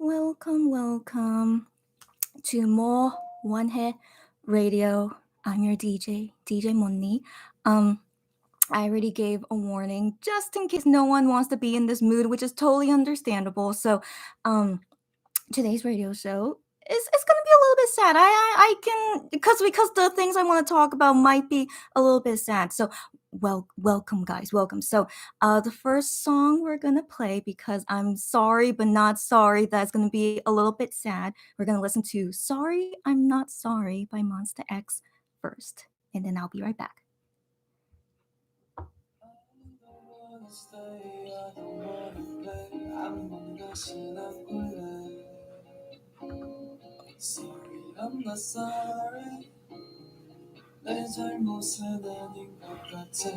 Welcome to MoWonHae Radio. I'm your DJ Monni. Um, I already gave a warning just in case no one wants to be in this mood, which is totally understandable. So, um, today's radio show is gonna be a little bit sad. I can because the things I want to talk about might be a little bit sad. So welcome guys, welcome. So the first song we're gonna play, because I'm sorry but not sorry that's gonna be a little bit sad. We're gonna listen to "Sorry I'm Not Sorry" by Monster X first, and then I'll be right back. Sorry, I'm not sorry. 내 잘못은 아닌 것 같아.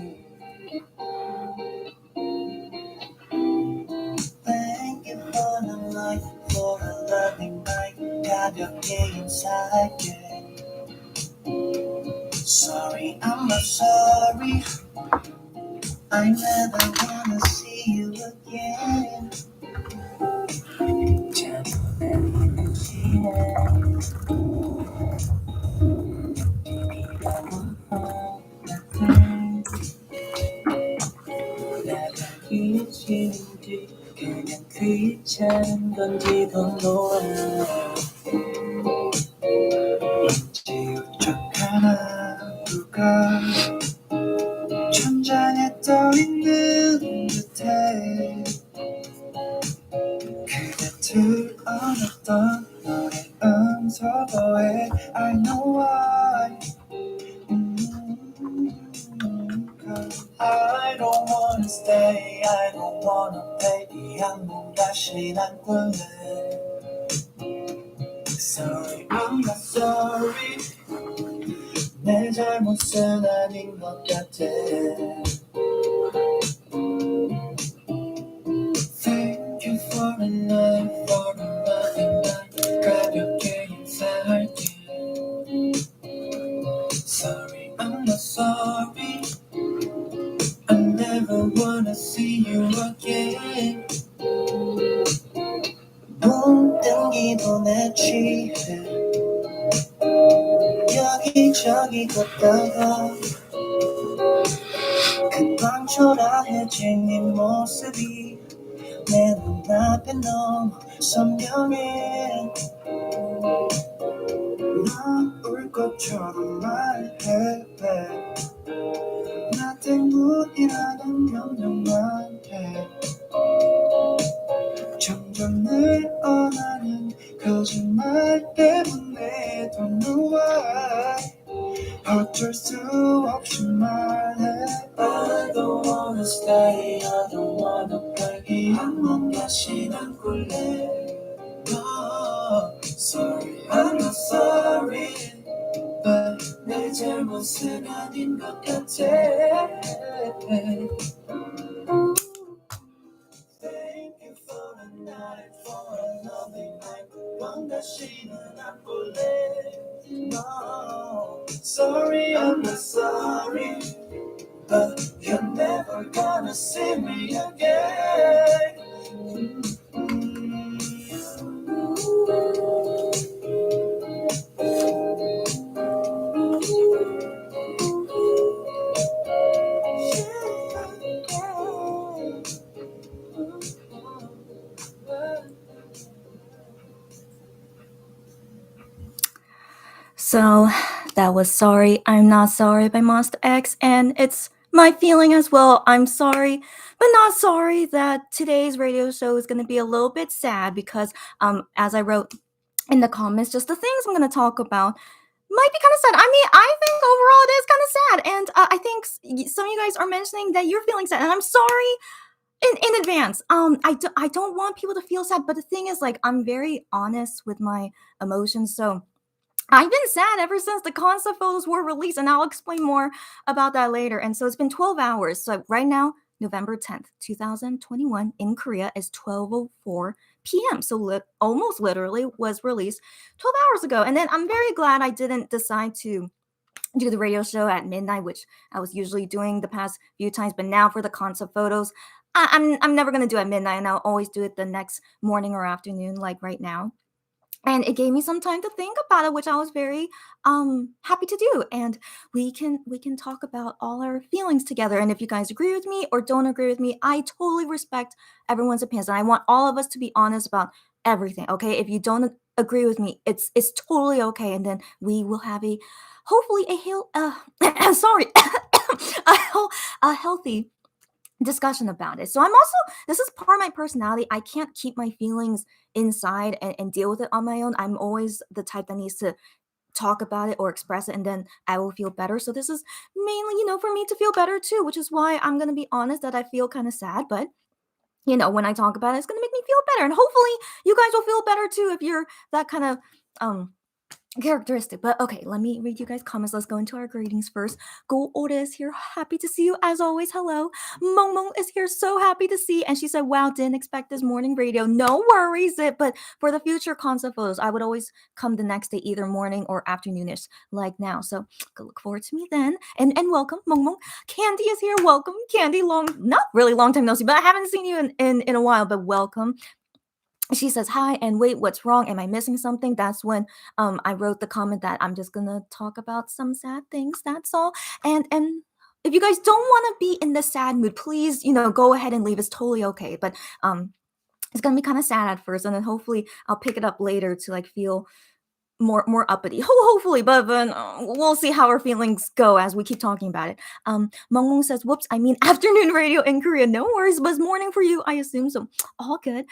Thank you for the night, for a loving night. 가볍게 인사할게. Sorry, I'm not sorry. I never wanna see you again. 내가 귀신인지 그냥 귀찮은 건지 don't know. 이제 어떡하나 누가 천장에 떠있는 듯해. 그대 틀어놨던 너의 음소거에 I know why. Cause I don't wanna stay, I don't wanna pay. 이 한몸 다시 난 꿀래. Sorry, I'm not sorry. 내 잘못은 아닌 것 같아. Thank you for the night, for the loving night. 가볍게 인사할게. Sorry, I'm not sorry. I never wanna see you again. 눈 땡기도 내 취해. 여기저기 걷다가 금방 초라해진 네 모습이 내 눈앞에 너무 선명해. 넌 울 것처럼 말해. 나 때문이라는 변명만 해. 점점 늘어나는 거짓말 때문에 don't know why. 어쩔 수 없이 말해. I don't wanna stay, I don't wanna play. 이 한몸 다시 난 꿀래. No, sorry, I'm not sorry. But 내 잘못은 아닌 것 같아. Thank you for the night, for a lovely night. 넌 다시는 안 볼래. No, sorry, I'm not sorry. But you're never gonna see me again. So that was "Sorry I'm Not Sorry" by Monster X, and it's my feeling as well. I'm sorry, but not sorry that today's radio show is going to be a little bit sad because, as I wrote in the comments, just the things I'm going to talk about might be kind of sad. I mean, I think overall it is kind of sad, and I think some of you guys are mentioning that you're feeling sad, and I'm sorry in advance. I don't want people to feel sad, but the thing is, like, I'm very honest with my emotions, so I've been sad ever since the concept photos were released, and I'll explain more about that later. And so it's been 12 hours. So right now, November 10th, 2021, in Korea is 12:04 p.m. So almost literally was released 12 hours ago. And then I'm very glad I didn't decide to do the radio show at midnight, which I was usually doing the past few times. But now for the concept photos, I'm never gonna do it at midnight, and I'll always do it the next morning or afternoon, like right now. And it gave me some time to think about it, which I was very happy to do. And we can talk about all our feelings together. And if you guys agree with me or don't agree with me, I totally respect everyone's opinions. And I want all of us to be honest about everything. Okay. If you don't agree with me, it's totally okay. And then we will have a hopefully a sorry a healthy discussion about it. So I'm also this is part of my personality. I can't keep my feelings inside and deal with it on my own. I'm always the type that needs to talk about it or express it and then I will feel better. So this is mainly, for me to feel better too, which is why I'm going to be honest that I feel kind of sad, but when I talk about it, it's going to make me feel better and hopefully you guys will feel better too if you're that kind of um characteristic. But okay, let me read you guys comments. Let's go into our greetings first. Go Oda is here, happy to see you as always. Hello. Mong is here, so happy to see, and she said, wow, didn't expect this morning radio. No worries it, but for the future concept photos I would always come the next day, either morning or afternoonish like now. So go look forward to me then. And welcome Mong. Candy is here, welcome Candy. Long, not really long time no see, but I haven't seen you in a while, but welcome. She says hi and wait, what's wrong, am I missing something? That's when I wrote the comment that I'm just gonna talk about some sad things, that's all. And if you guys don't want to be in the sad mood, please go ahead and leave. It's totally okay, but it's gonna be kind of sad at first and then hopefully I'll pick it up later to like feel more uppity. Hopefully, but we'll see how our feelings go as we keep talking about it. Mong says, whoops, I mean afternoon radio in Korea. No worries, but it's morning for you, I assume, so all good.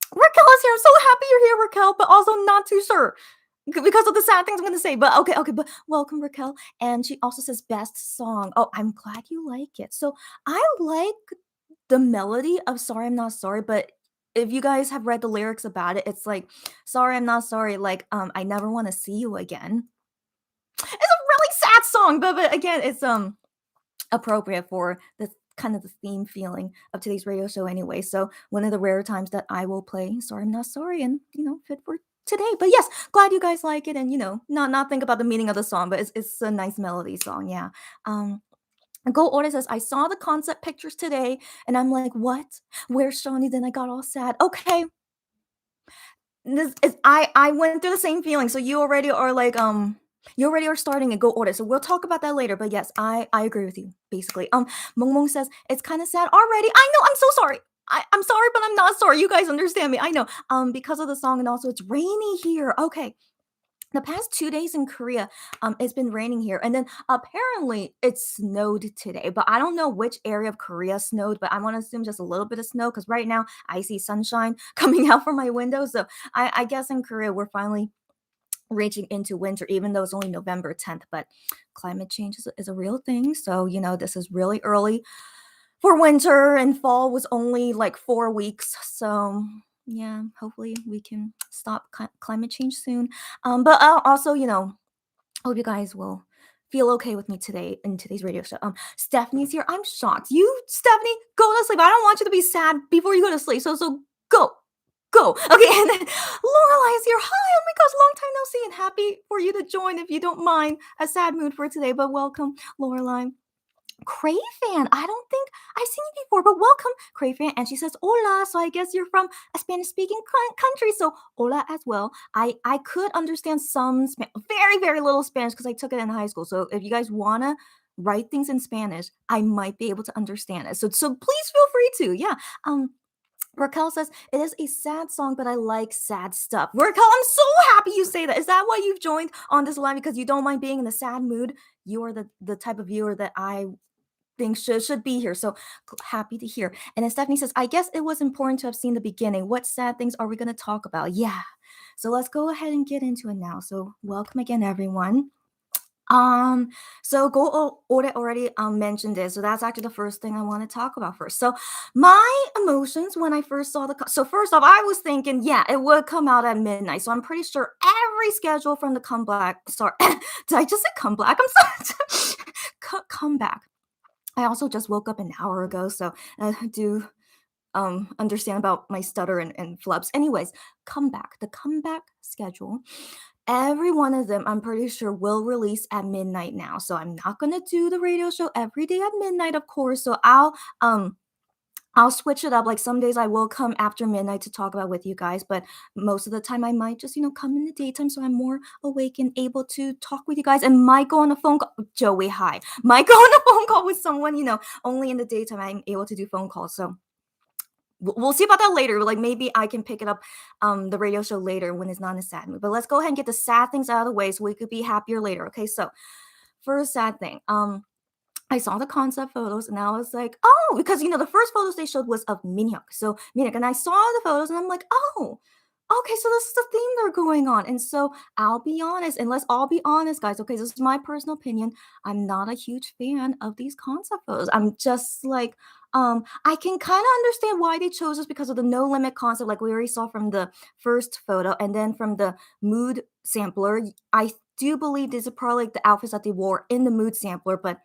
Raquel is here. I'm so happy you're here, Raquel, but also not too sure because of the sad things I'm gonna say. But okay, but welcome, Raquel. And she also says best song. Oh, I'm glad you like it. So I like the melody of Sorry I'm Not Sorry, but if you guys have read the lyrics about it, it's like sorry I'm not sorry, like I never want to see you again. It's a really sad song, but again, it's appropriate for the kind of the theme feeling of today's radio show anyway. So one of the rare times that I will play Sorry I'm Not Sorry and fit for today. But yes, glad you guys like it and not think about the meaning of the song, but it's a nice melody song. Yeah. Go Order says, I saw the concept pictures today and I'm like, what? Where's Shawnee? Then I got all sad. Okay, this is I went through the same feeling. So you already are like you already are starting a go order. So we'll talk about that later. But yes, I agree with you basically. Mong says it's kind of sad already. I know. I'm so sorry. I'm sorry, but I'm not sorry. You guys understand me. I know. Because of the song and also it's rainy here. Okay, the past 2 days in Korea, it's been raining here, and then apparently it snowed today. But I don't know which area of Korea snowed, but I want to assume just a little bit of snow because right now I see sunshine coming out from my window. So I guess in Korea we're finally reaching into winter, even though it's only November 10th. But climate change is a real thing, so this is really early for winter, and fall was only like 4 weeks. So yeah, hopefully we can stop climate change soon. But also, hope you guys will feel okay with me today in today's radio show. Stephanie's here. I'm shocked. You, Stephanie, go to sleep. I don't want you to be sad before you go to sleep. So go. Go. Okay, and then Lorelai is here. Hi, oh my gosh, long time no see, and happy for you to join if you don't mind a sad mood for today. But welcome, Lorelai. Crayfan, I don't think I've seen you before, but welcome, Crayfan. And she says, hola. So I guess you're from a Spanish speaking country. So hola as well. I could understand some very, very little Spanish because I took it in high school. So if you guys want to write things in Spanish, I might be able to understand it. So please feel free to. Yeah. Raquel says, it is a sad song, but I like sad stuff. Raquel, I'm so happy you say that. Is that why you've joined on this line? Because you don't mind being in a sad mood? You are the type of viewer that I think should be here. So happy to hear. And then Stephanie says, I guess it was important to have seen the beginning. What sad things are we going to talk about? Yeah. So let's go ahead and get into it now. So welcome again, everyone. So Go Ore already mentioned this, so that's actually the first thing I want to talk about first. So my emotions when I first saw so first off, I was thinking, yeah, it would come out at midnight. So I'm pretty sure every schedule from the comeback. Sorry, did I just say comeback? I'm sorry. Comeback. I also just woke up an hour ago, so do understand about my stutter and flubs. Anyways, the comeback schedule. Every one of them, I'm pretty sure, will release at midnight now. So I'm not gonna do the radio show every day at midnight, of course. So I'll I'll switch it up, like, some days I will come after midnight to talk about with you guys, but most of the time I might just, come in the daytime so I'm more awake and able to talk with you guys and might go on a phone call Joey, hi. Might go on a phone call with someone, only in the daytime I'm able to do phone calls, so we'll see about that later, like, maybe I can pick it up, the radio show later when it's not in a sad mood, but let's go ahead and get the sad things out of the way so we could be happier later, okay? So, first sad thing, I saw the concept photos and I was like, "Oh," because, the first photos they showed was of Minhyuk. So, Minhyuk, and I saw the photos and I'm like, "Oh, okay, so this is the theme they're going on." And so, I'll be honest, and let's all be honest, guys, okay, this is my personal opinion. I'm not a huge fan of these concept photos. I'm just like, I can kind of understand why they chose this because of the no limit concept, like we already saw from the first photo, and then from the mood sampler. I do believe these are probably like the outfits that they wore in the mood sampler, but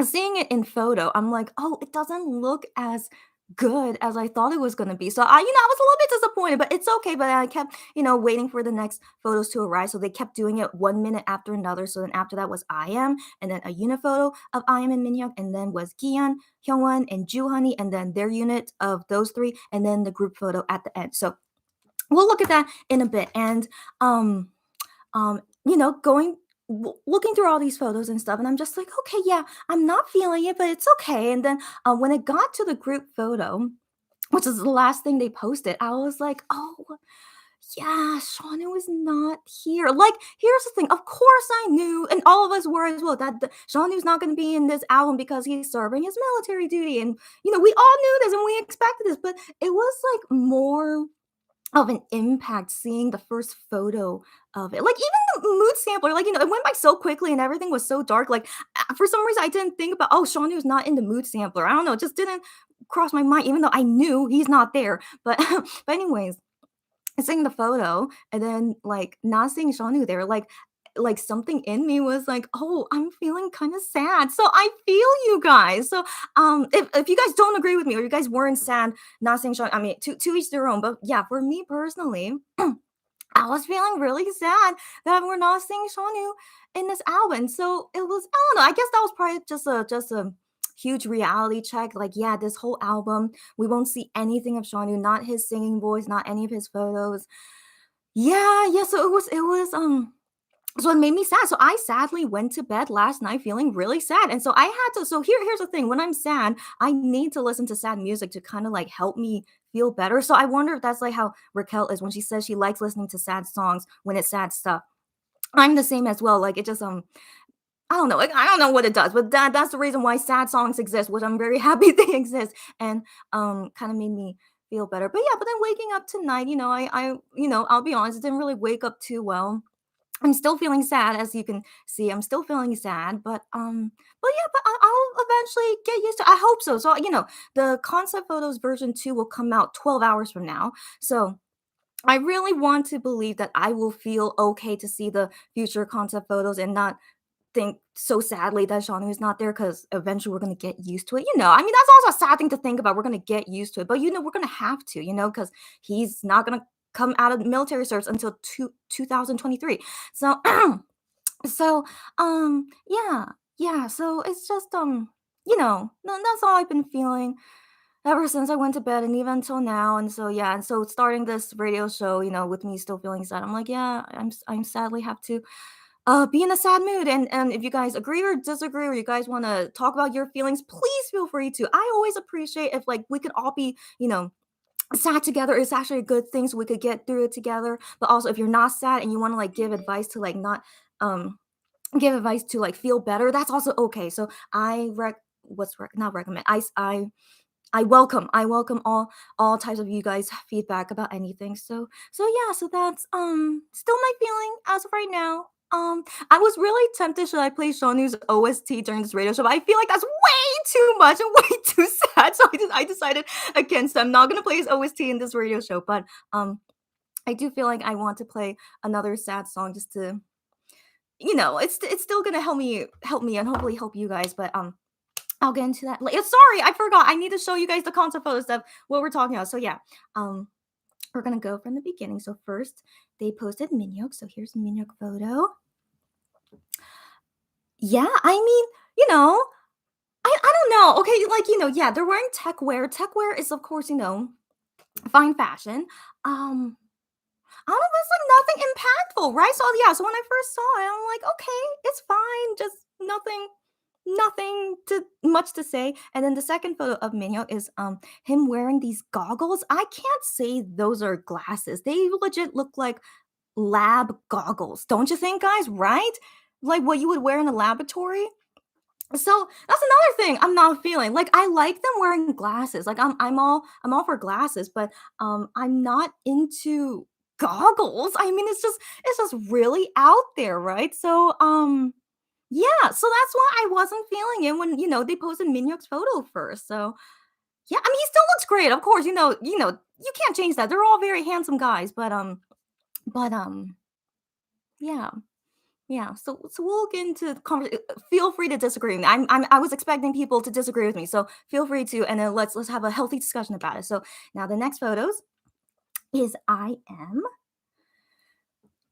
seeing it in photo, I'm like, "Oh, it doesn't look as good as I thought it was gonna be." So I was a little bit disappointed, but it's okay. But I kept, waiting for the next photos to arrive. So they kept doing it 1 minute after another. So then after that was I am, and then a unit photo of I am and Minhyuk, and then was Gion, Hyungwon, and Juhoney, and then their unit of those three, and then the group photo at the end. So we'll look at that in a bit. And going looking through all these photos and stuff, and I'm just like, okay, yeah, I'm not feeling it, but it's okay. And then when it got to the group photo, which is the last thing they posted, I was like, oh, yeah, Shauna was not here. Like, here's the thing. Of course, I knew, and all of us were as well, that Shaunu's not going to be in this album because he's serving his military duty. And, we all knew this and we expected this, but it was like more of an impact seeing the first photo of it. Like, even the mood sampler, like, it went by so quickly and everything was so dark. Like, for some reason, I didn't think about, oh, Shawnu's not in the mood sampler. I don't know. It just didn't cross my mind, even though I knew he's not there. But, but anyways, seeing the photo and then like not seeing Shawnu there, like something in me was like, oh, I'm feeling kind of sad. So I feel you guys. So if you guys don't agree with me or you guys weren't sad not seeing Shawn, I mean to each their own. But yeah, for me personally, I was feeling really sad that we're not seeing Shawnu in this album. So it was, I don't know, I guess that was probably just a huge reality check. Like, yeah, this whole album, we won't see anything of Shawnu, not his singing voice, not any of his photos. Yeah, so it made me sad. So I sadly went to bed last night feeling really sad. And so I had to, so here's the thing. When I'm sad, I need to listen to sad music to kind of like help me feel better. So I wonder if that's like how Raquel is when she says she likes listening to sad songs when it's sad stuff. I'm the same as well. Like, it just I don't know. Like, I don't know what it does, but that's the reason why sad songs exist, which I'm very happy they exist, and kind of made me feel better. But yeah, but then waking up tonight, I'll be honest, it didn't really wake up too well. I'm still feeling sad, as you can see. I'm still feeling sad, but yeah, but I'll eventually get used to. I hope so. So the concept photos version 2 will come out 12 hours from now. So I really want to believe that I will feel okay to see the future concept photos and not think so sadly that Shawnee is not there because eventually we're gonna get used to it. I mean, that's also a sad thing to think about. We're gonna get used to it, but we're gonna have to, because he's not gonna come out of military service until 2023. So so yeah, so it's just that's all I've been feeling ever since I went to bed and even until now. And so yeah, and so starting this radio show, with me still feeling sad, I'm like, yeah, I'm sadly have to be in a sad mood. And if you guys agree or disagree, or you guys want to talk about your feelings, please feel free to. I always appreciate if like we could all be, sad together. It's actually a good thing so we could get through it together. But also if you're not sad and you want to like give advice to like not give advice to like feel better, that's also okay. So not recommend. I welcome all types of you guys feedback about anything. So yeah, so that's still my feeling as of right now. I was really tempted should I play Shawnu's OST during this radio show, but I feel like that's way too much and way too sad. So I decided against it. I'm not gonna play his OST in this radio show, but I do feel like I want to play another sad song just to it's still gonna help me and hopefully help you guys. But I'll get into that later. Sorry, I forgot. I need to show you guys the concept photos of what we're talking about. So yeah, um, we're gonna go from the beginning. So first, they posted Minyuk. So here's a Minyuk photo. Yeah, I mean, you know, I don't know. Okay, like, yeah, they're wearing tech wear. Tech wear is, of course, fine fashion. Um, I don't know, there's like nothing impactful, right? So yeah, so when I first saw it, I'm like, okay, it's fine, just nothing to much to say. And then the second photo of Minyo is him wearing these goggles. I can't say those are glasses. They legit look like lab goggles, don't you think, guys? Right? Like what you would wear in a laboratory. So that's another thing I'm not feeling. Like I like them wearing glasses. Like I'm all for glasses, but I'm not into goggles. I mean, it's just really out there, right? So yeah, so that's why I wasn't feeling it when they posted Minyok's photo first. So yeah, I mean he still looks great, of course. You can't change that. They're all very handsome guys, but yeah. Yeah, so we'll get into the feel free to disagree with me. I was expecting people to disagree with me, so feel free to, and then let's have a healthy discussion about it. So now the next photos is I am.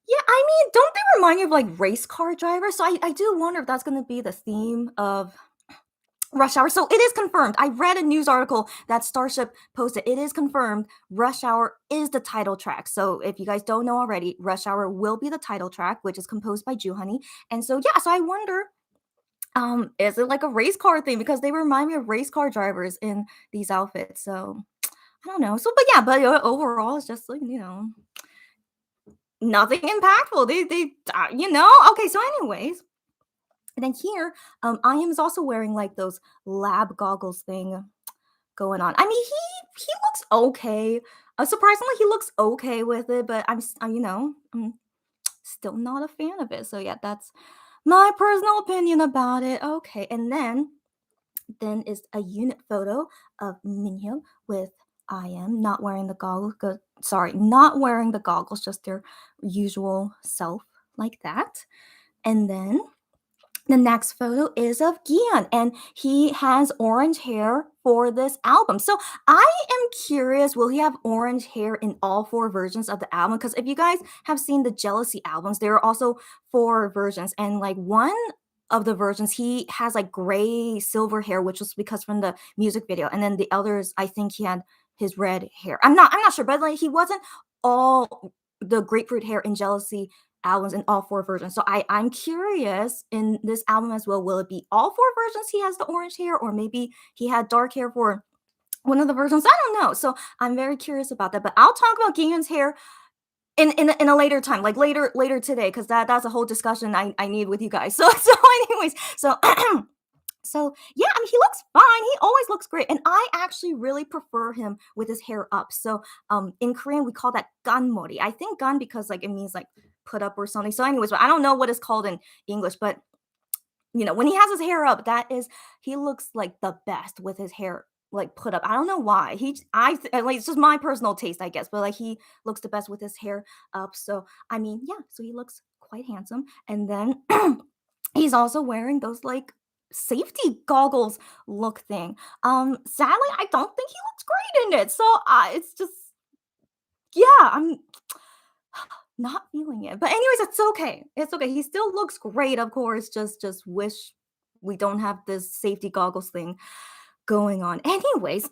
Yeah, I mean, don't they remind you of like race car drivers? So I do wonder if that's going to be the theme of Rush Hour. So it is confirmed. I read a news article that Starship posted. It is confirmed. Rush Hour is the title track. So if you guys don't know already, Rush Hour will be the title track, which is composed by Honey. And so yeah, so I wonder, is it like a race car thing? Because they remind me of race car drivers in these outfits. So I don't know. So but yeah, but overall, it's just like nothing impactful. They okay. So anyways, and then here, I am is also wearing like those lab goggles thing going on. I mean, he looks okay. Surprisingly, he looks okay with it, but I'm still not a fan of it. So yeah, that's my personal opinion about it. Okay, and then is a unit photo of Minhyuk with I am not wearing the goggles. Sorry, not wearing the goggles, just their usual self like that. And then the next photo is of Gian, and he has orange hair for this album. So I am curious, will he have orange hair in all four versions of the album? Because if you guys have seen the Jealousy albums, there are also four versions, and like one of the versions, he has like gray silver hair, which was because from the music video, and then the others, I think he had his red hair. I'm not sure, but like he wasn't all the grapefruit hair in Jealousy albums in all four versions. So I'm curious in this album as well. Will it be all four versions he has the orange hair, or maybe he had dark hair for one of the versions? I don't know. So I'm very curious about that. But I'll talk about Gingun's hair in a later time, like later today, because that's a whole discussion I need with you guys. So anyways, so so yeah, I mean he looks fine. He always looks great, and I actually really prefer him with his hair up. So in Korean we call that ganmori. I think gan because like it means like put up or something. So anyways, but I don't know what it's called in English, but when he has his hair up, he looks like the best with his hair like put up. I don't know why. Like it's just my personal taste, I guess, but like he looks the best with his hair up. So I mean, yeah, so he looks quite handsome. And then he's also wearing those like safety goggles look thing. Sadly, I don't think he looks great in it. So it's just yeah, I'm not feeling it. But anyways, it's okay. It's okay. He still looks great, of course. Just wish we don't have this safety goggles thing going on. Anyways,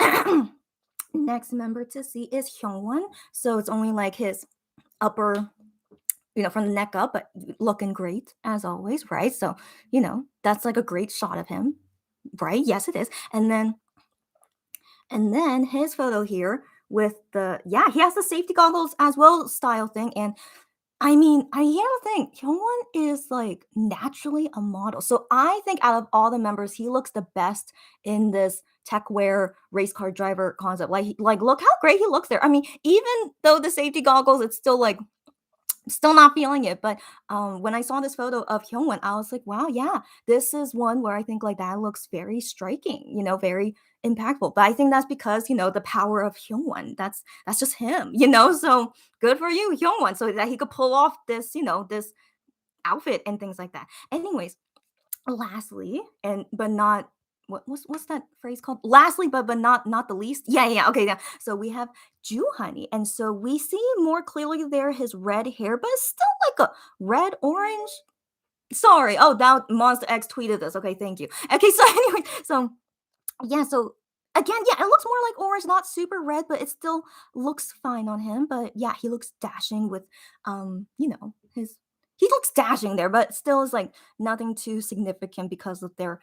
next member to see is Hyungwon. So it's only like his upper, from the neck up, but looking great as always, right? So, that's like a great shot of him, right? Yes, it is. And then his photo here with yeah, he has the safety goggles as well style thing. And I mean, I hear the thing. Hyungwon is like naturally a model. So I think out of all the members, he looks the best in this tech wear race car driver concept. Like look how great he looks there. I mean, even though the safety goggles, it's still like still not feeling it. But when I saw this photo of Hyungwon, I was like, wow, yeah, this is one where I think like that looks very striking, very impactful. But I think that's because the power of Hyungwon. That's just him. So good for you, Hyungwon, so that he could pull off this outfit and things like that. Anyways, lastly, and but not what's that phrase called? Lastly, but not the least. Yeah. Okay, yeah. So we have Honey, and so we see more clearly there his red hair, but it's still like a red orange. Sorry. Oh, that Monster X tweeted this. Okay, thank you. Okay, so anyway, so yeah, so again, yeah, it looks more like orange, not super red, but it still looks fine on him. But yeah, he looks dashing with his he looks dashing there, but still is like nothing too significant because of their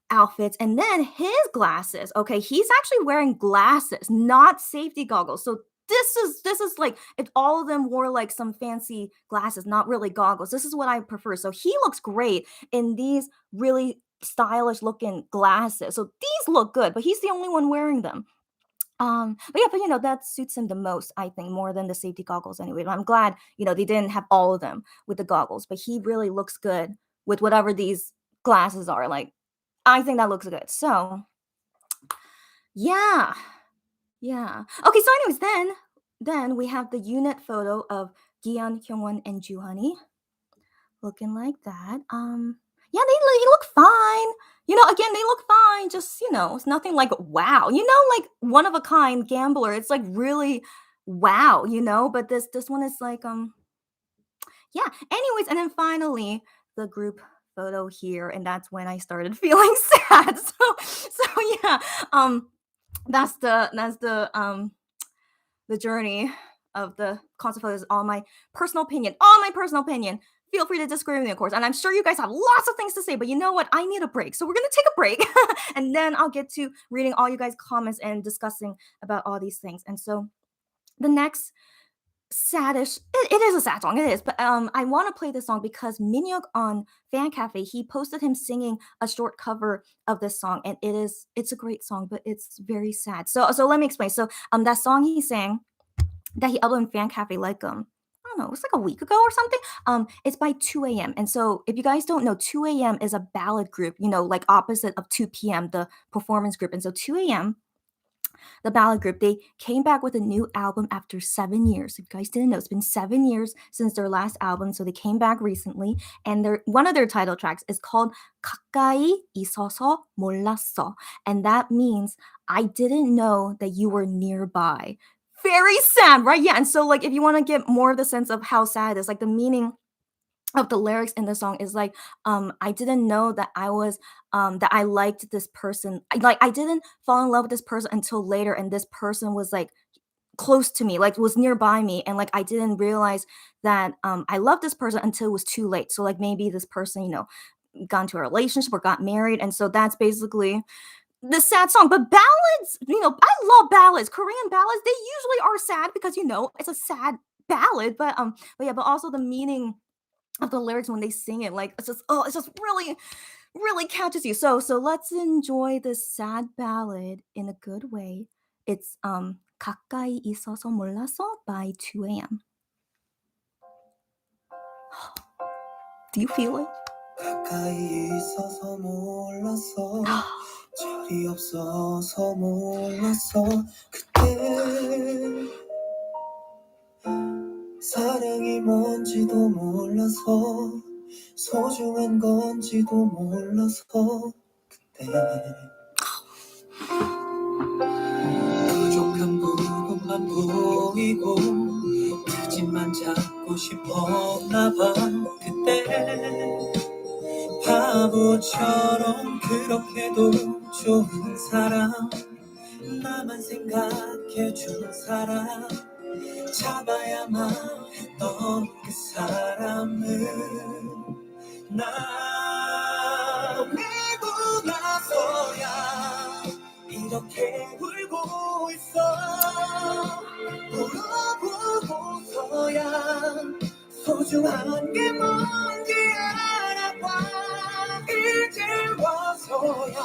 outfits. And then his glasses. Okay, he's actually wearing glasses, not safety goggles. So this is like if all of them wore like some fancy glasses, not really goggles. This is what I prefer. So he looks great in these really stylish looking glasses. So these look good, but he's the only one wearing them. But yeah, but that suits him the most, I think, more than the safety goggles anyway. But I'm glad, they didn't have all of them with the goggles, but he really looks good with whatever these glasses are. Like, I think that looks good. So yeah. Yeah. Okay, so anyways, then we have the unit photo of Gion, Hyungwon, and Juhani looking like that. Yeah, they look fine. Again, they look fine. Just it's nothing like wow. Like one of a kind gambler. It's like really wow. But this one is like yeah. Anyways, and then finally the group photo here, and that's when I started feeling sad. So yeah. That's the journey of the concert photos. All my personal opinion. All my personal opinion. Feel free to disagree with me, of course. And I'm sure you guys have lots of things to say, but you know what? I need a break. So we're going to take a break. And then I'll get to reading all you guys' comments and discussing about all these things. And so the next saddish, it is a sad song, it is. But I want to play this song because Minhyuk on Fan Cafe, he posted him singing a short cover of this song. And it's a great song, but it's very sad. So let me explain. So that song he sang that he uploaded in Fan Cafe like I don't know, it was like a week ago or something. It's by 2 a.m. And so if you guys don't know, 2 a.m. is a ballad group, like opposite of 2 p.m., the performance group. And so 2 a.m., the ballad group, they came back with a new album after 7 years. If you guys didn't know, it's been 7 years since their last album. So they came back recently, and one of their title tracks is called 가까이 있어서 몰랐어. And that means I didn't know that you were nearby. Very sad, right? Yeah. And so like if you want to get more of the sense of how sad it is, like the meaning of the lyrics in the song is like I didn't know that I liked this person. I didn't fall in love with this person until later, and this person was like close to me, like was nearby me, and like I didn't realize that I loved this person until it was too late. So like maybe this person got into a relationship or got married, and so that's basically the sad song. But ballads, I love ballads. Korean ballads, they usually are sad because it's a sad ballad. But yeah, but also the meaning of the lyrics when they sing it, like it's just really, really catches you. So let's enjoy this sad ballad in a good way. It's 가까이 있어서 몰랐어 by 2 a.m. Do you feel it? 가까이 있어서 몰랐어 절이 없어서 몰랐어 그때 사랑이 뭔지도 몰라서 소중한 건지도 몰라서 그때 부족한 부분만 보이고 하지만 잡고 싶었나 봐 그때 바보처럼 그렇게도 좋은 사람 나만 생각해준 사람 잡아야만 했던 그 사람을 나 밀고 나서야 이렇게 울고 있어 울어보고서야 소중한 게 뭔지 알아봐 이제 와서야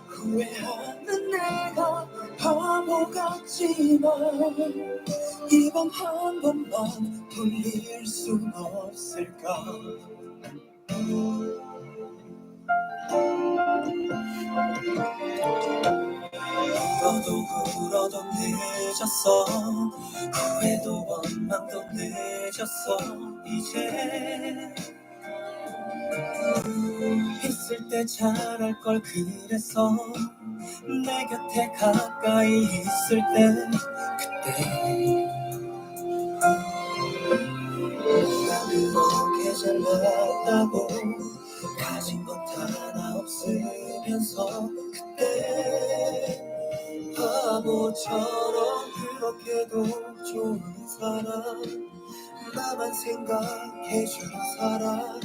후회하는 내가 바보 같지만 이번 한 번만 돌릴 순 없을까 울어도 늦었어 후회도 원망도 늦었어 이제 있을 때 잘할 걸 그래서 내 곁에 가까이 있을 때 그때 나 그렇게 잘났다고 가진 것 하나 없으면서 그때 바보처럼 그렇게도 좋은 사람 나만 생각해준 사람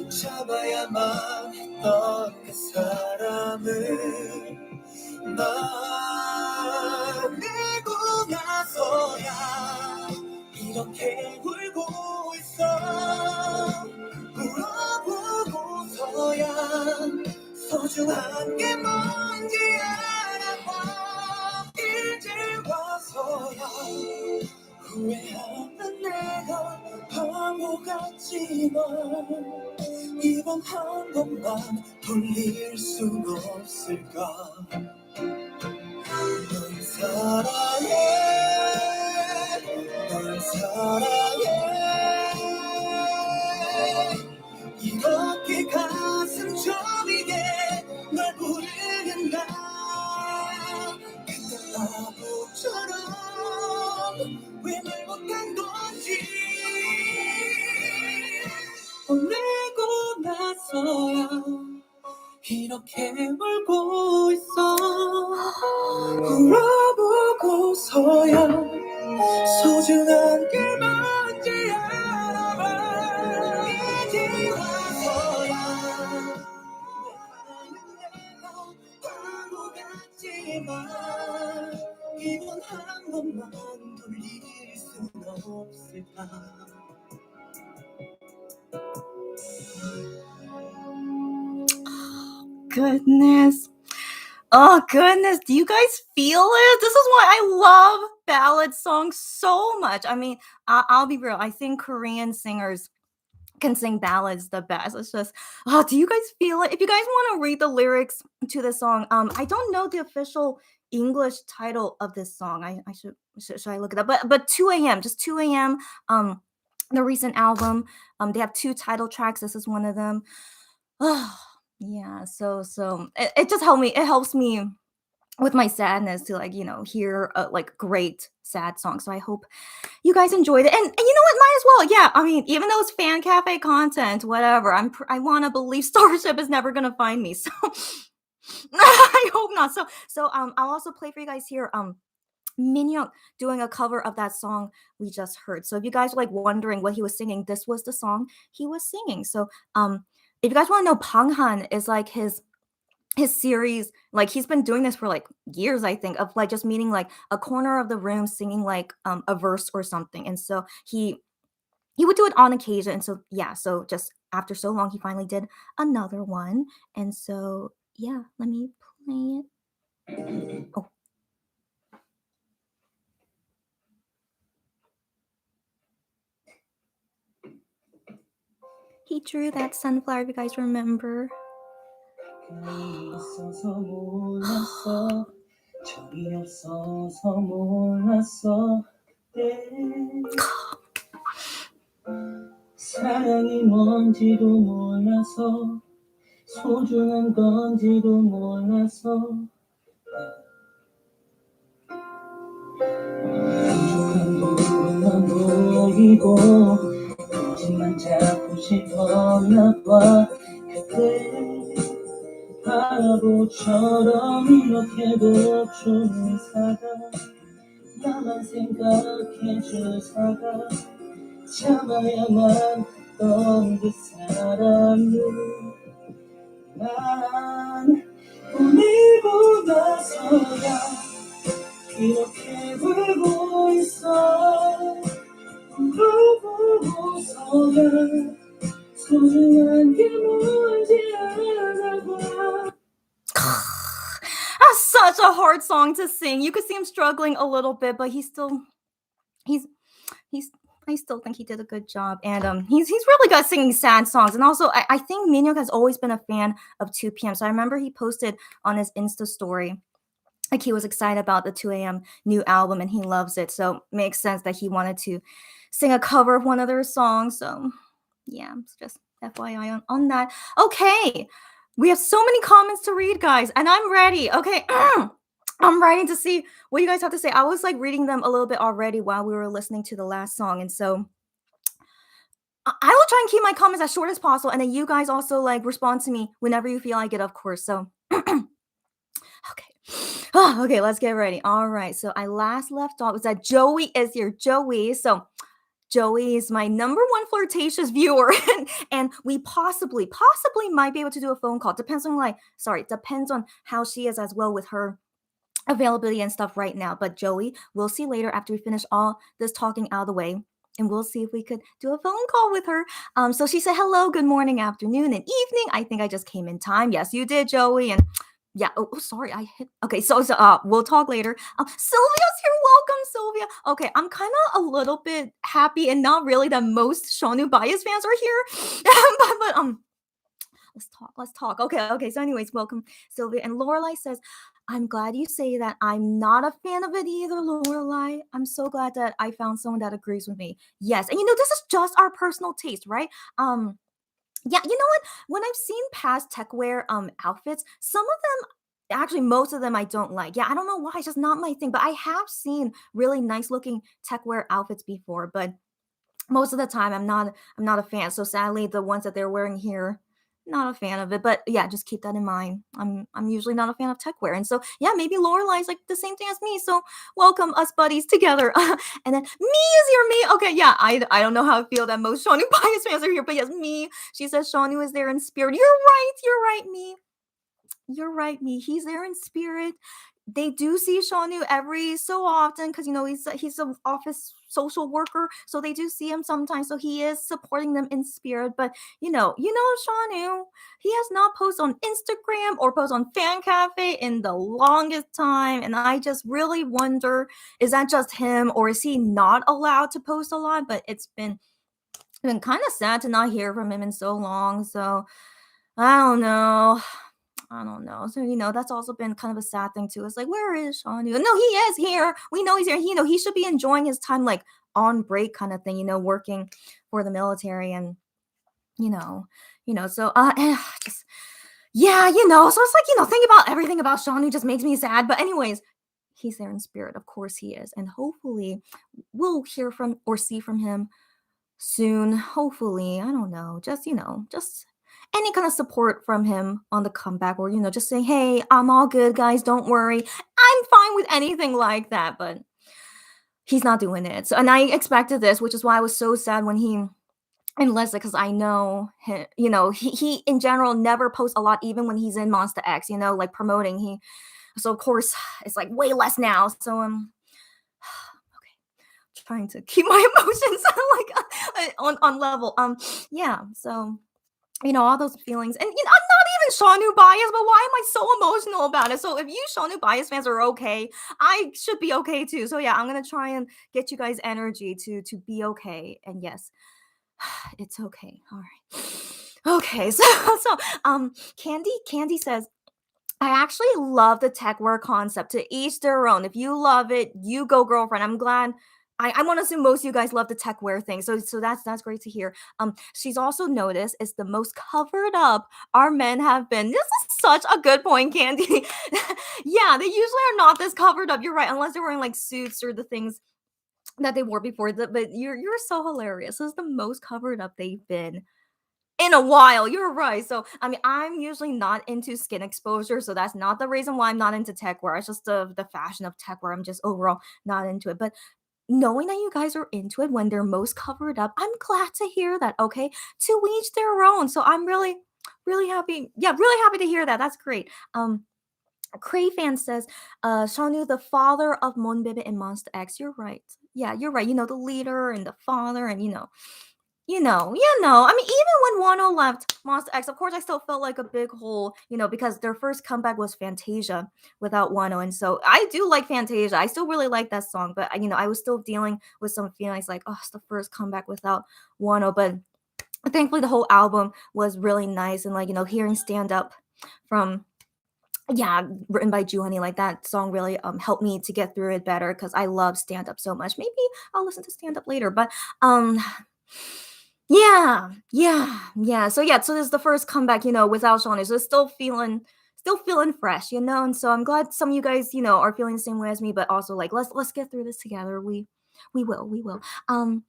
잡아야만 했던 그 사람을 만나고 나서야 이렇게 울고 있어 울어보고서야 소중한 게 뭔지 알아봐 이제 와서야 후회하는 내가 바보 같지만 이번 한 번만 돌릴 순 없을까 널 사랑해 널 사랑해 이렇게 가슴 저리게 널 부르는 나 그때 바보처럼 왜 말 못한 건지 보내고 나서야 이렇게 울고 있어 울어보고서야 소중한 게 뭔지 알아봐 이제 와서야 내가 바보 같지만 이번 한 번만 돌릴 순 없을까 Goodness. Oh goodness, do you guys feel it? This is why I love ballad songs so much. I mean, I'll be real. I think Korean singers can sing ballads the best. It's just, oh, do you guys feel it? If you guys want to read the lyrics to the song, I don't know the official English title of this song. I should I look it up? But 2 a.m. just 2 a.m. The recent album. They have 2 title tracks. This is one of them. Oh, yeah. So it just helped me. It helps me with my sadness to like hear like great sad songs. So I hope you guys enjoyed it. And you know what? Might as well. Yeah. I mean, even though it's fan cafe content, whatever. I want to believe Starship is never gonna find me. So I hope not. So I'll also play for you guys here. Minhyuk doing a cover of that song we just heard. So if you guys are like wondering what he was singing, this was the song he was singing. So if you guys want to know, Panghan is like his series, like he's been doing this for like years, I think, of like just meeting like a corner of the room singing like a verse or something. And so he would do it on occasion. And so yeah, so just after so long he finally did another one. And so yeah, let me play it. Oh. He drew that sunflower, if you guys remember. 있어서 몰랐어 정이 없어서 몰랐어 그때 사랑이 뭔지도 몰라서 소중한 건지도 몰라서 부족한 부분만 보이고 거짓말 잡고 싶었나 봐 그때 바보처럼 이렇게도 좋은 사람 나만 생각해줄 사람 참아야만 했던 그 사람을 난 보내고 나서야 이렇게 울고 있어 울어보고서야 소중한 게 뭔지 알아봐 That's such a hard song to sing. You could see him struggling a little bit, but he's I still think he did a good job. And he's really good at singing sad songs. And also I think Minhyuk has always been a fan of 2 p.m. So I remember he posted on his Insta story like he was excited about the 2 a.m. new album and he loves it. So makes sense that he wanted to sing a cover of one of their songs. So yeah, it's just FYI on that. Okay, we have so many comments to read, guys, and I'm ready. Okay, I'm ready to see what you guys have to say. I was like reading them a little bit already while we were listening to the last song, and so I will try and keep my comments as short as possible, and then you guys also like respond to me whenever you feel like it, of course. So, okay. Okay, let's get ready. All right. So I last left off was that Joey is here. Joey. So Joey is my number one flirtatious viewer, and we possibly might be able to do a phone call. Depends on depends on how she is as well with her availability and stuff right now. But Joey, we'll see later after we finish all this talking out of the way. And we'll see if we could do a phone call with her. So she said, hello, good morning, afternoon, and evening. I think I just came in time. Yes, you did, Joey. And yeah, sorry, I hit. Okay, so we'll talk later. Sylvia's here. Welcome, Sylvia. Okay, I'm kind of a little bit happy and not really that most Shonu bias fans are here. but let's talk. Okay. So, anyways, welcome, Sylvia. And Lorelai says, I'm glad you say that. I'm not a fan of it either, Lorelai. I'm so glad that I found someone that agrees with me. Yes, and this is just our personal taste, right? Yeah, you know what? When I've seen past techwear outfits, some of them actually most of them I don't like. Yeah, I don't know why, it's just not my thing. But I have seen really nice looking techwear outfits before, but most of the time I'm not a fan. So sadly, the ones that they're wearing here, not a fan of it. But yeah, just keep that in mind. I'm usually not a fan of techwear, and so yeah, maybe Lorelai's like the same thing as me. So welcome us buddies together. And then me is here. Me, okay, yeah. I don't know how I feel that most Shonu bias fans are here, but yes, me. She says Shonu is there in spirit. You're right. You're right, me. You're right, me. He's there in spirit. They do see Shanu every so often because he's an office social worker, so they do see him sometimes. So he is supporting them in spirit. But Shanu, he has not posted on Instagram or posted on Fan Cafe in the longest time, and I just really wonder, is that just him or is he not allowed to post a lot? But it's been kind of sad to not hear from him in so long. So I don't know. I don't know. So, that's also been kind of a sad thing too. It's like, where is Sean? No, he is here. We know he's here. He should be enjoying his time like on break kind of thing, working for the military and so just yeah, so it's like, thinking about everything about Sean who just makes me sad. But anyways, he's there in spirit. Of course he is. And hopefully we'll hear from or see from him soon. Hopefully. I don't know. Just any kind of support from him on the comeback or just saying, hey, I'm all good, guys, don't worry, I'm fine with anything like that. But he's not doing it. So, and I expected this, which is why I was so sad when he enlisted, because I know him, he in general never posts a lot, even when he's in Monster X, like promoting. So of course it's like way less now. So okay, trying to keep my emotions like on level. Yeah, so all those feelings. And I'm not even Shanu bias, but why am I so emotional about it? So if you Shanu bias fans are okay, I should be okay too. So yeah, I'm gonna try and get you guys energy to be okay. And yes, it's okay. All right. Okay, Candy says, I actually love the tech wear concept. To each their own. If you love it, you go, girlfriend. I'm glad. I want to assume most of you guys love the tech wear thing. So that's great to hear. She's also noticed it's the most covered up our men have been. This is such a good point, Candy. Yeah, they usually are not this covered up. You're right, unless they're wearing like suits or the things that they wore before. But you're so hilarious. This is the most covered up they've been in a while. You're right. So, I mean, I'm usually not into skin exposure, so that's not the reason why I'm not into tech wear. It's just the fashion of tech wear. I'm just overall not into it. But knowing that you guys are into it when they're most covered up, I'm glad to hear that. Okay, to each their own. So I'm really, really happy. Yeah, really happy to hear that. That's great. Cray fan says, Shanu, the father of Monbebe and Monster X. You're right. Yeah, you're right. The leader and the father, and I mean, even when Wano left Monster X, of course, I still felt like a big hole, because their first comeback was Fantasia without Wano. And so I do like Fantasia. I still really like that song, but, I was still dealing with some feelings like, oh, it's the first comeback without Wano. But thankfully, the whole album was really nice. And, like, hearing Stand Up from yeah, written by Honey, like that song really helped me to get through it better because I love stand up so much. Maybe I'll listen to stand up later, but um yeah. So this is the first comeback, without Shawnee. So it's still feeling fresh, and so I'm glad some of you guys, are feeling the same way as me, but also like let's get through this together. We will. Um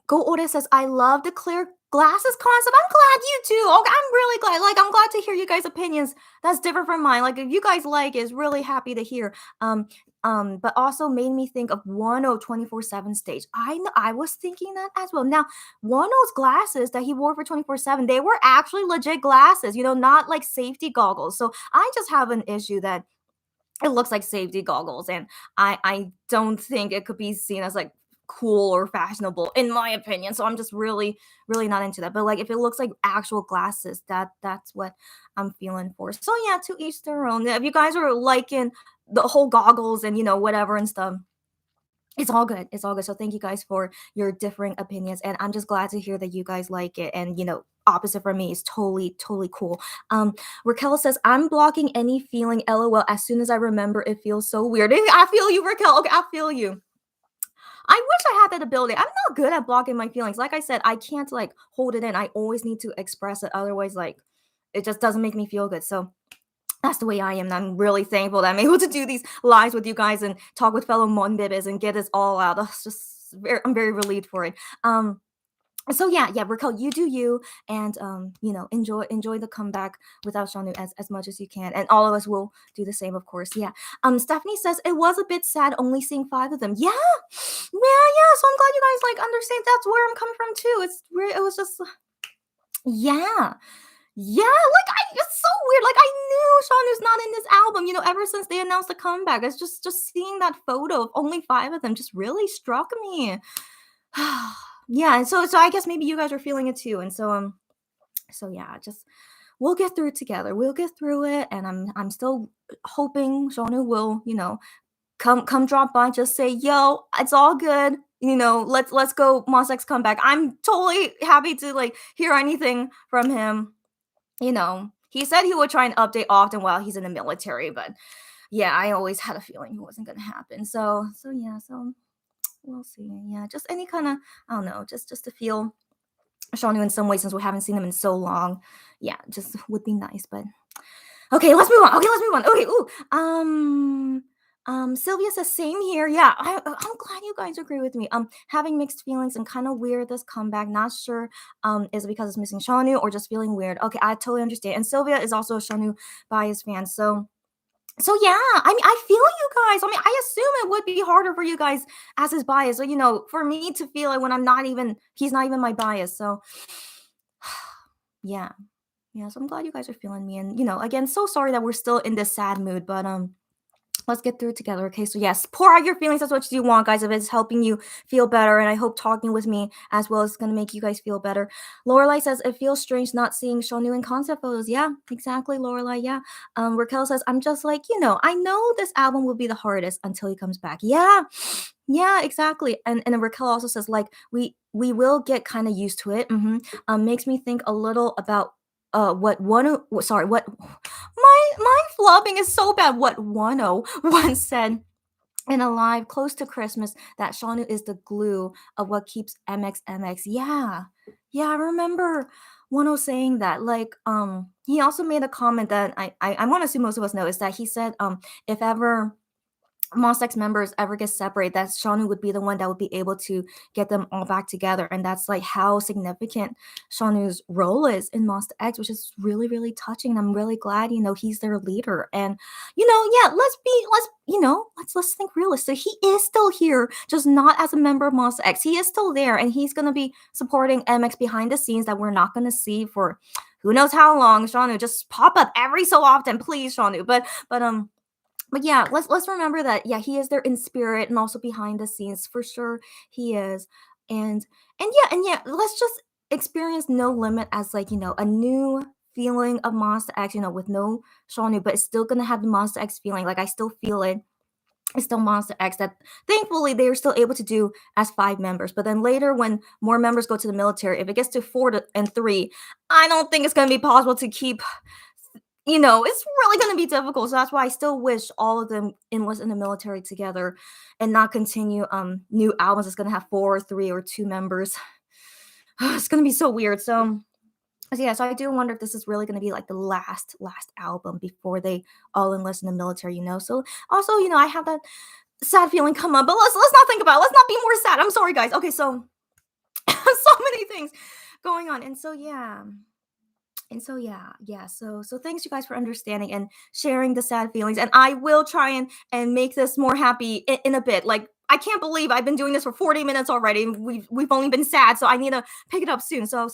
Go Ore says, I love the clear glasses concept. I'm glad you too. Okay, I'm really glad. Like, I'm glad to hear you guys' opinions. That's different from mine. Like, if you guys like it, it's really happy to hear. But also made me think of 24/7 stage. I was thinking that as well. Now, Wano's glasses that he wore for 24/7, they were actually legit glasses, not like safety goggles. So I just have an issue that it looks like safety goggles, and I don't think it could be seen as like cool or fashionable in my opinion. So I'm just really not into that. But like if it looks like actual glasses, that's what I'm feeling for. So yeah, to each their own. If you guys are liking the whole goggles and whatever and stuff, it's all good. It's all good. So thank you guys for your different opinions, and I'm just glad to hear that you guys like it. And opposite from me is totally cool. Raquel says, I'm blocking any feeling, LOL. As soon as I remember, it feels so weird. I feel you, Raquel. Okay, I feel you. I wish I had that ability. I'm not good at blocking my feelings. Like I said, I can't like hold it in. I always need to express it. Otherwise, like it just doesn't make me feel good. So that's the way I am. And I'm really thankful that I'm able to do these lives with you guys and talk with fellow Monbibis and get this all out. I'm very relieved for it. So yeah, Raquel, you do you, and enjoy the comeback without Shanu as much as you can, and all of us will do the same, of course. Yeah. Stephanie says it was a bit sad only seeing 5 of them. Yeah. So I'm glad you guys like understand. That's where I'm coming from too. It was just yeah. Yeah, like it's so weird. Like I knew Shawnu's not in this album, ever since they announced the comeback. It's just seeing that photo of only 5 of them just really struck me. Yeah, and so I guess maybe you guys are feeling it too. And so yeah, just we'll get through it together. We'll get through it, and I'm still hoping Shawnu will, come drop by, just say, "Yo, it's all good." Let's go Mos X comeback. I'm totally happy to like hear anything from him. He said he would try and update often while he's in the military, but yeah, I always had a feeling it wasn't gonna happen. So yeah, so we'll see. Yeah, just any kind of I don't know, just to feel Shaunu in some way since we haven't seen him in so long. Yeah, just would be nice. But okay, let's move on. Okay, ooh. Sylvia says same here. Yeah, I'm glad you guys agree with me. Having mixed feelings and kind of weird this comeback. Not sure is it because it's missing Shaunu or just feeling weird. Okay, I totally understand. And Sylvia is also a Shaunu bias fan. So yeah, I mean, I feel you guys. I mean, I assume it would be harder for you guys as his bias. So, for me to feel it when he's not even my bias. So yeah. Yeah, so I'm glad you guys are feeling me. And, again, so sorry that we're still in this sad mood, but let's get through it together. Okay, so yes, pour out your feelings. That's what you want, guys. If it's helping you feel better, and I hope talking with me as well is going to make you guys feel better. Lorelai says it feels strange not seeing Shonu in concept photos. Yeah, exactly, Lorelai. Yeah. Raquel says I'm just like I know this album will be the hardest until he comes back. Yeah, exactly. And then Raquel also says like we will get kind of used to it. Makes me think a little about what one sorry what my flubbing is so bad. What Wano once said in a live close to Christmas that Shaunu is the glue of what keeps MXMX. Yeah, I remember Wano saying that. Like, he also made a comment that I want to assume most of us know is that he said, if ever Mos X members ever get separated, that Shaunu would be the one that would be able to get them all back together. And that's like how significant Shaunu's role is in Mos X, which is really touching. And I'm really glad, he's their leader. And, yeah, let's think realistic. He is still here, just not as a member of Mos X. He is still there, and he's gonna be supporting MX behind the scenes that we're not gonna see for who knows how long. Shaunu, just pop up every so often, please, Shaunu. But yeah, let's remember that he is there in spirit and also behind the scenes for sure. He is, and let's just experience No Limit as like a new feeling of Monster X, with no Shaunu, but it's still gonna have the Monster X feeling. Like I still feel it. It's still Monster X that thankfully they are still able to do as 5 members. But then later, when more members go to the military, if it gets to 4 and 3, I don't think it's gonna be possible to keep it's really going to be difficult. So that's why I still wish all of them enlist in the military together and not continue new albums that's going to have 4 or 3 or 2 members. It's going to be so weird. So yeah, so I do wonder if this is really going to be like the last album before they all enlist in the military, So also, I have that sad feeling come up, but let's not think about it. Let's not be more sad. I'm sorry, guys. Okay, so many things going on. And so thanks you guys for understanding and sharing the sad feelings. And I will try and make this more happy in a bit. Like I can't believe I've been doing this for 40 minutes already. And we've only been sad, so I need to pick it up soon. So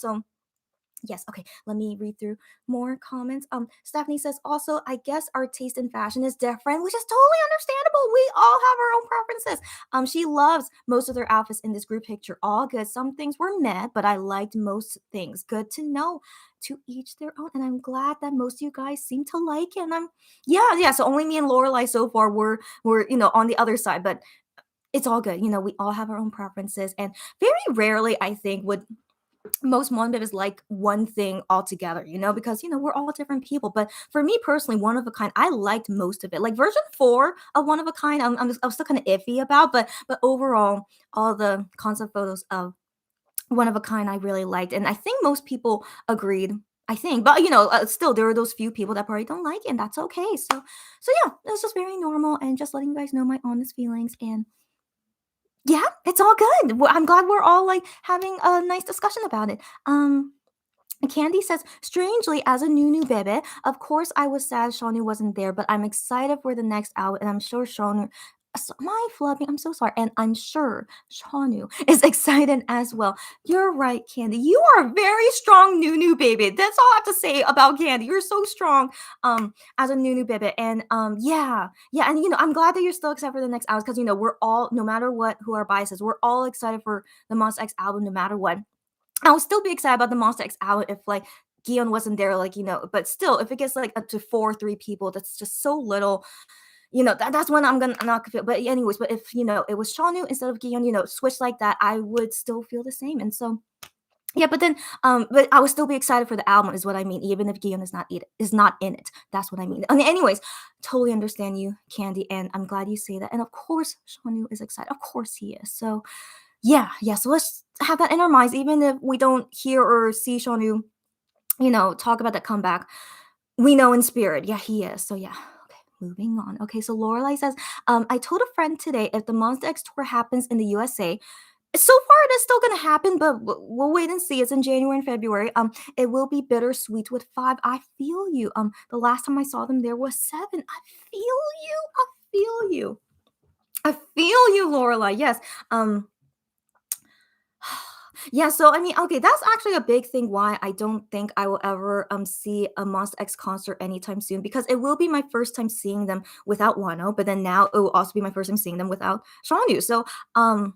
yes, okay. Let me read through more comments. Stephanie says also, I guess our taste in fashion is different, which is totally understandable. We all have our own preferences. She loves most of their outfits in this group picture. All good. Some things were meh, but I liked most things. Good to know. To each their own, and I'm glad that most of you guys seem to like it. And yeah. So only me and Lorelai so far were on the other side, but it's all good. We all have our own preferences, and very rarely I think would most Monbib like one thing altogether, because we're all different people. But for me personally, One of a Kind, I liked most of it. Like version 4 of One of a Kind, I'm still kind of iffy about, but overall, all the concept photos of One of a Kind I really liked, and I think most people agreed. I think, but still there are those few people that probably don't like it, and that's okay. So yeah, it's just very normal, and just letting you guys know my honest feelings. And yeah, it's all good. I'm glad we're all like having a nice discussion about it. Candy says, strangely, as a new baby, of course I was sad Shonu wasn't there, but I'm excited for the next album, and I'm sure Shonu. My flubbing, I'm so sorry. And I'm sure Shonu is excited as well. You're right, Candy. You are a very strong new baby. That's all I have to say about Candy. You're so strong as a new baby. And yeah. And I'm glad that you're still excited for the next album, because we're all, no matter what, who our bias is, we're all excited for the Monster X album no matter what. I would still be excited about the Monster X album if like Gion wasn't there, but still, if it gets like up to 4 or 3 people, that's just so little. That's when I'm gonna not feel. But anyways, but if it was Shonu instead of Gion, switch like that, I would still feel the same. And so yeah, but I would still be excited for the album, is what I mean, even if Gion is not in it. That's what I mean. And anyways, totally understand you, Candy, and I'm glad you say that. And of course, Shonu is excited. Of course he is. So yeah. So let's have that in our minds, even if we don't hear or see Shonu, talk about that comeback. We know in spirit, yeah, he is. So yeah. Okay, moving on. Okay, so Lorelai says, I told a friend today if the Monster X tour happens in the USA. So far, it is still gonna happen, but we'll wait and see. It's in January and February. It will be bittersweet with 5. I feel you. The last time I saw them, there was 7. I feel you. I feel you. I feel you, Lorelai. Yes. Yeah, so I mean, okay, that's actually a big thing why I don't think I will ever see a Monster X concert anytime soon, because it will be my first time seeing them without Wano, but then now it will also be my first time seeing them without Shanu. So yeah,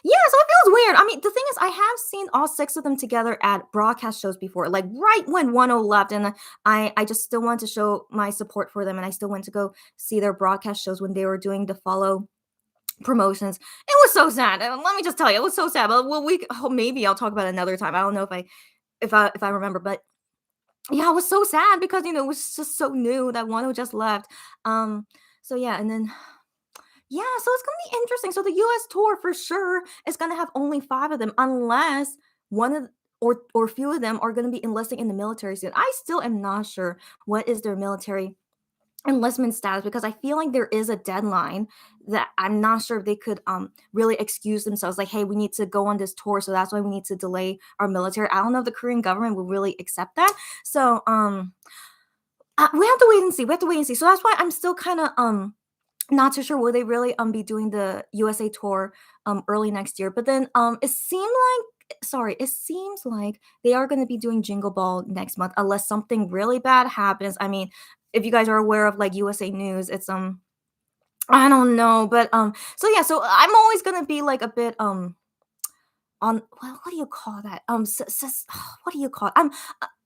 so it feels weird. I mean, the thing is, I have seen all 6 of them together at broadcast shows before, like right when Wano left, and I just still want to show my support for them, and I still went to go see their broadcast shows when they were doing the follow promotions. It was so sad. Let me just tell you, it was so sad. But maybe I'll talk about it another time. I don't know if I remember, but yeah, I was so sad because it was just so new that one who just left. So yeah, and then yeah, so it's gonna be interesting. So the U.S. tour for sure is gonna have only 5 of them, unless one of or few of them are gonna be enlisting in the military soon. I still am not sure what is their military enlistment status, because I feel like there is a deadline that I'm not sure if they could really excuse themselves, like, hey, we need to go on this tour, so that's why we need to delay our military. I don't know if the Korean government will really accept that. So we have to wait and see. So that's why I'm still kind of not too sure will they really be doing the USA tour early next year. But then it seems like they are going to be doing Jingle Ball next month, unless something really bad happens. I mean, if you guys are aware of like USA News, it's I don't know, but so yeah, so I'm always gonna be like a bit on, well, what do you call that? What do you call it?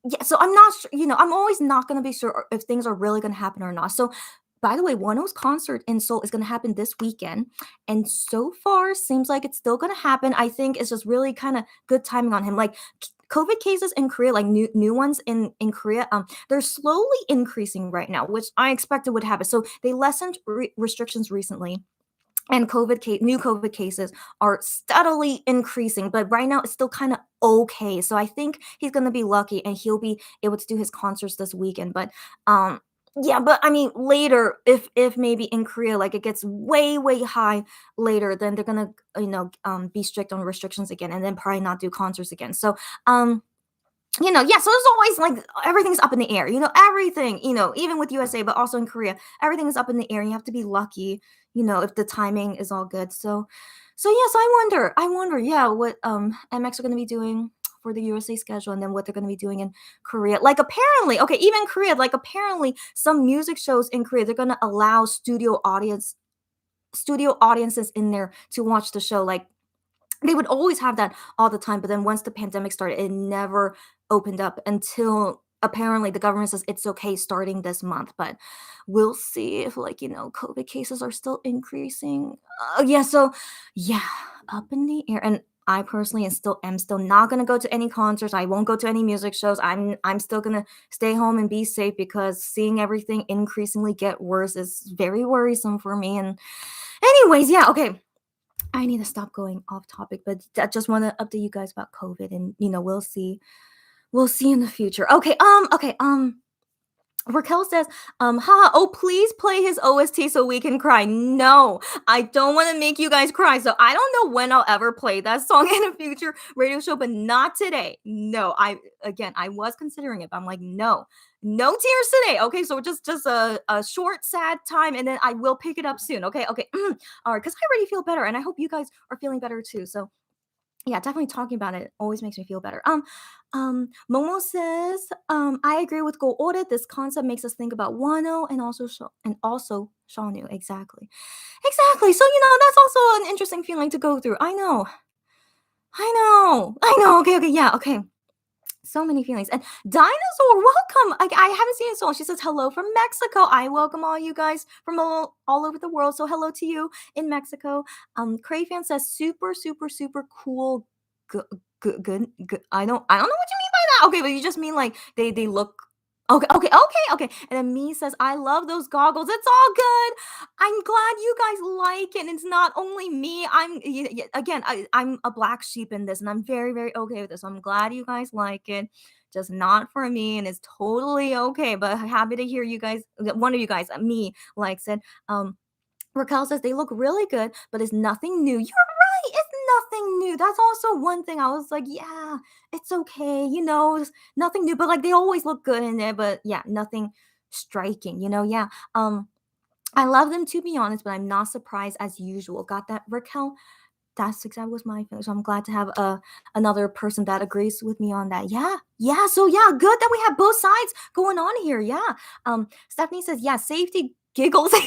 Yeah, so I'm not sure, I'm always not gonna be sure if things are really gonna happen or not. So by the way, Wano's concert in Seoul is gonna happen this weekend, and so far seems like it's still gonna happen. I think it's just really kind of good timing on him. Like COVID cases in Korea, like new ones in Korea, they're slowly increasing right now, which I expected would happen. So they lessened restrictions recently, and new COVID cases are steadily increasing, but right now it's still kind of okay. So I think he's gonna be lucky, and he'll be able to do his concerts this weekend. But Yeah, but I mean later, if maybe in Korea like it gets way way high later, then they're gonna be strict on restrictions again, and then probably not do concerts again. So um yeah, so it's always like everything's up in the air, everything, even with USA, but also in Korea, everything is up in the air. You have to be lucky, if the timing is all good. So yes, I wonder, yeah, what MX are gonna be doing for the USA schedule, and then what they're gonna be doing in Korea. Like apparently, okay, even Korea, like apparently some music shows in Korea, they're gonna allow studio audiences in there to watch the show. Like they would always have that all the time, but then once the pandemic started, it never opened up until apparently the government says it's okay starting this month. But we'll see if COVID cases are still increasing. Yeah, so yeah, up in the air. And I personally am still not gonna go to any concerts. I won't go to any music shows. I'm still gonna stay home and be safe because seeing everything increasingly get worse is very worrisome for me. And anyways, yeah, okay, I need to stop going off topic, but I just want to update you guys about COVID, and we'll see. We'll see in the future. Okay. Raquel says, oh, please play his OST so we can cry. No, I don't want to make you guys cry. So I don't know when I'll ever play that song in a future radio show, but not today. No, I was considering it, but I'm like, no, no tears today. Okay, so just a short, sad time, and then I will pick it up soon. Okay. All right, because I already feel better, and I hope you guys are feeling better too. So yeah, definitely talking about it always makes me feel better. Momo says, I agree with Go Audit. This concept makes us think about Wano and also Shaunu. Exactly. So that's also an interesting feeling to go through. I know. Okay. Yeah. Okay. So many feelings. And Dinosaur, welcome. I haven't seen it so long. She says hello from Mexico. I welcome all you guys from all over the world. So hello to you in Mexico. Crayfan says super, super, super cool. Good, good. I don't know what you mean by that. Okay, but you just mean like they look. Okay. And then me says, I love those goggles. It's all good. I'm glad you guys like it. And it's not only me. Again, I'm a black sheep in this, and I'm very, very okay with this. So I'm glad you guys like it. Just not for me, and it's totally okay. But happy to hear you guys. One of you guys, me, likes it. Raquel says they look really good, but it's nothing new. You're right. It's nothing new. That's also one thing I was like, yeah, it's okay. It's nothing new, but like they always look good in there. But yeah, nothing striking. Yeah. I love them to be honest, but I'm not surprised as usual. Got that, Raquel? That's exactly was my feeling. So I'm glad to have another person that agrees with me on that. Yeah. So yeah, good that we have both sides going on here. Yeah. Stephanie says, yeah, safety giggles. Sorry,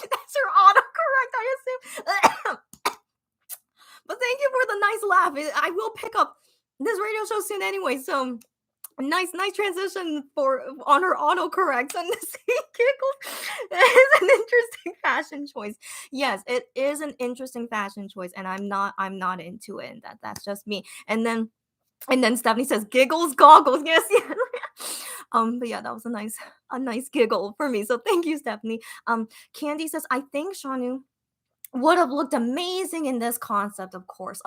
that's her autocorrect. I assume. But thank you for the nice laugh. I will pick up this radio show soon anyway. So nice transition for on her autocorrect and the giggles is an interesting fashion choice. Yes, it is an interesting fashion choice, and I'm not into it. That's just me. And then Stephanie says giggles goggles. Yes. But yeah, that was a nice giggle for me. So thank you, Stephanie. Candy says, I think Shanu would have looked amazing in this concept. Of course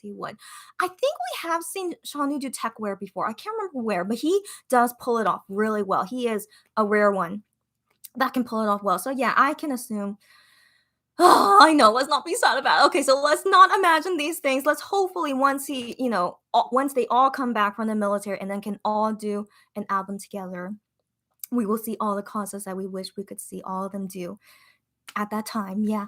he would. I think we have seen Shawnee do tech wear before. I can't remember where, but he does pull it off really well. He is a rare one that can pull it off well. So yeah, I can assume. Oh, I know. Let's not be sad about it. Okay, so let's not imagine these things. Let's hopefully once they all come back from the military and then can all do an album together, we will see all the concerts that we wish we could see all of them do at that time. Yeah.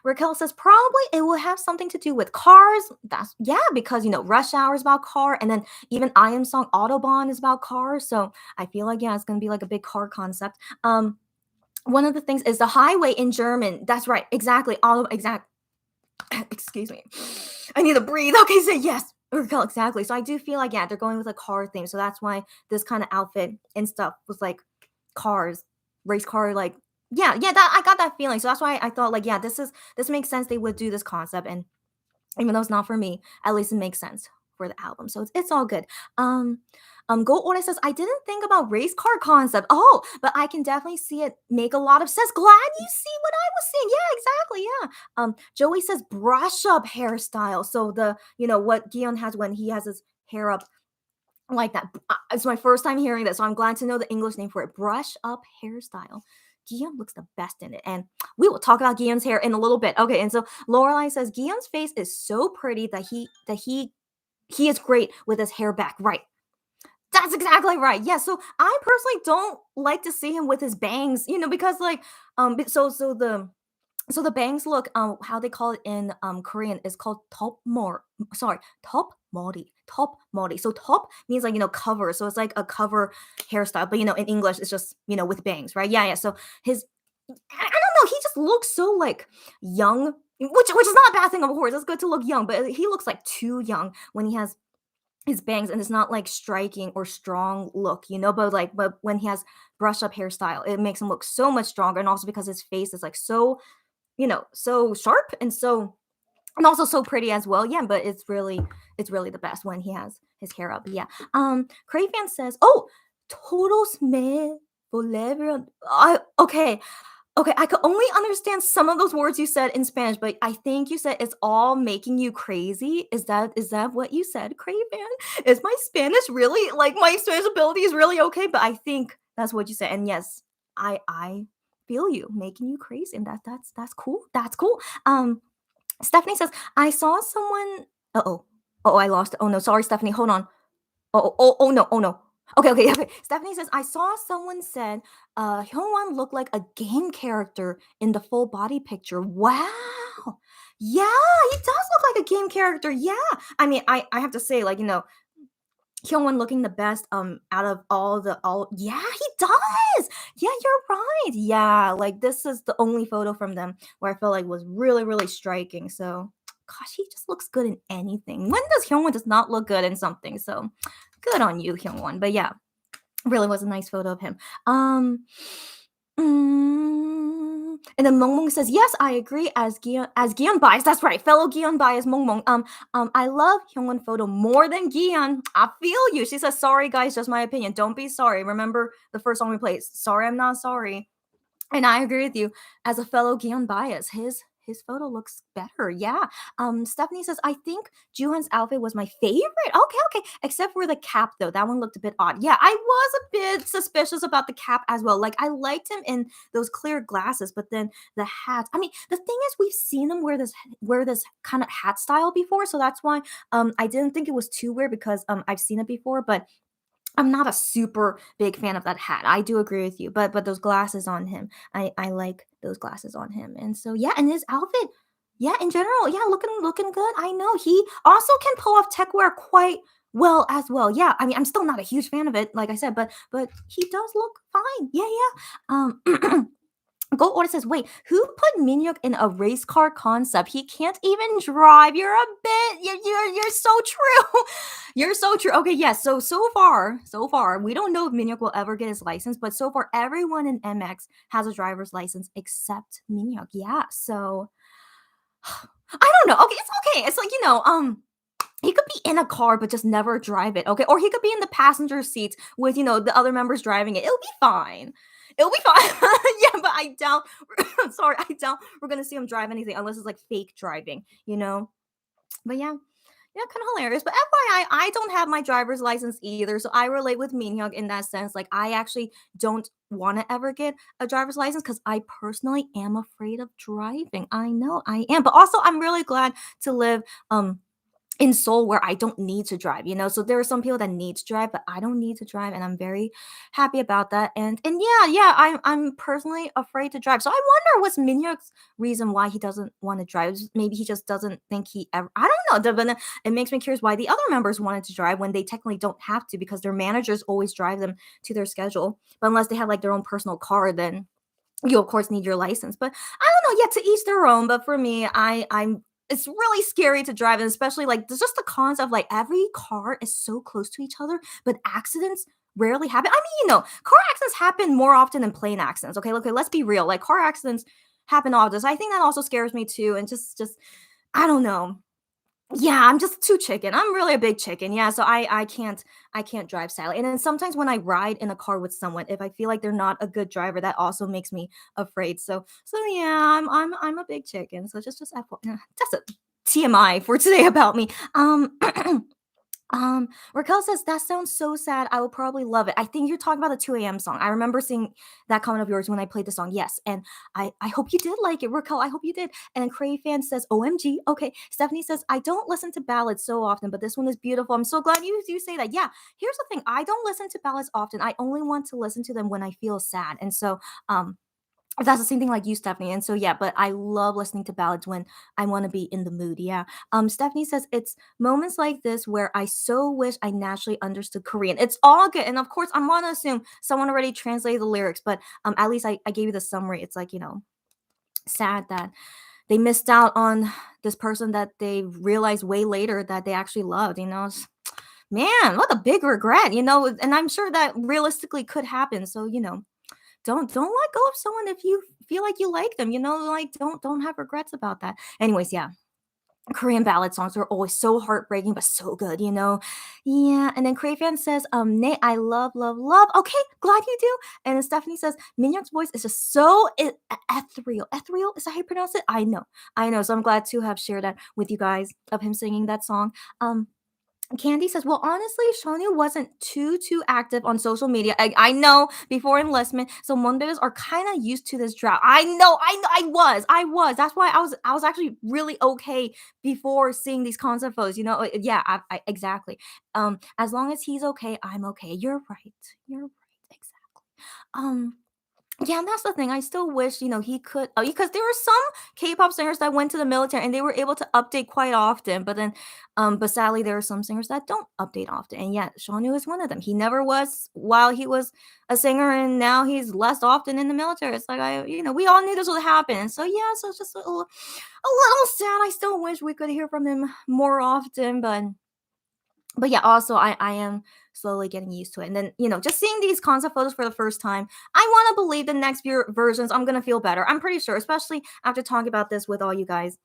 Raquel says probably it will have something to do with cars. That's yeah, because Rush Hour is about car, and then even I Am Song Autobahn is about cars. So I feel like yeah, it's gonna be like a big car concept. One of the things is the highway in German. That's right, exactly. Excuse me. I need to breathe. Okay, so yes. Raquel, exactly. So I do feel like yeah, they're going with a car theme. So that's why this kind of outfit and stuff was like cars, race car, like yeah, that I got that feeling. So that's why I thought like, yeah, this makes sense. They would do this concept, and even though it's not for me, at least it makes sense for the album. So it's all good. Um, Go Ora says I didn't think about race car concept. Oh, but I can definitely see it make a lot of sense. Glad you see what I was seeing. Yeah, exactly. Yeah. Joey says brush up hairstyle. So the what Gion has when he has his hair up like that. It's my first time hearing this, so I'm glad to know the English name for it. Brush up hairstyle. Guillaume looks the best in it, and we will talk about Guillaume's hair in a little bit. Okay, and so Lorelai says Guillaume's face is so pretty that he is great with his hair back. Right. That's exactly right. Yeah. So I personally don't like to see him with his bangs, because like so the bangs look, how they call it in Korean is called top more. Sorry, top mori. Top mori. So top means like cover. So it's like a cover hairstyle, but in English it's just with bangs, right? Yeah, yeah. So his I don't know, he just looks so like young, which is not a bad thing, of course. It's good to look young, but he looks like too young when he has his bangs, and it's not like striking or strong look, but when he has brush up hairstyle, it makes him look so much stronger, and also because his face is like so so sharp and also so pretty as well. Yeah, but it's really the best when he has his hair up. Yeah. Crayfan says, "Oh, todos me volvieron." Okay. Okay, I could only understand some of those words you said in Spanish, but I think you said it's all making you crazy. Is that what you said, Craven? Is my Spanish really like my Spanish ability is really okay? But I think that's what you said. And yes, I feel you, making you crazy. And that's cool. That's cool. Stephanie says, I saw someone. Uh-oh. Oh, I lost it. Oh no, sorry, Stephanie. Hold on. Oh no, oh no. Okay, okay, okay. Stephanie says, I saw someone said Hyungwon looked like a game character in the full body picture. Wow. Yeah, he does look like a game character. Yeah. I mean, I have to say, like, Hyungwon looking the best out of all yeah, he does. Yeah, you're right. Yeah, like this is the only photo from them where I felt like was really, really striking. So gosh, he just looks good in anything. When does Hyungwon does not look good in something? So good on you, Hyungwon. But yeah, really was a nice photo of him. And then Mong Mong says, "Yes, I agree." As Gion bias, that's right, fellow Gion bias Mong Mong. I love Hyungwon photo more than Gion. I feel you. She says, "Sorry, guys, just my opinion. Don't be sorry." Remember the first song we played? Sorry, I'm not sorry. And I agree with you. As a fellow Gion bias, his photo looks better. Yeah. Stephanie says, I think Juhan's outfit was my favorite. Okay, okay. Except for the cap, though. That one looked a bit odd. Yeah, I was a bit suspicious about the cap as well. Like, I liked him in those clear glasses, but then the hat. I mean, the thing is, we've seen him wear this kind of hat style before, so that's why I didn't think it was too weird because I've seen it before, but I'm not a super big fan of that hat. I do agree with you, but those glasses on him, I like those glasses on him, and so yeah, and his outfit, yeah, in general, yeah, looking good. I know he also can pull off tech wear quite well as well. Yeah, I mean, I'm still not a huge fan of it, like I said, but he does look fine. Yeah, yeah. Gold Order says, wait, who put Minyuk in a race car concept? He can't even drive. You're a bit, you're so true. You're so true. Okay, yes. So far, we don't know if Minyuk will ever get his license, but so far, everyone in MX has a driver's license except Minyuk. Yeah. So I don't know. Okay, it's okay. It's like, he could be in a car but just never drive it, okay? Or he could be in the passenger seat with, the other members driving it. It'll be fine. It'll be fine. Yeah, but I doubt sorry, I doubt we're gonna see him drive anything unless it's like fake driving, But yeah. Yeah, kind of hilarious. But FYI, I don't have my driver's license either. So I relate with Minhyuk in that sense. Like I actually don't want to ever get a driver's license because I personally am afraid of driving. I know I am. But also I'm really glad to live in Seoul where I don't need to drive, So there are some people that need to drive, but I don't need to drive, and I'm very happy about that. And yeah, I'm personally afraid to drive. So I wonder what's Minhyuk's reason why he doesn't want to drive. Maybe he just doesn't think he ever. I don't know. But then it makes me curious why the other members wanted to drive when they technically don't have to because their managers always drive them to their schedule. But unless they have like their own personal car, then you of course need your license. But I don't know, yet to each their own. But for me, I'm it's really scary to drive, and especially like there's just the cons of like every car is so close to each other, but accidents rarely happen. I mean, car accidents happen more often than plane accidents. Okay, let's be real. Like car accidents happen often. So I think that also scares me too. And just I don't know. Yeah, I'm just too chicken. I'm really a big chicken. Yeah, so I can't drive sadly. And then sometimes when I ride in a car with someone, if I feel like they're not a good driver, that also makes me afraid. So yeah, I'm a big chicken. So just FYI, that's a TMI for today about me. Raquel says, "That sounds so sad. I will probably love it." I think you're talking about the 2 a.m. song. I remember seeing that comment of yours when I played the song. Yes, and I hope you did like it, Raquel. I hope you did. And Cray fan says, "OMG." Okay, Stephanie says, "I don't listen to ballads so often, but this one is beautiful." I'm so glad you say that. Yeah, here's the thing. I don't listen to ballads often. I only want to listen to them when I feel sad, and so that's the same thing like you, Stephanie. And so yeah, but I love listening to ballads when I want to be in the mood. Yeah. Stephanie says it's moments like this where I so wish I naturally understood Korean. It's all good. And of course, I'm gonna assume someone already translated the lyrics, but at least I gave you the summary. It's like, sad that they missed out on this person that they realized way later that they actually loved. Man, what a big regret. And I'm sure that realistically could happen. So, don't let go of someone if you feel like you like them, like don't have regrets about that. Anyways, yeah. Korean ballad songs are always so heartbreaking but so good. Yeah, and then Crayfan says, Nate, I love, love, love. Okay, glad you do. And then Stephanie says, Minhyuk's voice is just so ethereal. Ethereal? Is that how you pronounce it? I know. I know. So I'm glad to have shared that with you guys of him singing that song. Candy says, "Well, honestly, Shonu wasn't too active on social media. I know before enlistment, so Mondays are kind of used to this drought. I know, I was. That's why I was actually really okay before seeing these concept photos. Yeah, exactly. As long as he's okay, I'm okay. You're right. You're right. Exactly. Um, yeah, and that's the thing. I still wish, he could, because there were some K-pop singers that went to the military and they were able to update quite often. But sadly, there are some singers that don't update often. And yeah, Shawnee is one of them. He never was while he was a singer, and now he's less often in the military. It's like we all knew this would happen. So yeah, so it's just a little sad. I still wish we could hear from him more often, but yeah, also I am slowly getting used to it. And then, just seeing these concept photos for the first time, I want to believe the next few versions I'm going to feel better. I'm pretty sure, especially after talking about this with all you guys.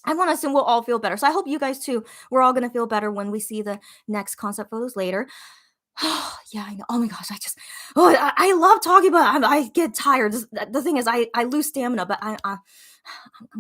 I want to assume we'll all feel better. So I hope you guys too. We're all going to feel better when we see the next concept photos later. Yeah, I know. Oh my gosh, I love talking about it. I get tired. The thing is, I lose stamina, but I'm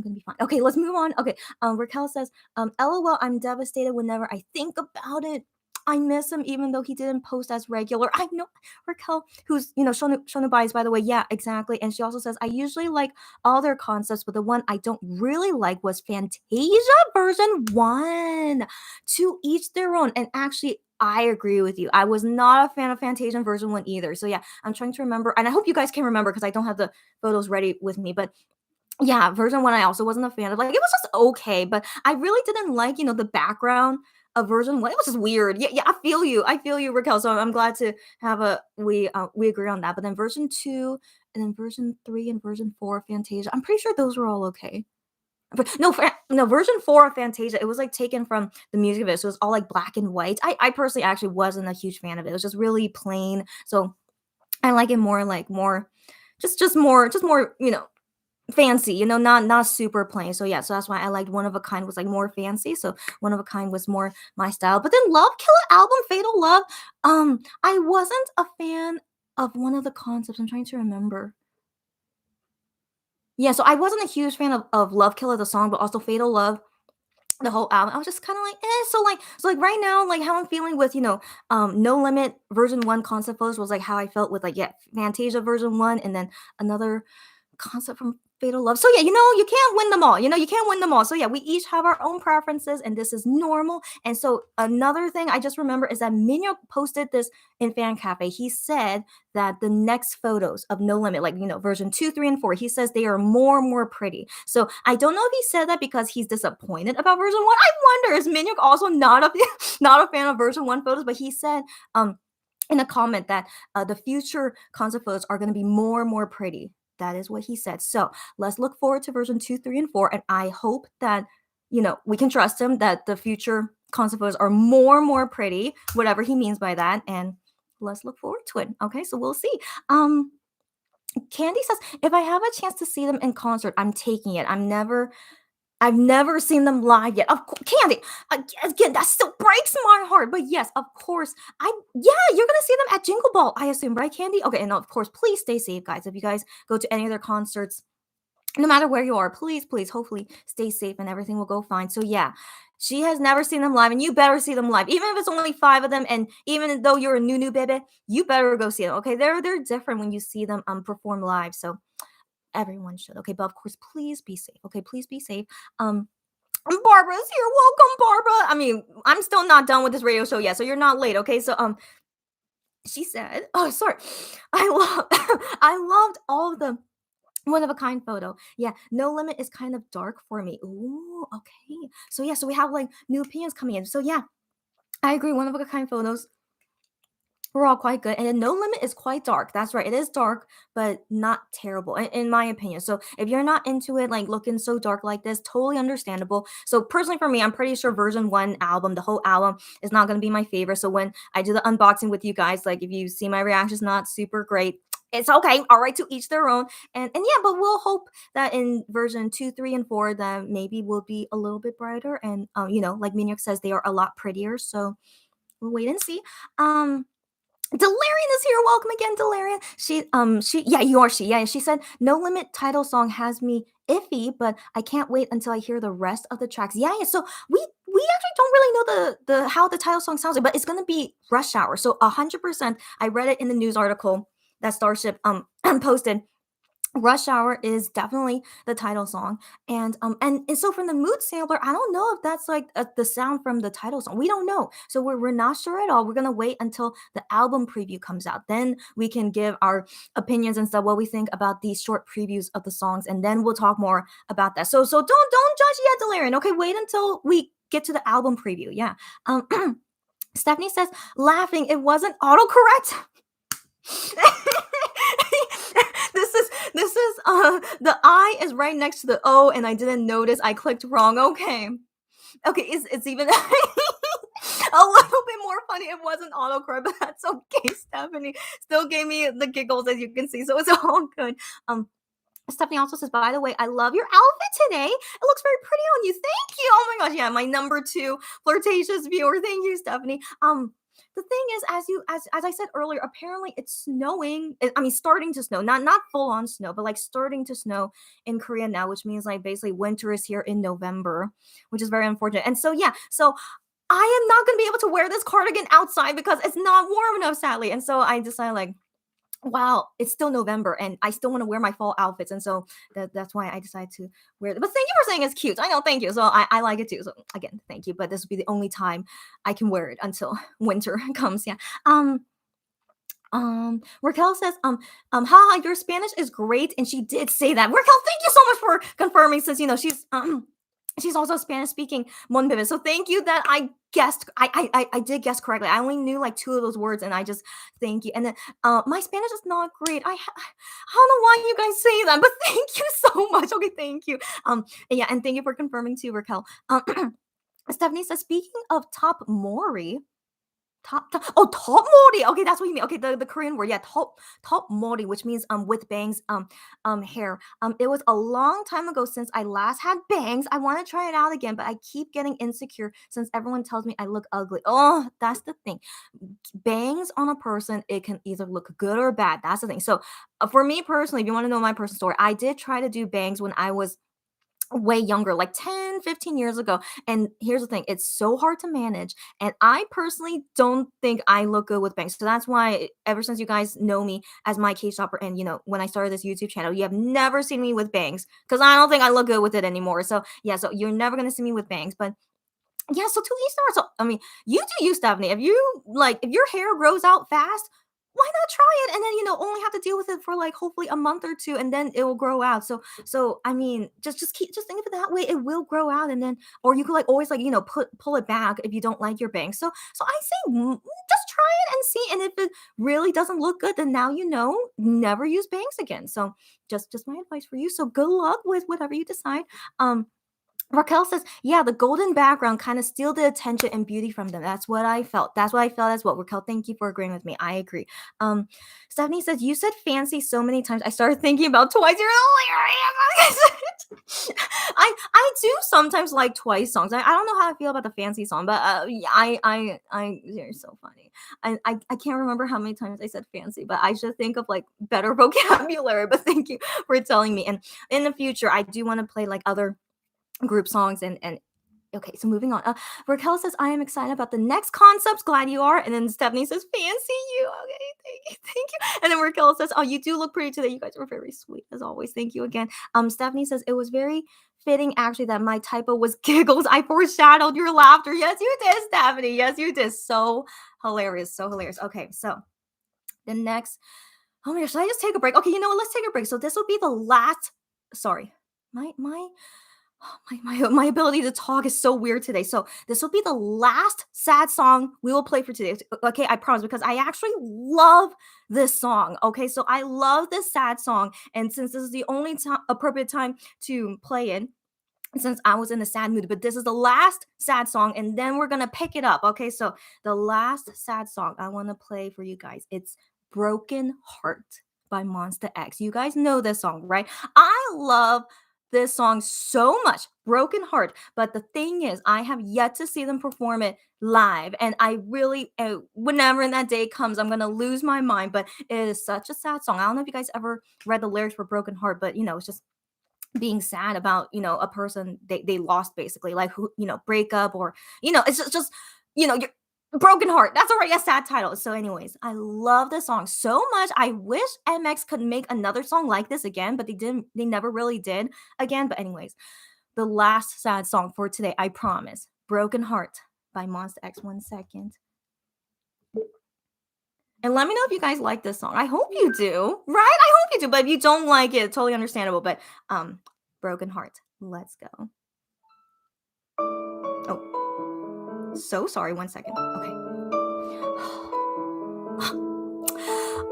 gonna be fine. Okay, let's move on. Okay, Raquel says, LOL, I'm devastated whenever I think about it. I miss him even though he didn't post as regular. I know Raquel, who's Shonu Bias, by the way. Yeah, exactly. And she also says, I usually like all their concepts, but the one I don't really like was Fantasia version 1. To each their own. And actually, I agree with you. I was not a fan of Fantasia version 1 either. So yeah, I'm trying to remember, and I hope you guys can remember because I don't have the photos ready with me. But yeah, version 1 I also wasn't a fan of. Like, it was just okay, but I really didn't like, the background of version 1. It was just weird. Yeah, yeah, I feel you. I feel you, Raquel. So I'm glad to have we agree on that. But then version 2 and then version 3 and version 4 of Fantasia, I'm pretty sure those were all okay. But no, version 4 of Fantasia, it was like taken from the music video, so it was all like black and white. I personally actually wasn't a huge fan of it. It was just really plain. So I like it more just more, fancy, not super plain. So yeah, so that's why I liked One of a Kind was like more fancy. So One of a Kind was more my style. But then Love Killer album, Fatal Love, I wasn't a fan of one of the concepts. I'm trying to remember. Yeah, so I wasn't a huge fan of Love Killer the song, but also Fatal Love the whole album. I was just kind of like, so like right now, like how I'm feeling with No Limit version 1 concept photos was like how I felt with like, yeah, Fantasia version 1 and then another concept from Fatal Love. So yeah, you can't win them all. You can't win them all. So yeah, we each have our own preferences and this is normal. And so another thing I just remember is that Minhyuk posted this in Fan Cafe. He said that the next photos of No Limit, like, version 2, 3, and 4, he says they are more pretty. So I don't know if he said that because he's disappointed about version 1. I wonder, is Minhyuk also not a not a fan of version 1 photos? But he said in a comment that the future concept photos are going to be more pretty. That is what he said. So let's look forward to version 2, 3, and 4. And I hope that, we can trust him that the future concept photos are more pretty, whatever he means by that. And let's look forward to it. Okay, so we'll see. Candy says, if I have a chance to see them in concert, I'm taking it. I've never seen them live yet. Of course, Candy. Again, that still breaks my heart. But yes, of course. Yeah, you're gonna see them at Jingle Ball, I assume, right, Candy? Okay, and of course, please stay safe, guys. If you guys go to any of their concerts, no matter where you are, please, hopefully stay safe and everything will go fine. So yeah, She has never seen them live, and you better see them live. Even if it's only 5 of them, and even though you're a new baby, you better go see them. Okay, they're different when you see them perform live. So everyone should. Okay, but of course, please be safe. Okay, please be safe. Barbara's here. Welcome, Barbara. I mean, I'm still not done with this radio show yet, so you're not late. Okay, so she said, oh, sorry, I love, I loved all of the one of a kind photo. Yeah, No Limit is kind of dark for me. Ooh, okay. So yeah, so we have like new opinions coming in. So yeah, I agree. One of a kind photos we're all quite good. And then No Limit is quite dark. That's right. It is dark, but not terrible, in my opinion. So if you're not into it, like looking so dark like this, totally understandable. So personally, for me, I'm pretty sure version one album, the whole album, is not going to be my favorite. So when I do the unboxing with you guys, like if you see my reactions not super great, it's okay. All right, to each their own. And yeah, but we'll hope that in version 2, 3, and 4, that maybe will be a little bit brighter. And like Minhyuk says, they are a lot prettier. So we'll wait and see. Delarian is here. Welcome again, Delarian. Yeah, you are she. Yeah, she said No Limit title song has me iffy, but I can't wait until I hear the rest of the tracks. Yeah, yeah. So we actually don't really know the how the title song sounds like, but it's gonna be Rush Hour. So 100%. I read it in the news article that Starship posted. Rush Hour is definitely the title song, and so from the mood sampler, I don't know if that's like the sound from the title song. We don't know, so we're not sure at all. We're gonna wait until the album preview comes out, then we can give our opinions and stuff, what we think about these short previews of the songs, and then we'll talk more about that. So don't judge yet, Delarian. Okay, wait until we get to the album preview. Yeah. Stephanie says, laughing, it wasn't autocorrect. this is the I is right next to the O, and I didn't notice I clicked wrong. Okay. It's even a little bit more funny. It wasn't autocorrect, but that's okay. Stephanie still gave me the giggles, as you can see, so it's all good. Stephanie also says, by the way, I love your outfit today. It looks very pretty on you. Thank you. Oh my gosh, yeah, my number 2 flirtatious viewer. Thank you, Stephanie. The thing is, as I said earlier, apparently it's snowing. I mean, starting to snow, not full on snow, but like starting to snow in Korea now, which means like basically winter is here in November, which is very unfortunate. And so yeah, so I am not gonna be able to wear this cardigan outside because it's not warm enough, sadly. And so I decided like, wow, it's still November and I still want to wear my fall outfits. And so that's why I decided to wear it. But thank you for saying it's cute. I know, thank you. So I like it too. So again, thank you. But this will be the only time I can wear it until winter comes. Yeah. Raquel says, haha, your Spanish is great. And she did say that. Raquel, thank you so much for confirming, since she's also Spanish speaking Monbebe. So thank you that I guessed. I did guess correctly. I only knew like 2 of those words, and I just thank you. And then my Spanish is not great. I don't know why you guys say that, but thank you so much. Okay, thank you. And yeah, and thank you for confirming too, Raquel. Stephanie says, speaking of top Mori. Top mori. Okay, that's what you mean. Okay, the Korean word. Yeah, top mori, which means with bangs hair. It was a long time ago since I last had bangs. I want to try it out again, but I keep getting insecure since everyone tells me I look ugly. Oh, that's the thing. Bangs on a person, it can either look good or bad. That's the thing. So for me personally, if you want to know my personal story, I did try to do bangs when I was way younger, like 10, 15 years ago. And here's the thing, it's so hard to manage. And I personally don't think I look good with bangs. So that's why ever since you guys know me as my case shopper, and when I started this YouTube channel, you have never seen me with bangs because I don't think I look good with it anymore. So yeah, so you're never gonna see me with bangs. But yeah, so to each their own. So I mean, you do you, Stephanie. If your hair grows out fast, why not try it? And then only have to deal with it for like hopefully a month or two, and then it will grow out. So I mean, just think of it that way. It will grow out, and then or you could like always like pull it back if you don't like your bangs. So I say just try it and see. And if it really doesn't look good, then now never use bangs again. So just my advice for you. So good luck with whatever you decide. Raquel says, yeah, the golden background kind of steal the attention and beauty from them. That's what I felt. That's what I felt as well. Raquel, thank you for agreeing with me. I agree. Stephanie says, you said fancy so many times. I started thinking about Twice. You're hilarious. I do sometimes like Twice songs. I don't know how I feel about the fancy song, but yeah, you're so funny. I can't remember how many times I said fancy, but I should think of like better vocabulary. But thank you for telling me. And in the future, I do want to play like other group songs and Okay, so moving on. Raquel says, I am excited about the next concepts. Glad you are. And then Stephanie says, fancy you. Okay, thank you. And then Raquel says, oh, you do look pretty today. You guys were very sweet as always. Thank you again. Stephanie says, it was very fitting actually that my typo was giggles. I foreshadowed your laughter. Yes, you did, Stephanie. Yes, you did. So hilarious. So hilarious. Okay, so the next, oh my gosh, should I just take a break? Okay, you know what? Let's take a break. So this will be the last, sorry, my ability to talk is so weird today. So this will be the last sad song we will play for today. Okay, I promise, because I actually love this song. Okay, so I love this sad song, and since this is the only appropriate time to play it, since I was in a sad mood, but this is the last sad song, and then we're gonna pick it up. Okay, so the last sad song I want to play for you guys, it's Broken Heart by Monsta X. You guys know this song, right? I love this song so much, Broken Heart. But the thing is, I have yet to see them perform it live, and I really, whenever that day comes, I'm gonna lose my mind. But it is such a sad song. I don't know if you guys ever read the lyrics for Broken Heart, but it's just being sad about a person they lost, basically, like, who, breakup, or it's just your broken heart. That's already a sad title. So anyways, I love this song so much. I wish MX could make another song like this again, but they never really did again. But anyways, the last sad song for today, I promise, Broken Heart by Monsta X. 1 second. And let me know if you guys like this song. I hope you do, right? I hope you do. But if you don't like it, totally understandable. But Broken Heart. Let's go. Oh, so sorry. 1 second. Okay.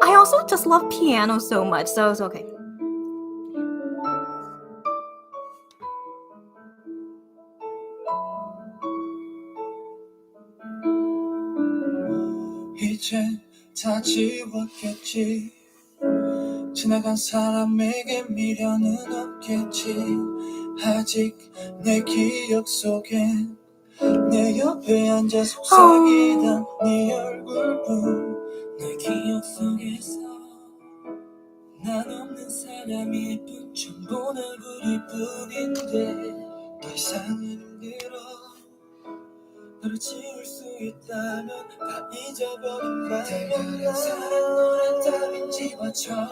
I also just love piano so much. So it's okay. 이제 다 지웠겠지. 지나간 사람에게 미련은 없겠지. 아직 내 기억 속엔 내 옆에 앉아 속삭이던 네 얼굴뿐. 내 기억 속에서 난 없는 사람일 뿐, 전부 날 부릴 뿐인데 더 이상은 힘들어. 너를 지울 수 있다면 다 잊어버린다면 난 사랑 노래 따윈 집어쳐.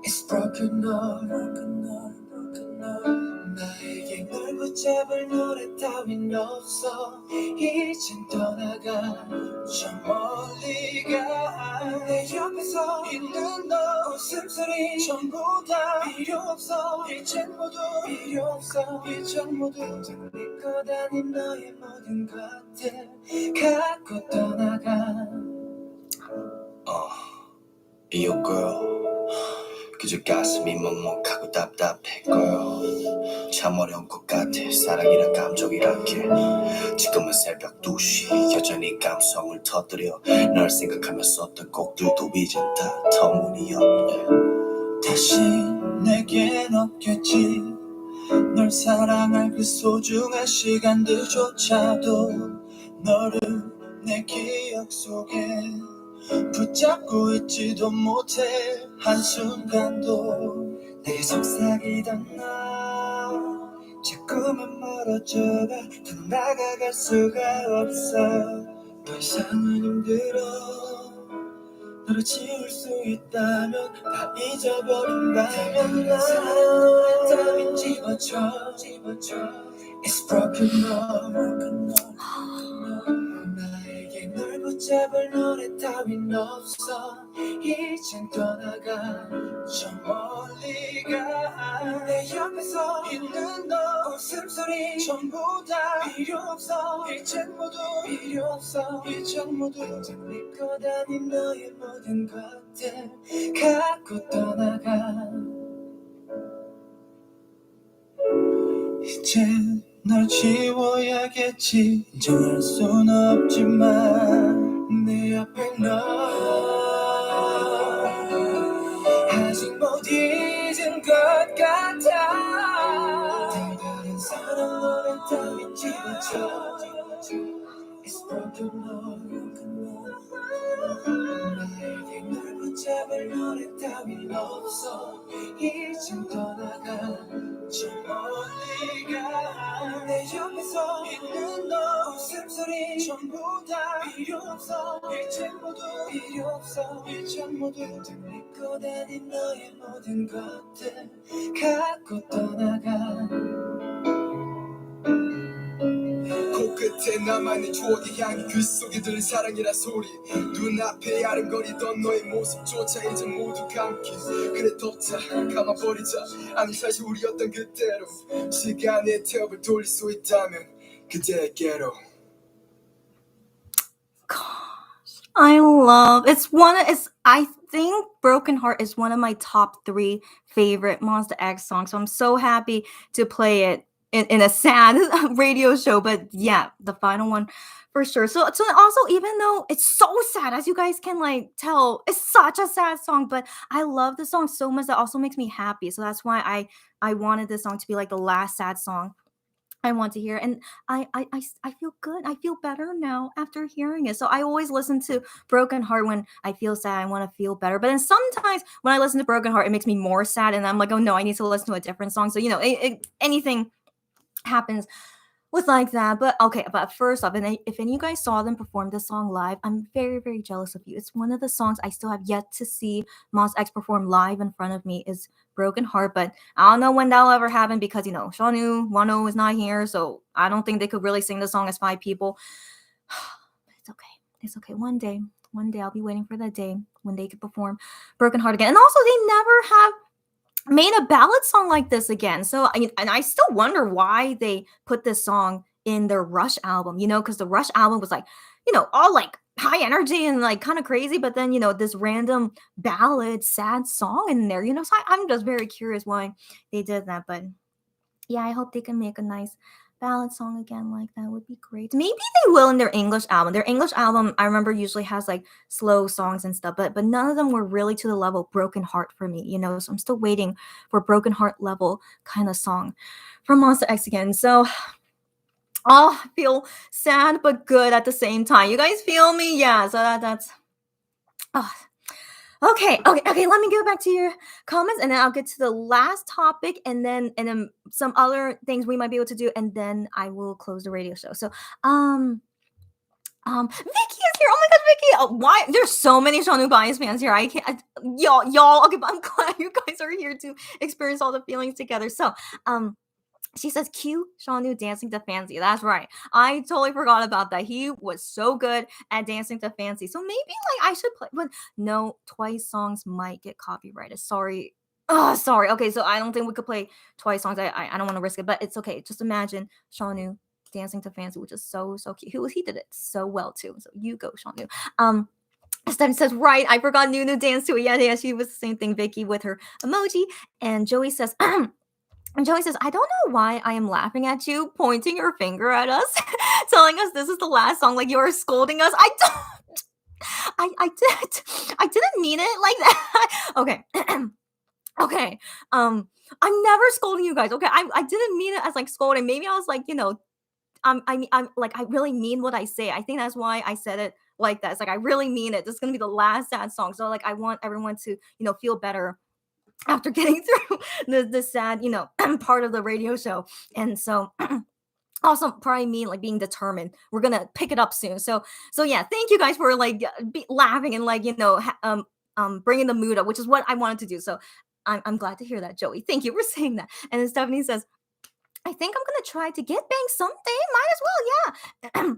It's broken heart, broken heart, broken heart. 나에게 널 붙잡을 노래 따윈 없어. 이젠 떠나가, 저 멀리 가. 내 옆에서 있는 너 웃음소리 전부 다 필요 없어. 이젠 모두 필요 없어. 이젠 모두 믿고 다닌 너의 모든 것들 갖고 떠나가. Yo girl, 그저 가슴이 먹먹하고 답답해 girl. 참 어려운 것 같아, 사랑이란 감정이란 게. 지금은 새벽 2시, 여전히 감성을 터뜨려. 널 생각하며 썼던 곡들도 이젠 다 터무니없네. 다시 내겐 없겠지, 널 사랑할 그 소중한 시간들조차도. 너를 내 기억 속에 붙잡고 있지도 못해 한순간도. 내게 속삭이던 너 자꾸만 멀어져가. 더 나아갈 수가 없어. 더 이상은 힘들어. 너를 지울 수 있다면 다 잊어버린다면 난 사랑 노래 따윈 집어쳐. It's broken heart, broken heart. 나에게 널 붙잡을 노래 따윈 없어. 이젠 떠나가, 저 멀리 가. 내 옆에서 있는 너 웃음소리 전부 다 필요 없어. 이젠 모두 필요 없어. 이젠 모두 믿고 다닌 너의 모든 것들 갖고 떠나가. 이제 널 지워야겠지. 인정할 순 없지만 내 앞에 너 아직 못 잊은 것 같아. 다른 사람 노래 따윈 집어쳐. It's broken heart. 나에게 널 붙잡을 노래 따윈 없어. 이젠 떠나가, 저 멀리 가. 내 옆에 없어 이제 모두 필요 없어 이제 모두 들리고 다닌 너의 모든 것들 갖고 떠나가 코끝에 남아있는 추억의 향이 그 속에 들린 사랑이란 소리 눈앞에 아른거리던 너의 모습조차 이제 모두 감긴 그래 덮자 감아버리자 아니 사실 우리였던 그대로 시간의 태엽을 돌릴 수 있다면 그대에게로 I think Broken Heart is one of my top 3 favorite Monster X songs. So I'm so happy to play it in a sad radio show. But yeah, the final one for sure. So also, even though it's so sad, as you guys can like tell, it's such a sad song, but I love the song so much that also makes me happy. So that's why I wanted this song to be like the last sad song I want to hear. And I feel good. I feel better now after hearing it. So I always listen to Broken Heart when I feel sad. I want to feel better. But then sometimes when I listen to Broken Heart, it makes me more sad. And I'm like, oh no, I need to listen to a different song. So, anything happens with like that. But okay, but first off, and if any of you guys saw them perform this song live, I'm very, very jealous of you. It's one of the songs I still have yet to see Mos X perform live in front of me is Broken Heart, but I don't know when that'll ever happen because Shanu Wano is not here, so I don't think they could really sing the song as 5 people. But it's okay. It's okay. One day I'll be waiting for that day when they could perform Broken Heart again. And also they never have made a ballad song like this again. So I still wonder why they put this song in their Rush album, because the Rush album was like, all like high energy and like kind of crazy, but then this random ballad sad song in there, so I'm just very curious why they did that. But yeah, I hope they can make a nice ballad song again like that. Would be great. Maybe they will in their English album. Their English album, I remember, usually has like slow songs and stuff, but none of them were really to the level of Broken Heart for me, so I'm still waiting for Broken Heart level kind of song from Monster X again. So I feel sad but good at the same time. You guys feel me? Yeah, so that's okay. Let me go back to your comments, and then I'll get to the last topic, and then some other things we might be able to do, and then I will close the radio show. So, Vicky is here. Oh my gosh, Vicky! Why? There's so many Shanu Bias fans here. I can't, y'all. Okay, but I'm glad you guys are here to experience all the feelings together. So, she says, cue Shanu dancing to Fancy. That's right. I totally forgot about that. He was so good at dancing to Fancy. So maybe like I should play, but no, Twice songs might get copyrighted. Sorry. Oh, sorry. Okay, so I don't think we could play Twice songs. I don't want to risk it, but it's okay. Just imagine Shanu dancing to Fancy, which is so cute. He did it so well too. So you go, Shanu. Stephanie says, right, I forgot Nunu danced to it. Yeah, she was the same thing, Vicky, with her emoji. And Joey says, and Joey says, I don't know why I am laughing at you, pointing your finger at us, telling us this is the last song, like you are scolding us. I didn't mean it like that. Okay. Okay. I'm never scolding you guys. Okay. I didn't mean it as like scolding. Maybe I was like, I'm like, I really mean what I say. I think that's why I said it like that. It's like, I really mean it. This is going to be the last sad song. So like, I want everyone to, feel better after getting through the sad, part of the radio show. And so also probably me like being determined. We're going to pick it up soon. So yeah, thank you guys for like laughing and like, bringing the mood up, which is what I wanted to do. So I'm glad to hear that, Joey. Thank you for saying that. And then Stephanie says, I think I'm going to try to get banged someday. Might as well. Yeah.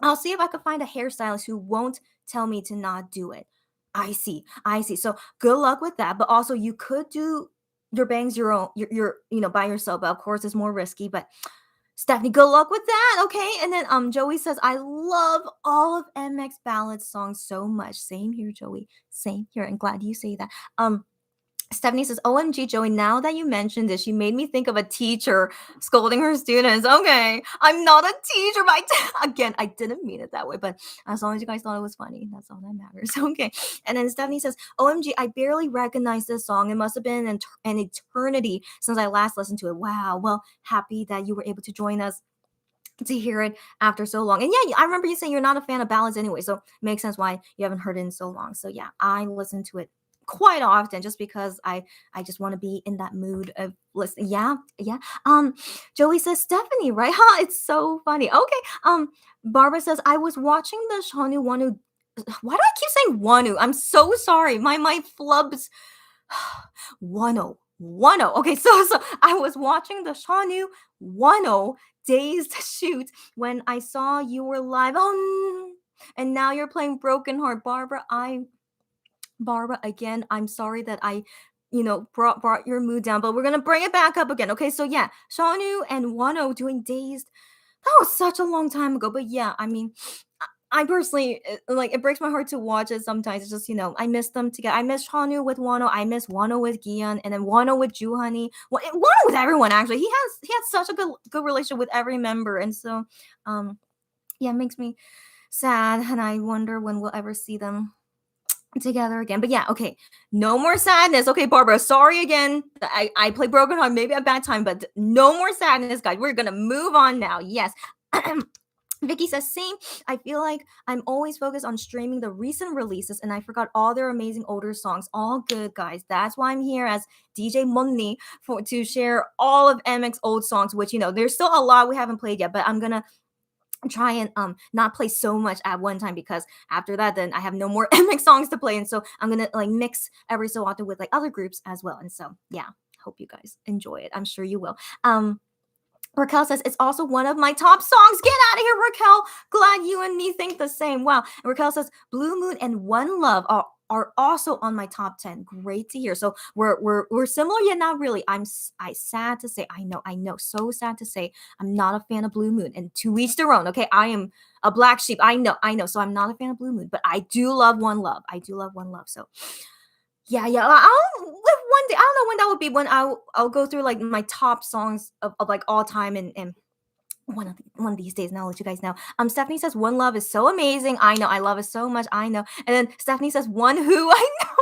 I'll see if I can find a hairstylist who won't tell me to not do it. I see. So good luck with that. But also you could do your bangs your own, your by yourself. But of course it's more risky. But Stephanie, good luck with that. Okay. And then Joey says, I love all of MX Ballad's songs so much. Same here, Joey. Same here. I'm glad you say that. Stephanie says, OMG, Joey, now that you mentioned this, you made me think of a teacher scolding her students. Okay, I'm not a teacher, but again, I didn't mean it that way, but as long as you guys thought it was funny, that's all that matters. Okay, and then Stephanie says, OMG, I barely recognize this song. It must have been an eternity since I last listened to it. Wow, well, happy that you were able to join us to hear it after so long. And yeah, I remember you saying you're not a fan of ballads anyway, so it makes sense why you haven't heard it in so long. So yeah, I listened to it quite often just because I just want to be in that mood of listening. Yeah, yeah. Joey says Stephanie, right? Huh? It's so funny. Okay. Barbara says I was watching the Shanu Wanu. Why do I keep saying Wanu? I'm so sorry. My flubs. Wano. Wano. Okay, so I was watching the Shanu Wano Dazed shoot when I saw you were live. Oh, and now you're playing Broken Heart, Barbara. Barbara, again, I'm sorry that I, brought your mood down, but we're gonna bring it back up again. Okay, so yeah, Shanu and Wano doing Dazed. That was such a long time ago, but yeah, I mean, I personally like it breaks my heart to watch it sometimes. It's just I miss them together. I miss Shanu with Wano. I miss Wano with Gian, and then Wano with Juhani. Wano with everyone actually. He has such a good relationship with every member, and so yeah, it makes me sad, and I wonder when we'll ever see them together again. But yeah, okay, no more sadness. Okay, Barbara, sorry again. I play Broken Heart maybe a bad time, but no more sadness, guys. We're gonna move on now. Yes. Vicky says, same. I feel like I'm always focused on streaming the recent releases and I forgot all their amazing older songs. All good, guys. That's why I'm here as DJ Money to share all of MX's old songs, which, there's still a lot we haven't played yet, but I'm going to try and not play so much at one time because after that then I have no more MX songs to play, and so I'm gonna like mix every so often with like other groups as well. And so yeah, hope you guys enjoy it. I'm sure you will. Raquel says it's also one of my top songs. Get out of here, Raquel. Glad you and me think the same. Wow. And Raquel says Blue Moon and One Love are also on my top 10. Great to hear. So we're similar yet not really. I sad to say. I know. So sad to say. I'm not a fan of Blue Moon. And to each their own. Okay, I am a black sheep. I know. So I'm not a fan of Blue Moon, but I do love One Love. So yeah. I'll with one day. I don't know when that would be. When I'll go through like my top songs of like all time and one of these days, and I'll let you guys know. Stephanie says One Love is so amazing. I know, I love it so much. I know. And then Stephanie says One Who. I know.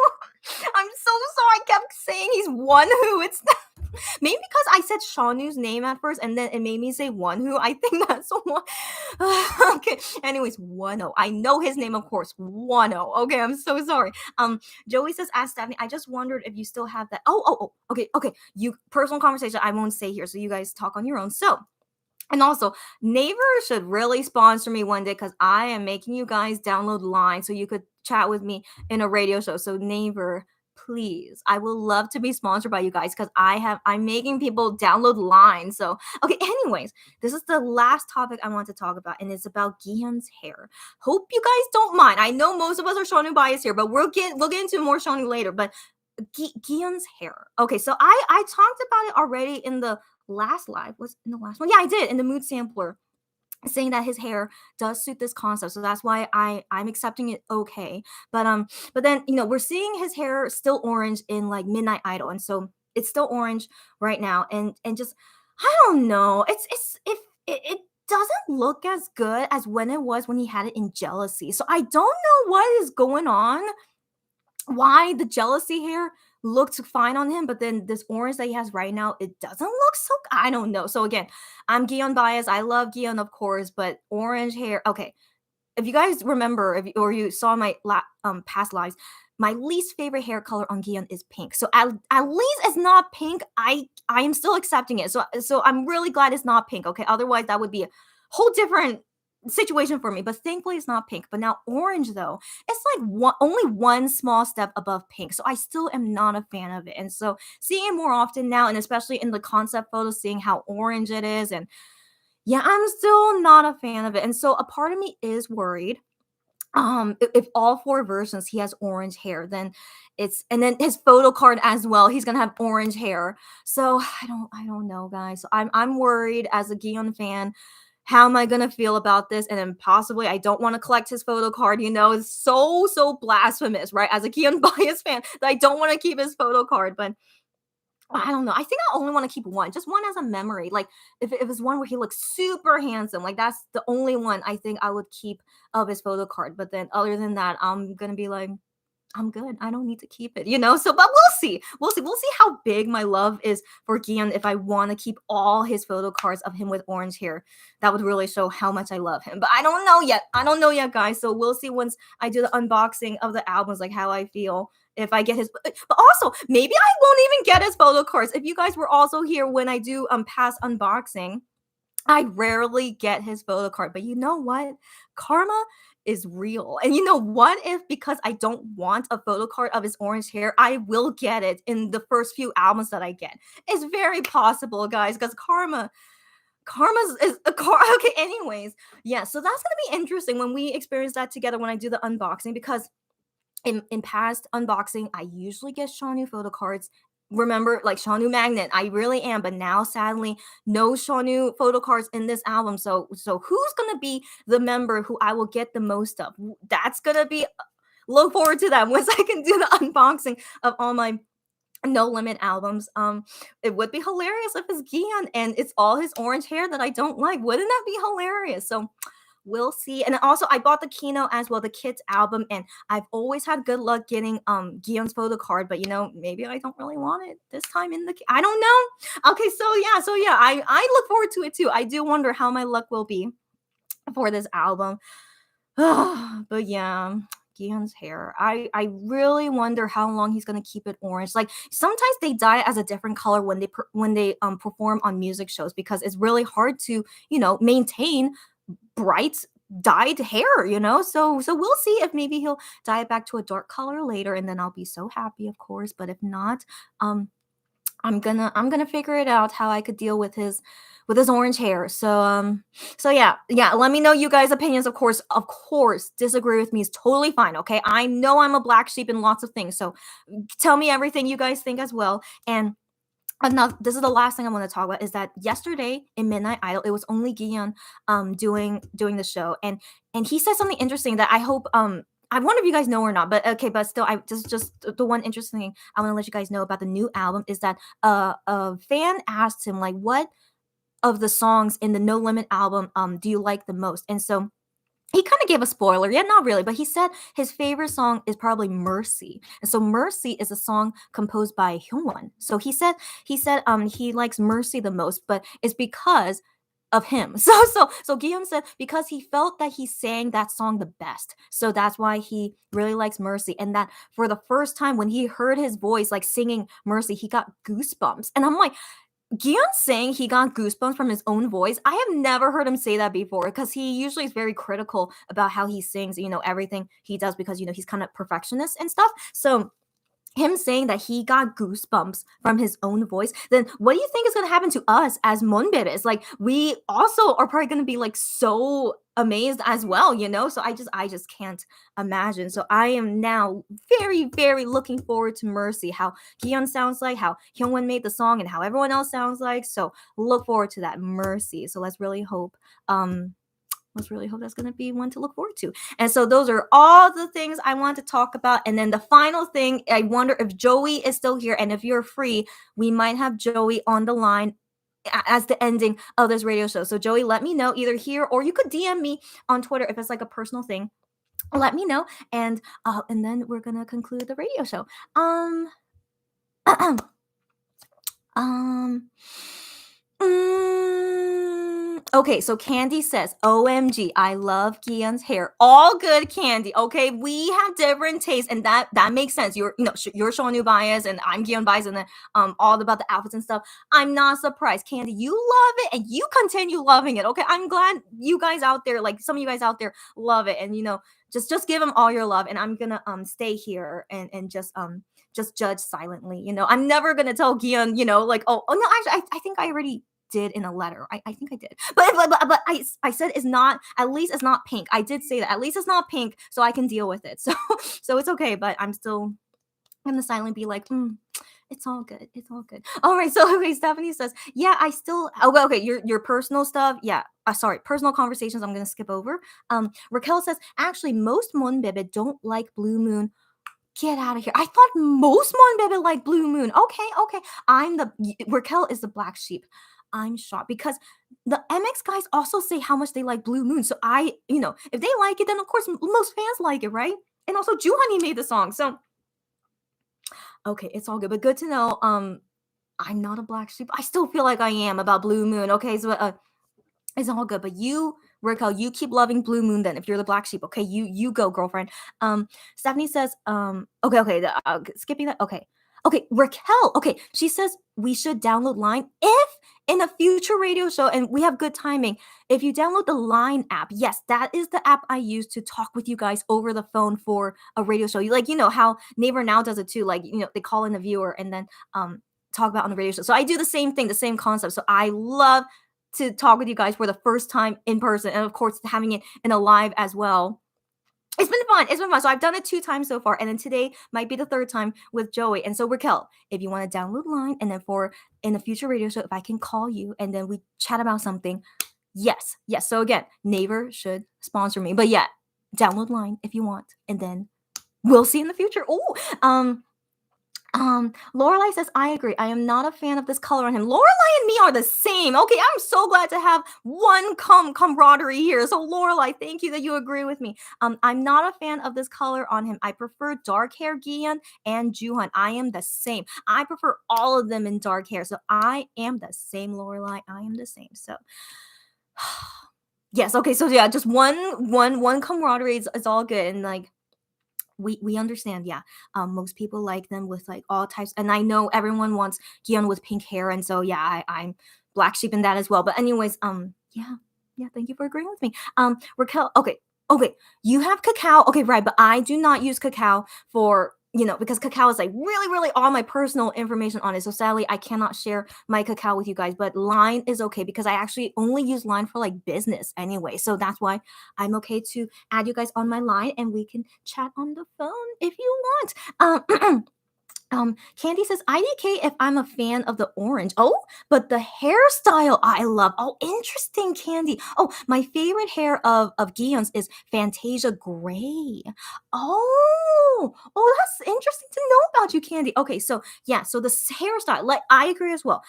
I'm so sorry. I kept saying he's One Who. It's maybe because I said Shanu's name at first, and then it made me say One Who. I think that's one. Okay. Anyways, One-O. I know his name, of course. One-O. Okay, I'm so sorry. Joey says, ask Stephanie. I just wondered if you still have that. Oh. Okay. You personal conversation. I won't say here, so you guys talk on your own. So. And also, Naver should really sponsor me one day because I am making you guys download Line so you could chat with me in a radio show. So Naver, please, I will love to be sponsored by you guys because I'm making people download Line. So okay, anyways, this is the last topic I want to talk about, and it's about Gihan's hair. Hope you guys don't mind. I know most of us are Shonu bias here, but we'll get into more Shonu later. But Gihan's hair. Okay, so I talked about it already in the last live. Was in the last one? Yeah, I did in the mood sampler, saying that his hair does suit this concept, so that's why I'm accepting it. Okay, but then we're seeing his hair still orange in like Midnight Idol, and so it's still orange right now, and just I don't know. It's if it doesn't look as good as when it was when he had it in Jealousy. So I don't know what is going on, why the Jealousy hair looked fine on him, but then this orange that he has right now, it doesn't look so. I don't know. So again, I'm Gion bias. I love Gion, of course, but orange hair. Okay, if you guys remember, or you saw my past lives, my least favorite hair color on Gion is pink. So at least it's not pink. I am still accepting it. So I'm really glad it's not pink. Okay, otherwise that would be a whole different situation for me, but thankfully it's not pink. But now orange, though, it's like only one small step above pink, so I still am not a fan of it. And so seeing it more often now, and especially in the concept photos, seeing how orange it is, and yeah, I'm still not a fan of it. And so a part of me is worried, if all 4 versions he has orange hair, then and then his photo card as well, he's gonna have orange hair. So I don't know, guys. So I'm worried as a Gion fan. How am I gonna feel about this? And then possibly I don't want to collect his photo card. It's so blasphemous, right? As a Gion bias fan, that I don't want to keep his photo card. But I don't know. I think I only want to keep one, just one as a memory. Like if it was one where he looks super handsome, like that's the only one I think I would keep of his photo card. But then other than that, I'm gonna be like, I'm good. I don't need to keep it, you know? So, but we'll see. We'll see. We'll see how big my love is for Gian if I want to keep all his photo cards of him with orange hair. That would really show how much I love him. But I don't know yet. I don't know yet, guys. So we'll see once I do the unboxing of the albums, like how I feel. If I get his, but also maybe I won't even get his photo cards. If you guys were also here when I do past unboxing, I rarely get his photo card, but you know what? Karma is real. And you know what? If because I don't want a photo card of his orange hair, I will get it in the first few albums that I get. It's very possible, guys, because karma is a car. Okay, anyways, yeah. So that's gonna be interesting when we experience that together when I do the unboxing because in past unboxing, I usually get Shawnee photo cards. Remember, like Shawnee Magnet, I really am, but now sadly, no Shawnee photo cards in this album. So who's gonna be the member who I will get the most of? That's gonna be look forward to that once I can do the unboxing of all my no limit albums. It would be hilarious if it's Gian and it's all his orange hair that I don't like. Wouldn't that be hilarious? So we'll see. And also I bought the Kino as well, the Kids album, and I've always had good luck getting Gion's photo card, but you know, maybe I don't really want it this time in the I don't know. Okay, so yeah, I look forward to it too. I do wonder how my luck will be for this album. But yeah, Gion's hair. I really wonder how long he's gonna keep it orange. Like sometimes they dye it as a different color when they perform on music shows because it's really hard to maintain bright dyed hair, so we'll see if maybe he'll dye it back to a dark color later, and then I'll be so happy, of course. But if not, um I'm gonna figure it out how I could deal with his orange hair. So yeah, let me know you guys' opinions. Of course, disagree with me is totally fine. Okay, I know I'm a black sheep in lots of things, so tell me everything you guys think as well. And enough, this is the last thing I want to talk about is that yesterday in Midnight Idol it was only Gian doing the show, and he said something interesting that I hope I wonder if you guys know or not, but okay, but still, I just the one interesting thing I want to let you guys know about the new album is that a fan asked him like, what of the songs in the No Limit album do you like the most? And so he kind of gave a spoiler. Yeah, not really, but he said his favorite song is probably Mercy. And so Mercy is a song composed by Hyungwon. So he said he likes Mercy the most, but it's because of him. So Guillaume said because he felt that he sang that song the best. So that's why he really likes Mercy. And that for the first time when he heard his voice like singing Mercy, he got goosebumps. And I'm like, Gian saying he got goosebumps from his own voice. I have never heard him say that before because he usually is very critical about how he sings, everything he does because, he's kind of perfectionist and stuff. So him saying that he got goosebumps from his own voice, then what do you think is going to happen to us as monbebes? Like we also are probably going to be like so amazed as well, so I just can't imagine. So I am now very very looking forward to Mercy, how Gion sounds like, how Hyungwon made the song, and how everyone else sounds like. So look forward to that Mercy. So let's really hope that's going to be one to look forward to. And so those are all the things I want to talk about. And then the final thing, I wonder if Joey is still here. And if you're free, we might have Joey on the line as the ending of this radio show. So Joey, let me know either here or you could DM me on Twitter if it's like a personal thing. Let me know. And then we're going to conclude the radio show. Um Okay, so Candy says, OMG, I love Gion's hair. All good, Candy. Okay, we have different tastes, and that makes sense. You're showing new bias, and I'm Gion bias, and then all about the outfits and stuff. I'm not surprised, Candy. You love it, and you continue loving it. Okay, I'm glad you guys out there, like some of you guys out there, love it, and just give them all your love, and I'm gonna stay here and just judge silently. I'm never gonna tell Gian, like, oh no, actually, I think I already did in a letter. I think I did, but I said it's not. At least it's not pink. I did say that. At least it's not pink, so I can deal with it. So it's okay. But I'm gonna silently be like, it's all good. It's all good. All right. So okay, Stephanie says, yeah, I still. Oh, okay. Your personal stuff. Yeah. Sorry, personal conversations. I'm gonna skip over. Raquel says, actually, most monbebe don't like Blue Moon. Get out of here. I thought most monbebe like Blue Moon. Okay. Raquel is the black sheep. I'm shocked because the MX guys also say how much they like Blue Moon. So if they like it, then of course most fans like it, right? and also Juhani made the song. So okay, it's all good, but good to know. I'm not a black sheep. I still feel like I am about Blue Moon. Okay, so it's all good. But you, Raquel, you keep loving Blue Moon then if you're the black sheep. Okay, you go, girlfriend. Stephanie says, okay, skipping that. Okay, Raquel. Okay, she says we should download Line if in a future radio show, and we have good timing. If you download the Line app, yes, that is the app I use to talk with you guys over the phone for a radio show. You know how Neighbor Now does it too. Like they call in a viewer and then talk about on the radio show. So I do the same thing, the same concept. So I love to talk with you guys for the first time in person, and of course having it in a live as well. It's been fun. It's been fun. So I've done it 2 times so far, and then today might be the 3rd time with Joey. And so Raquel, if you want to download Line, and then for in a future radio show, if I can call you and then we chat about something, yes. So again, Naver should sponsor me, but yeah, download Line if you want, and then we'll see in the future. Lorelai says, I agree. I am not a fan of this color on him. Lorelai and me are the same. Okay, I'm so glad to have one camaraderie here. So Lorelai, thank you that you agree with me. I'm not a fan of this color on him. I prefer dark hair Gian and Juhan. I am the same. I prefer all of them in dark hair. So I am the same, Lorelai. I am the same. So yes, okay. So yeah, just one camaraderie is all good. And like we understand, yeah. Most people like them with like all types, and I know everyone wants Gion with pink hair, and so yeah, I'm black sheep in that as well. But anyways, yeah, thank you for agreeing with me. Raquel, okay, you have cacao, okay, right, but I do not use cacao for because cacao is like really all my personal information on it. So sadly, I cannot share my cacao with you guys, but Line is okay because I actually only use Line for like business anyway. So that's why I'm okay to add you guys on my Line and we can chat on the phone if you want. Candy says IDK if I'm a fan of the orange. Oh, but the hairstyle I love. Oh, interesting, Candy. Oh, my favorite hair of Gion's is Fantasia Gray. That's interesting to know about you, Candy. Okay, so yeah, so the hairstyle, like I agree as well.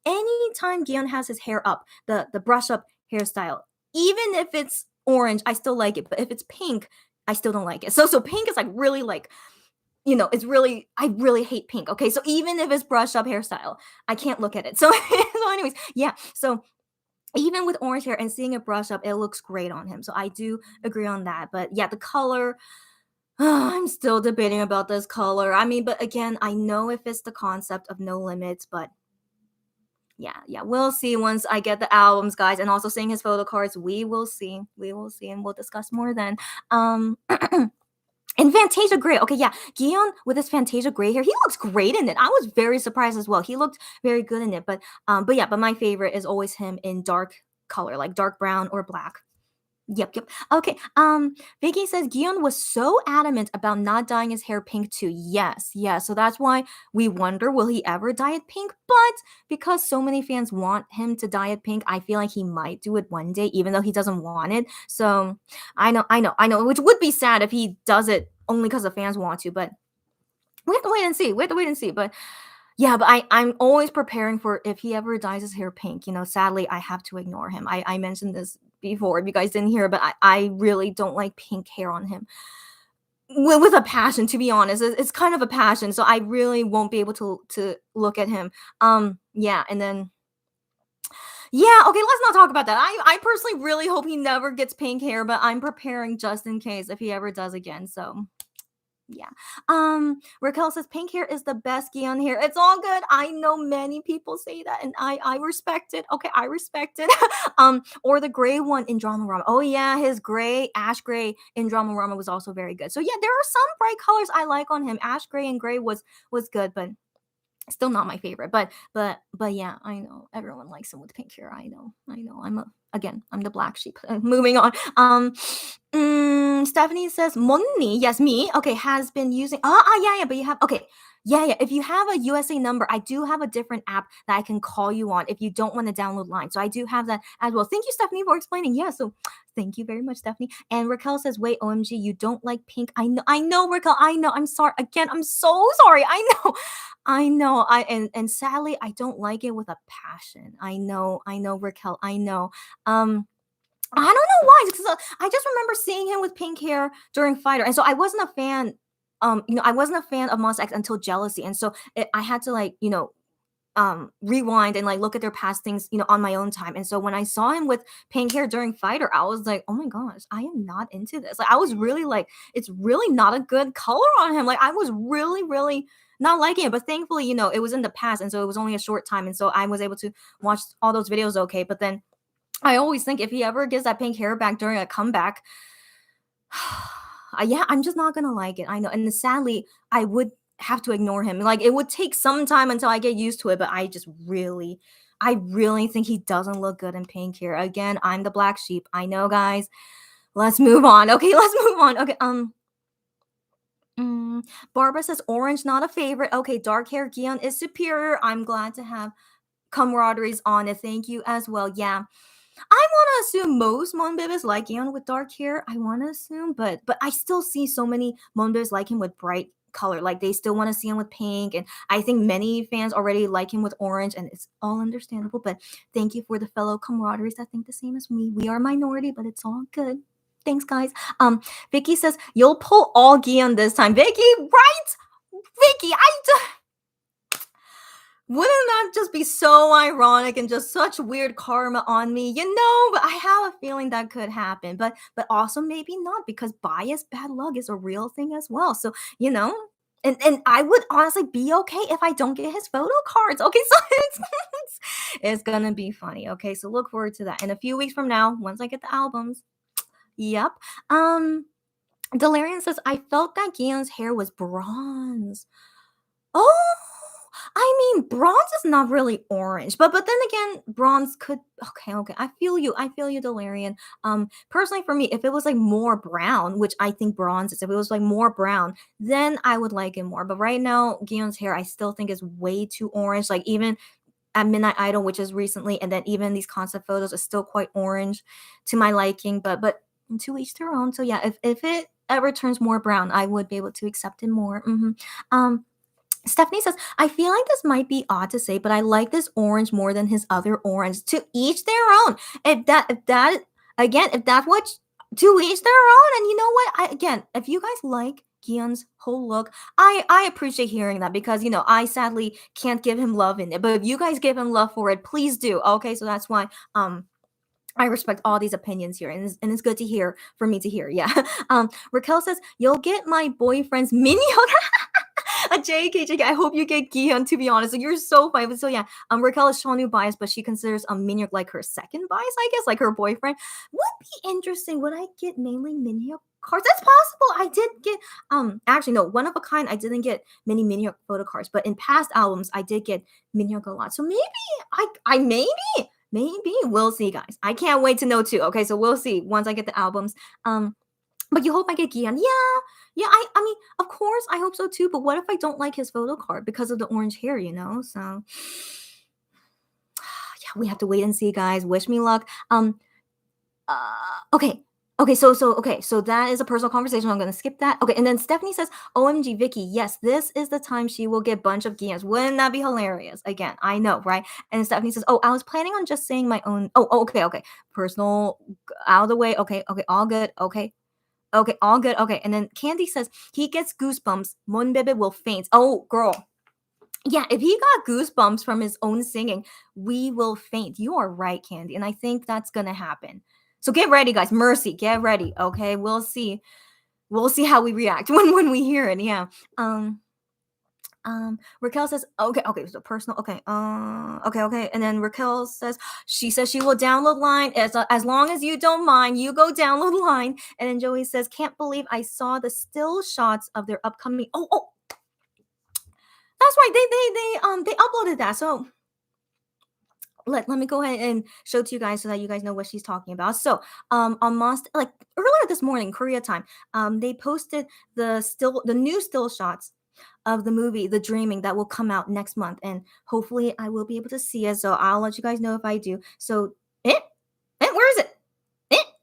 Anytime Gion has his hair up, the brush up hairstyle, even if it's orange, I still like it. But if it's pink, I still don't like it. So pink is like really like it's really I really hate pink. Okay, so even if it's brushed up hairstyle, I can't look at it. So anyways, yeah. So even with orange hair and seeing it brush up, it looks great on him. So I do agree on that. But yeah, the color. I'm still debating about this color. I mean, but again, I know if it's the concept of no limits, but yeah, we'll see once I get the albums, guys, and also seeing his photo cards. We will see, and we'll discuss more then. And Fantasia Gray. Okay, yeah. Gion with his Fantasia Gray hair, he looks great in it. I was very surprised as well. He looked very good in it. But my favorite is always him in dark color, like dark brown or black. Yep. Okay. Vicky says Gion was so adamant about not dyeing his hair pink too. Yes. So that's why we wonder, will he ever dye it pink? But because so many fans want him to dye it pink, I feel like he might do it one day, even though he doesn't want it. So I know, which would be sad if he does it only because the fans want to, but we have to wait and see. But yeah, but I'm always preparing for if he ever dyes his hair pink. Sadly, I have to ignore him. I mentioned this before if you guys didn't hear, but I really don't like pink hair on him. With a passion, to be honest. It's kind of a passion, so I really won't be able to look at him. Yeah, and then yeah, okay, let's not talk about that. I personally really hope he never gets pink hair, but I'm preparing just in case if he ever does again. So yeah. Raquel says pink hair is the best Gion hair. It's all good. I know many people say that, and I respect it. Okay, I respect it. Or the gray one in Drama Rama. Oh yeah, his ash gray in Drama Rama was also very good. So yeah, there are some bright colors I like on him. Ash gray and gray was good, but still not my favorite. But yeah, I know everyone likes him with pink hair. I know. I'm the black sheep. Moving on. Stephanie says Monni, yes, me. Okay, has been using. Yeah. But you have okay. Yeah. If you have a USA number, I do have a different app that I can call you on if you don't want to download Line. So I do have that as well. Thank you, Stephanie, for explaining. Yeah. So thank you very much, Stephanie. And Raquel says, "Wait, OMG, you don't like pink? I know, Raquel. I know. I'm sorry. Again, I'm so sorry. I know." I know. And sadly, I don't like it with a passion. I know, Raquel. I know. I don't know why. Because I just remember seeing him with pink hair during Fighter, and so I wasn't a fan. I wasn't a fan of Monsta X until Jealousy, and so I had to like rewind and like look at their past things on my own time. And so when I saw him with pink hair during Fighter, I was like, oh my gosh, I am not into this. Like I was really like, it's really not a good color on him. Like I was really not liking it. But thankfully, it was in the past, and so it was only a short time, and so I was able to watch all those videos okay. But then I always think if he ever gets that pink hair back during a comeback, yeah, I'm just not gonna like it. I know, and sadly, I would have to ignore him. Like it would take some time until I get used to it, but I really think he doesn't look good in pink hair. Again, I'm the black sheep. I know, guys. Let's move on. Okay, let's move on. Okay, Barbara says orange, not a favorite. Okay, dark hair Gion is superior. I'm glad to have camaraderie's on it. Thank you as well. Yeah, I want to assume most Monbebes like Yeon with dark hair. I want to assume, but I still see so many Monbebes like him with bright color. Like they still want to see him with pink, and I think many fans already like him with orange, and it's all understandable. But thank you for the fellow camaraderies that think the same as me. We are a minority, but it's all good. Thanks, guys. Vicky says you'll pull all Gion this time. Vicky, right? Vicky, wouldn't that just be so ironic and just such weird karma on me? But I have a feeling that could happen. But also maybe not, because bias bad luck is a real thing as well. So, and I would honestly be okay if I don't get his photo cards. Okay, so it's gonna be funny. Okay, so look forward to that. In a few weeks from now, once I get the albums. Yep. Delarian says, I felt that Gion's hair was bronze. Oh, I mean, bronze is not really orange, but then again, bronze could. Okay. I feel you, Delarian. Personally, for me, if it was like more brown, which I think bronze is, if it was like more brown, then I would like it more. But right now, Gion's hair, I still think is way too orange. Like even at Midnight Idol, which is recently, and then even these concept photos are still quite orange to my liking. But to each their own. So yeah, if it ever turns more brown, I would be able to accept it more. Stephanie says, I feel like this might be odd to say, but I like this orange more than his other orange. To each their own. If that's what, to each their own. And you know what? If you guys like Gion's whole look, I appreciate hearing that, because I sadly can't give him love in it. But if you guys give him love for it, please do. Okay, so that's why I respect all these opinions here, and it's good to hear for me to hear. Yeah. Raquel says, you'll get my boyfriend's mini a JK. I hope you get Gion, to be honest. So you're so funny. But so yeah, Raquel is showing you bias, but she considers Minhyuk like her second bias, I guess, like her boyfriend. Would be interesting. Would I get mainly Minhyuk cards? That's possible. I did get actually no, one of a kind. I didn't get many Minhyuk photo cards, but in past albums I did get Minhyuk a lot. So maybe I maybe we'll see, guys. I can't wait to know too. Okay, so we'll see once I get the albums. But you hope I get Gian. Yeah. I mean, of course, I hope so too. But what if I don't like his photo card because of the orange hair? So yeah, we have to wait and see, guys. Wish me luck. Okay. So that is a personal conversation. I'm gonna skip that. Okay, and then Stephanie says, "OMG, Vicky, yes, this is the time she will get bunch of Gians. Wouldn't that be hilarious?" Again, I know, right? And Stephanie says, "Oh, I was planning on just saying my own. Oh, okay. Personal out of the way. Okay, all good. Okay, all good. Okay." And then Candy says, "He gets goosebumps. Monbebe will faint." Oh, girl. Yeah, if he got goosebumps from his own singing, we will faint. You are right, Candy. And I think that's going to happen. So get ready, guys. Mercy, get ready. Okay, we'll see. We'll see how we react when we hear it. Yeah. Raquel says, okay, so personal, okay, and then Raquel says, she will download Line as long as you don't mind, you go download Line. And then Joey says, can't believe I saw the still shots of their upcoming. Oh, that's right, they uploaded that. So let me go ahead and show to you guys so that you guys know what she's talking about. So on Monster, like earlier this morning, Korea time, they posted the new still shots of the movie The Dreaming that will come out next month, and hopefully I will be able to see it. So I'll let you guys know if I do. So where is it?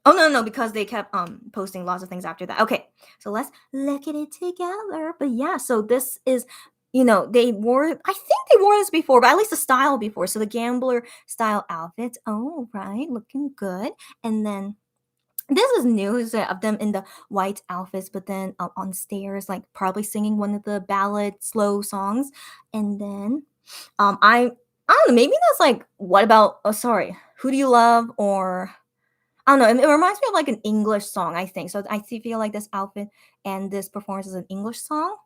Oh no, because they kept posting lots of things after that. Okay, so let's look at it together. But yeah, so this is they wore, I think they wore this before, but at least the style before. So the gambler style outfits. Oh, right, looking good. And then this is news of them in the white outfits, but then on stairs, like probably singing one of the ballad slow songs. And then I don't know, maybe that's like, what about, oh, sorry, who do you love? Or I don't know. It reminds me of like an English song, I think. So feel like this outfit and this performance is an English song.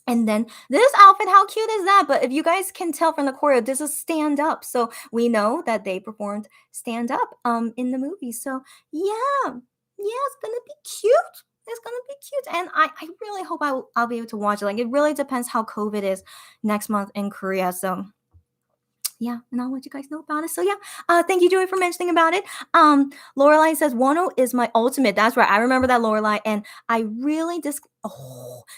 And then this outfit, how cute is that? But if you guys can tell from the choreo, this is stand up. So we know that they performed stand up in the movie. So yeah, it's gonna be cute. It's gonna be cute. And I really hope I'll be able to watch it. Like, it really depends how COVID is next month in Korea. So yeah, and I'll let you guys know about it. So yeah, thank you, Joey, for mentioning about it. Lorelai says Wano is my ultimate. That's right. I remember that, Lorelai, and I really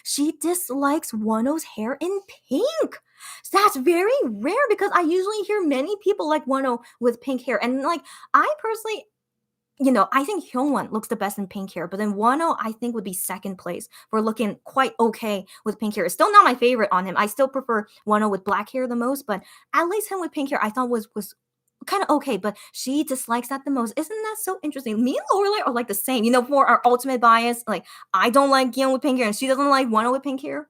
she dislikes Wano's hair in pink. That's very rare because I usually hear many people like Wano with pink hair, and like I personally, I think Hyungwon looks the best in pink hair, but then Wano I think would be second place for looking quite okay with pink hair. It's still not my favorite on him. I still prefer Wano with black hair the most, but at least him with pink hair I thought was kind of okay. But she dislikes that the most. Isn't that so interesting? Me and Lorelai are like the same. For our ultimate bias, like I don't like Gion with pink hair, and she doesn't like Wano with pink hair.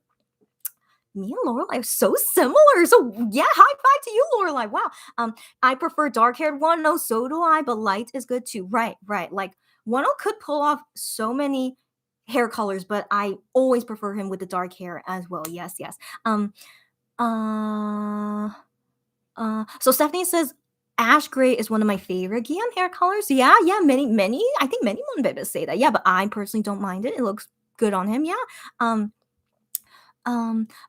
Me and Lorelai are so similar. So yeah, high five to you, Lorelai. Wow. I prefer dark haired one. No, so do I. But light is good too. Right. Like Wano could pull off so many hair colors, but I always prefer him with the dark hair as well. Yes. Uh. So Stephanie says ash gray is one of my favorite Gion hair colors. Yeah. Many. I think many Monbebes say that. Yeah, but I personally don't mind it. It looks good on him. Yeah. Um.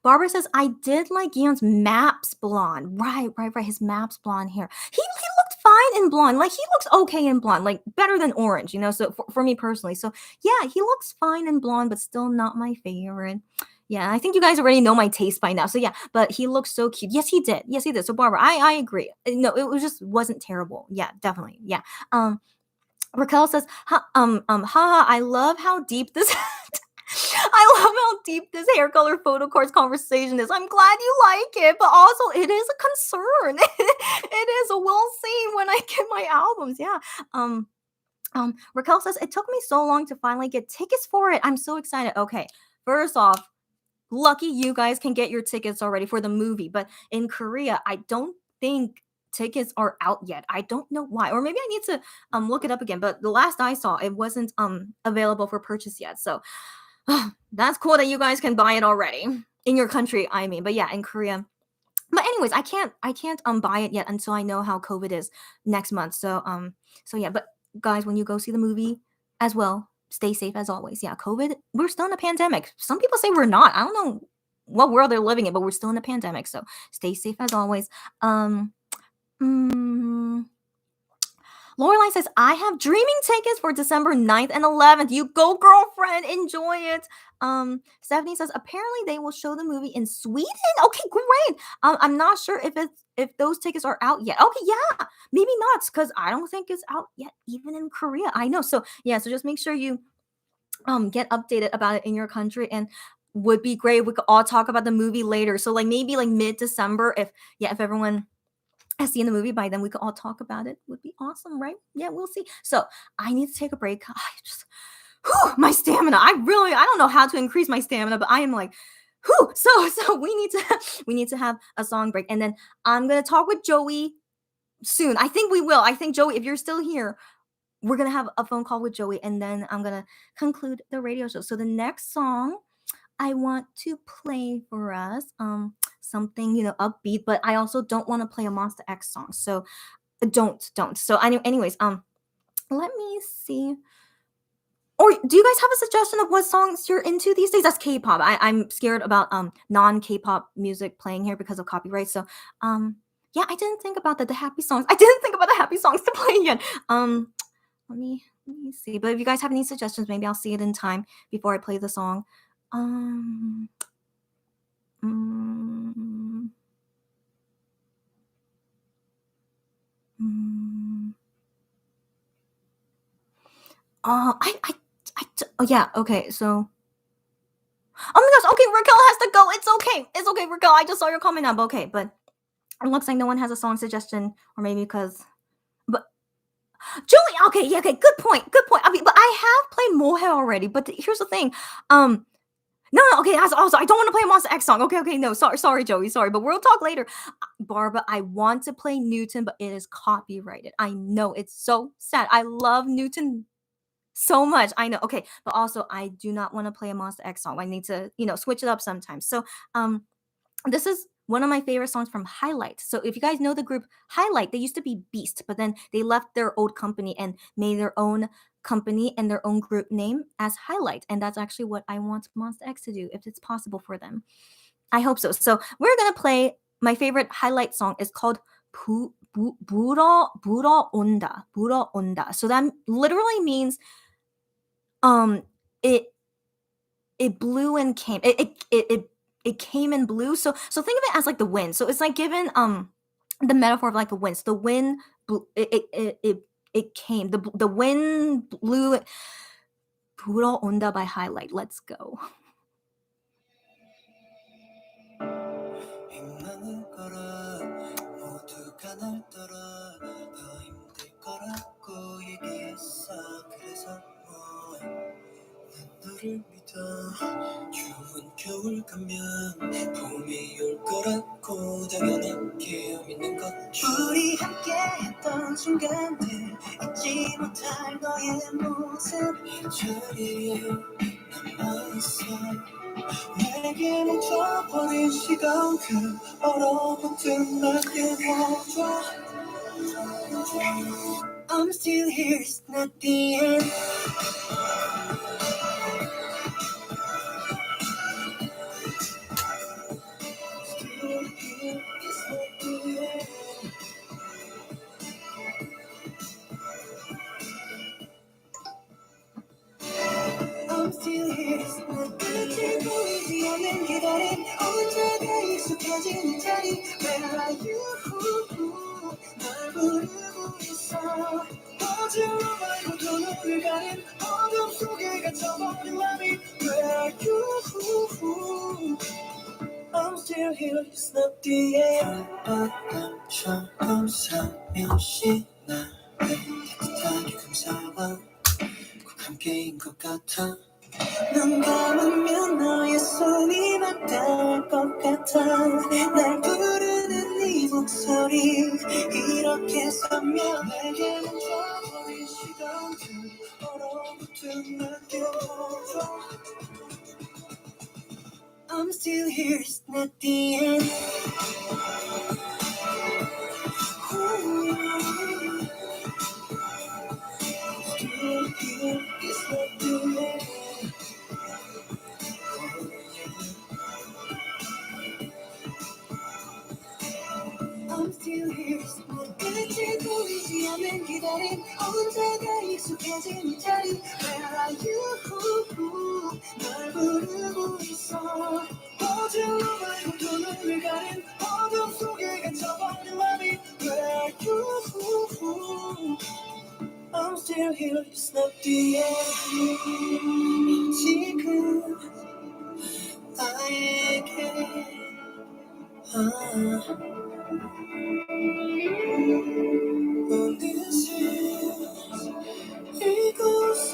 Barbara says, I did like Gion's Maps blonde. Right. His Maps blonde hair. He looked fine in blonde. Like, he looks okay in blonde, like better than orange, So for me personally. So yeah, he looks fine in blonde, but still not my favorite. Yeah, I think you guys already know my taste by now. So yeah, but he looks so cute. Yes, he did. So Barbara, I agree. No, it was just wasn't terrible. Yeah, definitely. Yeah. Raquel says, haha, I love how deep this I love how deep this hair color photo cards conversation is. I'm glad you like it, but also it is a concern. It is. We'll see when I get my albums. Yeah. Raquel says it took me so long to finally get tickets for it. I'm so excited. Okay. First off, lucky you guys can get your tickets already for the movie, but in Korea, I don't think tickets are out yet. I don't know why, or maybe I need to look it up again. But the last I saw, it wasn't available for purchase yet. So that's cool that you guys can buy it already in your country. I mean, but yeah, in Korea. But anyways, I can't buy it yet until I know how COVID is next month. So yeah. But guys, when you go see the movie as well, stay safe as always. Yeah, COVID, we're still in a pandemic. Some people say we're not. I don't know what world they're living in, but we're still in a pandemic. So stay safe as always. Mm, Lorelai says, I have dreaming tickets for December 9th and 11th. You go, girlfriend. Enjoy it. Stephanie says, apparently they will show the movie in Sweden. Okay, great. I'm not sure if those tickets are out yet. Okay, yeah, maybe not, because I don't think it's out yet, even in Korea. I know. So yeah, so just make sure you get updated about it in your country, and would be great. We could all talk about the movie later. So like maybe like mid-December, if everyone has seen the movie by then, we could all talk about it. Would be awesome, right? Yeah, we'll see. So I need to take a break. I just my stamina. I don't know how to increase my stamina, but I am like, so we need to have a song break, and then I'm gonna talk with Joey soon. I think we will. I think Joey, if you're still here, we're gonna have a phone call with Joey, and then I'm gonna conclude the radio show. So the next song I want to play for us, something upbeat, but I also don't want to play a Monster X song. So don't. So anyways, let me see. Or do you guys have a suggestion of what songs you're into these days? That's K-pop. I'm scared about non K-pop music playing here because of copyright. So yeah, I didn't think about the happy songs. I didn't think about the happy songs to play yet. Let me see. But if you guys have any suggestions, maybe I'll see it in time before I play the song. Um mm, mm. Oh, oh yeah, okay. So Oh my gosh, okay, Raquel has to go. It's okay. It's okay, Raquel. I just saw your comment now, but okay, but it looks like no one has a song suggestion, or maybe because but Julie, okay, yeah, okay, good point. Good point. I mean, but I have played MoWonHae already, but here's the thing. No, okay, that's also I don't want to play a Monster X song. Okay, no, sorry, Joey, sorry, but we'll talk later. Barbara, I want to play Newton, but it is copyrighted. I know it's so sad. I love Newton so much. I know. Okay, but also I do not want to play a Monster X song. I need to, switch it up sometimes. So, this is one of my favorite songs from Highlight. So if you guys know the group Highlight, they used to be Beast, but then they left their old company and made their own company and their own group name as Highlight. And that's actually what I want Monster X to do if it's possible for them. I hope so. So we're gonna play my favorite Highlight song is called Buro Onda. Buro Onda. So that literally means um it it blew and came. It came and blew. So think of it as like the wind. So it's like given the metaphor of like the winds. The wind it came. The wind blew. Puro onda by Highlight. Let's go. 힘나는 거라 모두가 날 따라 더 힘들 거라고 얘기했어 그래서 뭐 너를 믿어 추운 겨울 가면 봄이 올 거라고 당연하게 믿는 거죠 우리 함께 했던 순간들 잊지 못할 너의 모습 이 자리에 남아있어 내게 멈춰버린 시간 그 얼어붙은 날개 멈춰 I'm still here, it's not the end Still here, it's not the end I'm still here, it's not the end 끝이 보이지 않는 기다림 언제나 익숙해진 이 자리 Where are you? 날 부르고 있어 어제로 말고 두 눈을 가린 어둠 속에 갇혀버린 맘이 Where are you? I'm still here, it's not the end 바람처럼 살며시 나를 따뜻하게 감싸와 꼭 함께인 것 같아 눈 감으면 너의 손이 맞닿을 것 같아 날 부르는 네 목소리 이렇게 서면 내게 멈춰버린 시간들 얼어붙은 느껴보죠 I'm still here, it's not the end Still here, it's not the end I'm still here. 끝이 보이지 않는 기다림 언제나 익숙해진 이 자리 Where are you? 날 부르고 있어 어제로 말고 두 눈을 가린 어둠 속에 갇혀버린 맘이 Where are you? I'm still here, it's not the end 지금 나에게 어느새 이곳에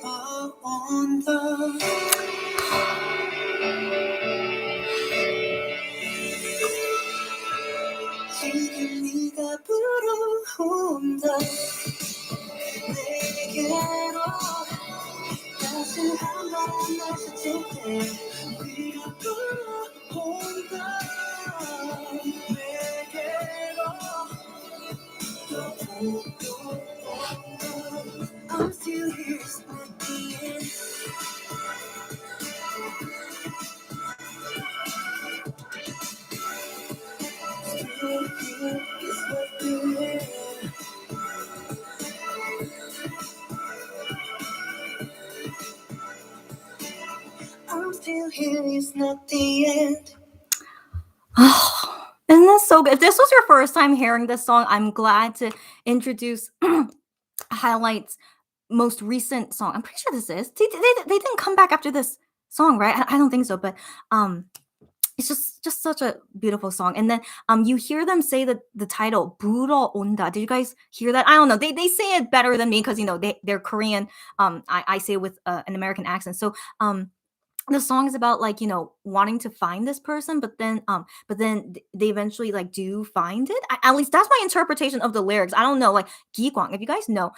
돌아온다 지금 네가 불어온다 내게로 따스한 바람 날 스칠 때 네가 불어온다 내게로 I'm still here, it's not the end. Still here, it's not the end. I'm still here, it's not the end. Oh, isn't this so good? If this was your first time hearing this song, I'm glad to introduce Highlight's most recent song. I'm pretty sure this is. They didn't come back after this song, right? I don't think so, but um it's just such a beautiful song. And then you hear them say the title "Buro Onda." Did you guys hear that? I don't know. They say it better than me because they're Korean. I say it with an American accent. So the song is about like wanting to find this person, they eventually like do find it. At least that's my interpretation of the lyrics. I don't know, like Gi-kwang, if you guys know,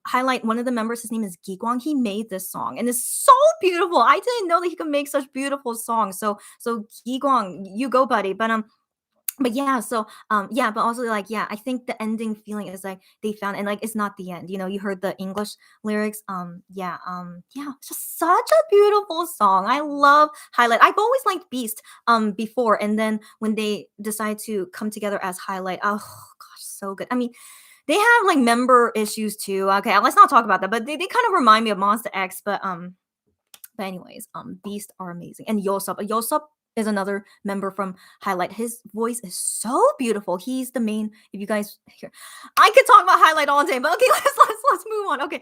highlight one of the members, his name is Gi-kwang. He made this song and it's so beautiful. I didn't know that he could make such beautiful songs. So Gi-kwang, you go buddy. But yeah, so yeah, but also like yeah, I think the ending feeling is like they found, and like it's not the end. You heard the English lyrics. Yeah, it's just such a beautiful song. I love Highlight. I've always liked Beast before, and then when they decide to come together as Highlight, oh gosh, so good. I mean, they have like member issues too. Okay, let's not talk about that, but they kind of remind me of Monster X. But anyways, Beast are amazing. And Yosop is another member from Highlight. His voice is so beautiful. He's the main. If you guys hear, I could talk about Highlight all day, but okay, let's move on. Okay,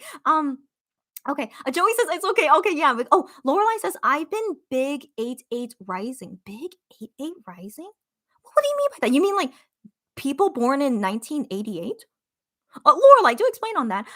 okay. Joey says it's okay. Okay, yeah. But Lorelai says I've been big 8-8 rising. Big 8-8 rising. What do you mean by that? You mean like people born in 1988? Lorelai, do explain on that.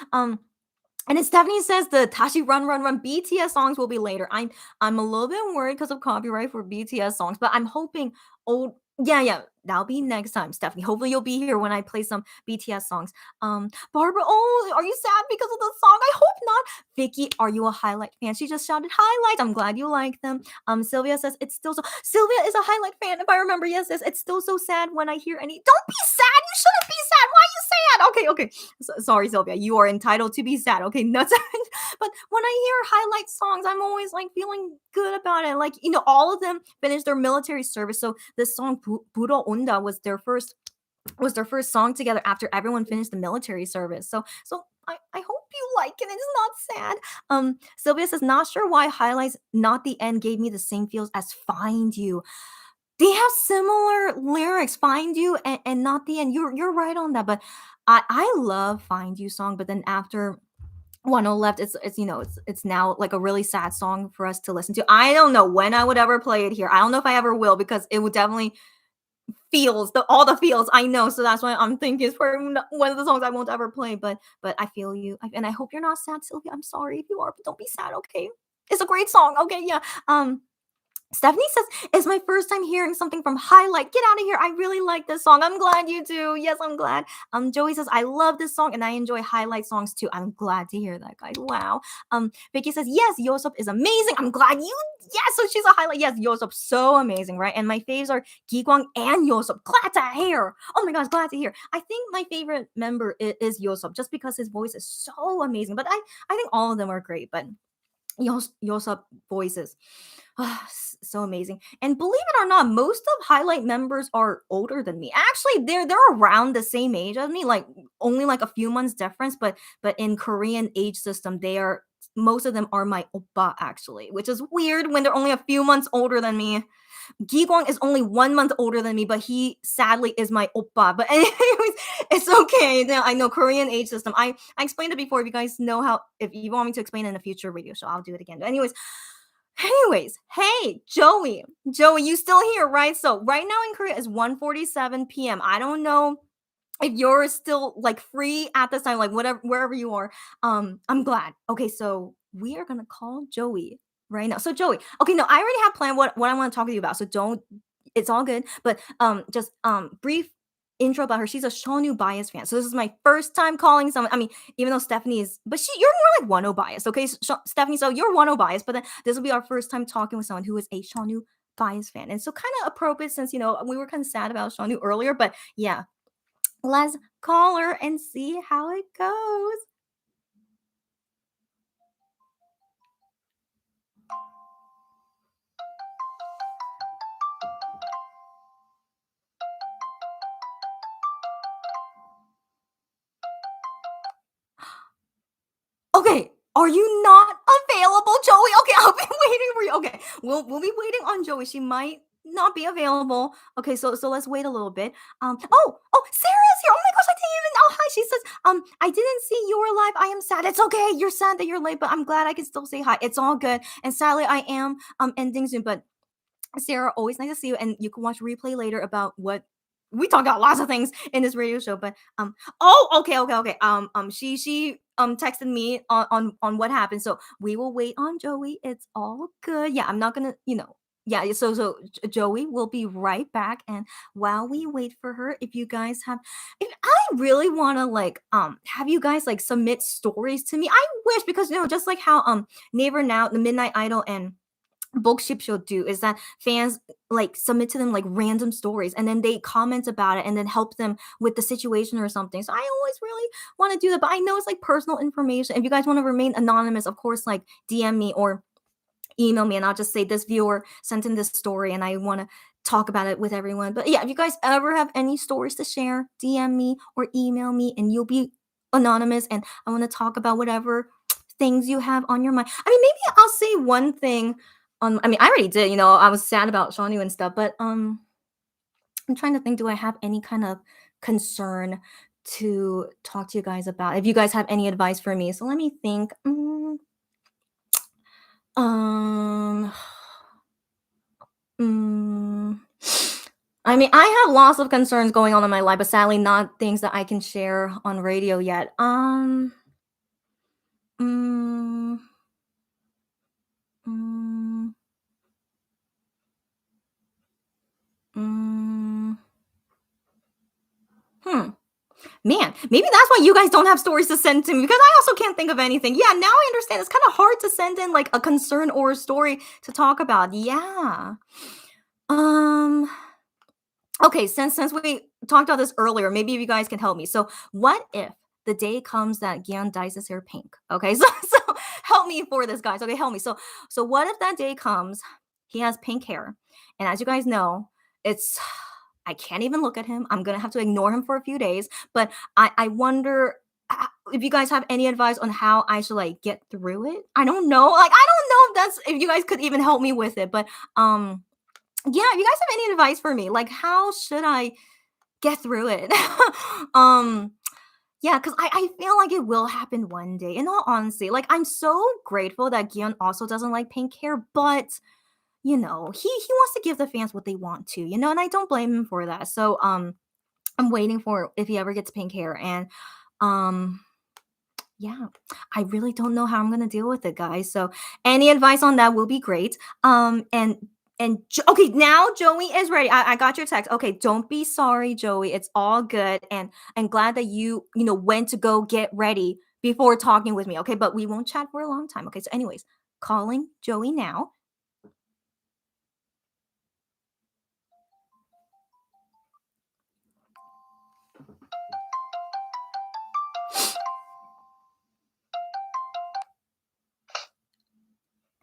And then Stephanie says the Tashi Run Run Run BTS songs will be later. I'm a little bit worried because of copyright for BTS songs, but I'm hoping old yeah, that'll be next time, Stephanie. Hopefully you'll be here when I play some BTS songs. Barbara, are you sad because of the song? I hope not. Vicky, are you a Highlight fan? She just shouted highlights. I'm glad you like them. Sylvia says it's still so Sylvia is a Highlight fan, if I remember. Yes, it's still so sad when I hear any. Don't be sad. You shouldn't be sad. Why are you sad? Okay. Sorry, Sylvia. You are entitled to be sad. Okay, nuts. But when I hear Highlight songs, I'm always like feeling good about it. Like, all of them finished their military service. So this song Buro Onda was their first song together after everyone finished the military service. So I hope you like it. It's not sad. Sylvia says, not sure why Highlights Not the End gave me the same feels as Find You. They have similar lyrics, Find You and Not the End. You're right on that. But I love Find You song, but then after 10 left, it's now like a really sad song for us to listen to. I don't know when I would ever play it here. I don't know if I ever will because it would definitely all the feels I know. So that's why I'm thinking it's probably one of the songs I won't ever play. But I feel you, and I hope you're not sad, Sylvia. I'm sorry if you are, but don't be sad, okay? It's a great song, okay? Yeah. Stephanie says, it's my first time hearing something from Highlight. Get out of here. I really like this song. I'm glad you do. Yes, I'm glad. Joey says, I love this song and I enjoy Highlight songs too. I'm glad to hear that, guys. Wow. Vicky says, yes, Yosop is amazing. I'm glad yes, so she's a Highlight. Yes, Yosop, so amazing, right? And my faves are Gikwang and Yosop. Glad to hear. Oh my gosh, glad to hear. I think my favorite member is Yosop just because his voice is so amazing. But I think all of them are great, but Yosop voices. So amazing. And believe it or not, most of Highlight members are older than me. Actually, they're around the same age as me, like only like a few months difference, but in Korean age system, most of them are my oppa actually, which is weird when they're only a few months older than me. Gigwon is only 1 month older than me, but he sadly is my oppa. But anyways, it's okay. Now, I know Korean age system. I explained it before. If you guys know if you want me to explain in a future video show, I'll do it again. But anyways, hey, Joey, you still here, right? So right now in Korea is 1:47 p.m. I don't know if you're still like free at this time, like wherever you are. I'm glad. Okay, so we are gonna call Joey right now. So Joey, okay, no, I already have planned what I want to talk to you about. So don't, it's all good. But just brief intro about her. She's a Shonu bias fan. So this is my first time calling someone. I mean, even though Stephanie is, but you're more like Wano bias, okay, Stephanie. So you're Wano bias, but then this will be our first time talking with someone who is a Shonu bias fan, and so kind of appropriate since we were kind of sad about Shonu earlier. But yeah, let's call her and see how it goes. Okay, are you not available, Joey? Okay, I'll be waiting for you. Okay, we'll be waiting on Joey. She might not be available. Okay, so let's wait a little bit. Sarah's here. Oh my gosh, I didn't even. Oh hi, she says. I didn't see you were live. I am sad. It's okay. You're sad that you're late, but I'm glad I can still say hi. It's all good. And sadly, I am ending soon, but Sarah, always nice to see you, and you can watch replay later about what we talked about lots of things in this radio show. But okay. She texted me on what happened, so we will wait on Joey. It's all good. Yeah, I'm not gonna, yeah. Joey will be right back, and while we wait for her, if I really want to like have you guys like submit stories to me, I wish because just like how Neighbor Now, the Midnight Idol, and Bookship Show do is that fans like submit to them like random stories and then they comment about it and then help them with the situation or something. So I always really want to do that, but I know it's like personal information. If you guys want to remain anonymous, of course, like DM me or email me and I'll just say this viewer sent in this story and I want to talk about it with everyone. But yeah, if you guys ever have any stories to share, DM me or email me and you'll be anonymous and I want to talk about whatever things you have on your mind. I mean, maybe I'll say one thing on I mean, I already did, I was sad about Shawnee and stuff, but I'm trying to think, do I have any kind of concern to talk to you guys about? If you guys have any advice for me. So let me think. Um Mm, I mean, I have lots of concerns going on in my life, but sadly not things that I can share on radio yet. Mm, mm, mm, hmm. Man, maybe that's why you guys don't have stories to send to me because I also can't think of anything. Yeah, now I understand. It's kind of hard to send in like a concern or a story to talk about. Yeah. Um. Okay, since we talked about this earlier, maybe you guys can help me. So, what if the day comes that Gian dyes his hair pink? Okay, so help me for this, guys. Okay, help me. So what if that day comes? He has pink hair, and as you guys know, it's I can't even look at him. I'm gonna have to ignore him for a few days. But I wonder if you guys have any advice on how I should like get through it. I don't know. Like I don't know if you guys could even help me with it. But yeah, if you guys have any advice for me, like how should I get through it? um, yeah, because I feel like it will happen one day. In all honesty, like I'm so grateful that Gion also doesn't like pink hair, but he wants to give the fans what they want to, and I don't blame him for that. So I'm waiting for if he ever gets pink hair, and um yeah, I really don't know how I'm gonna deal with it, guys. So any advice on that will be great. Okay, now Joey is ready. I got your text. Okay, don't be sorry, Joey. It's all good, and glad that you went to go get ready before talking with me. Okay, but we won't chat for a long time. Okay, so anyways, calling Joey now.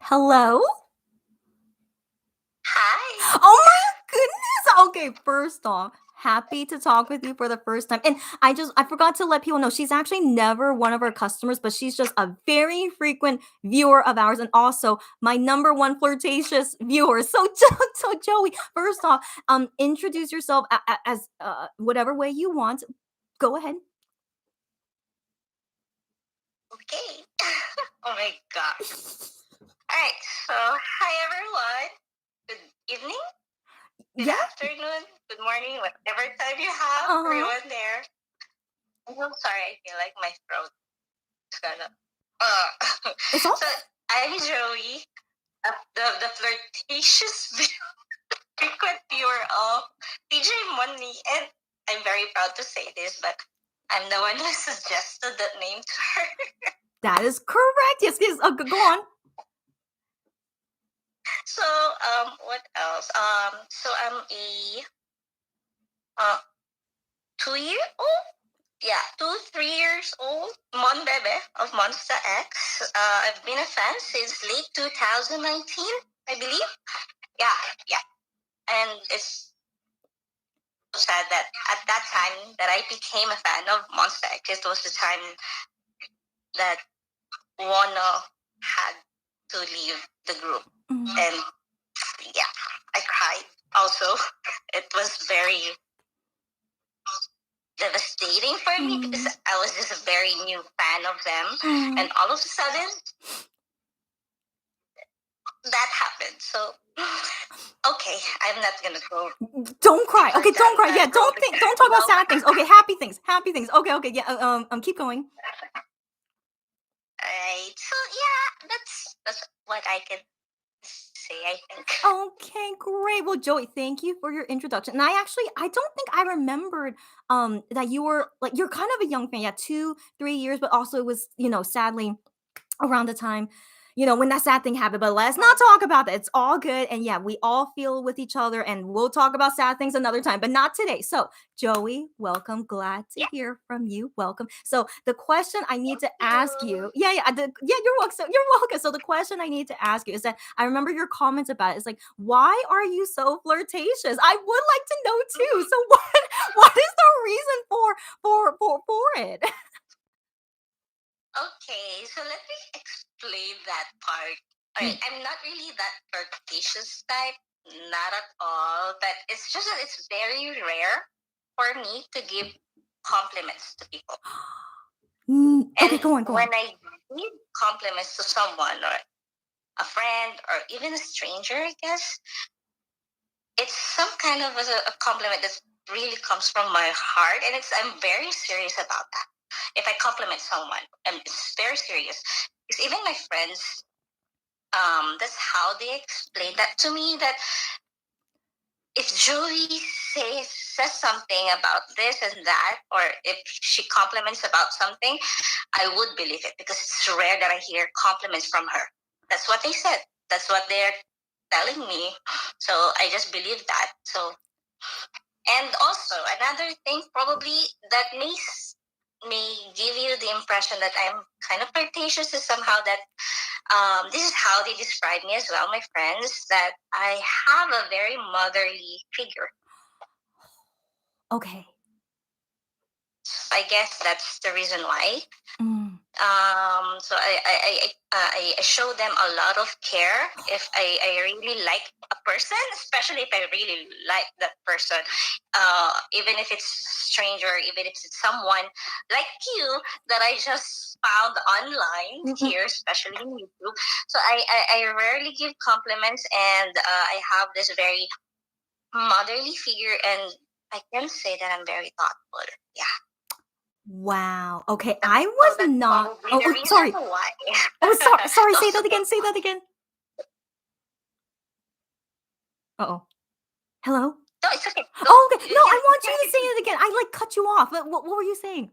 Hello. Hi. Oh my goodness. Okay, first off, happy to talk with you for the first time. And I forgot to let people know she's actually never one of our customers, but she's just a very frequent viewer of ours and also my number one flirtatious viewer. So so Joey, first off, introduce yourself as whatever way you want. Go ahead. Okay. Oh my gosh. Alright, so hi everyone. Good evening, good Yeah. afternoon, good morning, whatever time you have, everyone there. I'm so sorry, I feel like my throat is gonna It's all so I'm Joey, the flirtatious frequent viewer of DJ Money, and I'm very proud to say this, but I'm the one who suggested that name to her. That is correct. Yes, yes. Go on. So, what else? So I'm a 2 year old. Yeah, 3 years old. Mon Bebe of Monster X. I've been a fan since late 2019, I believe. Yeah. And it's so sad that at that time that I became a fan of Monster X, it was the time that Wanna had to leave the group. And yeah, I cried. Also, it was very devastating for me because I was just a very new fan of them, and all of a sudden that happened. So, okay, I'm not gonna go. Don't cry. Okay, don't cry. Down Yeah, that road don't talk about No. sad things. Okay, happy things. Happy things. Okay, okay, yeah. Keep going. Alright. So yeah, that's what I can say, I think. Okay, great. Well, Joey, thank you for your introduction. And I don't think I remembered that you were like you're kind of a young fan. Yeah, 2, 3 years, but also it was, sadly around the time, when that sad thing happened. But let's not talk about that. It's all good. And yeah, we all feel with each other and we'll talk about sad things another time, but not today. So, Joey, welcome. Glad to Yeah. hear from you. Welcome. So, the question I need to ask you, you. you're welcome. So, you're welcome. So, the question I need to ask you is that I remember your comments about it. It's like, why are you so flirtatious? I would like to know too. So, what is the reason for it? Okay, so let me explain that part. Alright, I'm not really that flirtatious type, not at all. But it's just that it's very rare for me to give compliments to people. Okay, And go on, go when on. I give compliments to someone or a friend or even a stranger, I guess, it's some kind of a compliment that really comes from my heart, and I'm very serious about that. If I compliment someone, it's very serious. Because even my friends, that's how they explain that to me. That if Joey says something about this and that, or if she compliments about something, I would believe it because it's rare that I hear compliments from her. That's what they said. That's what they're telling me. So I just believe that. So, and also another thing probably that may give you the impression that I'm kind of flirtatious is somehow that this is how they describe me as well, my friends, that I have a very motherly figure. Okay. I guess that's the reason why. So I show them a lot of care if I really like a person, especially if I really like that person. Even if it's stranger, even if it's someone like you that I just found online here, especially in YouTube. So I rarely give compliments, and I have this very motherly figure, and I can say that I'm very thoughtful. Yeah. Wow. Okay, So I was that's not. probably Oh, the reason sorry. why. Oh, sorry. Sorry. Say So, that again. Say that again. Uh-oh. Hello. no, it's okay. Go. Oh, okay. You No, can, I you want can you to say continue. it again. I like cut you off. But what were you saying?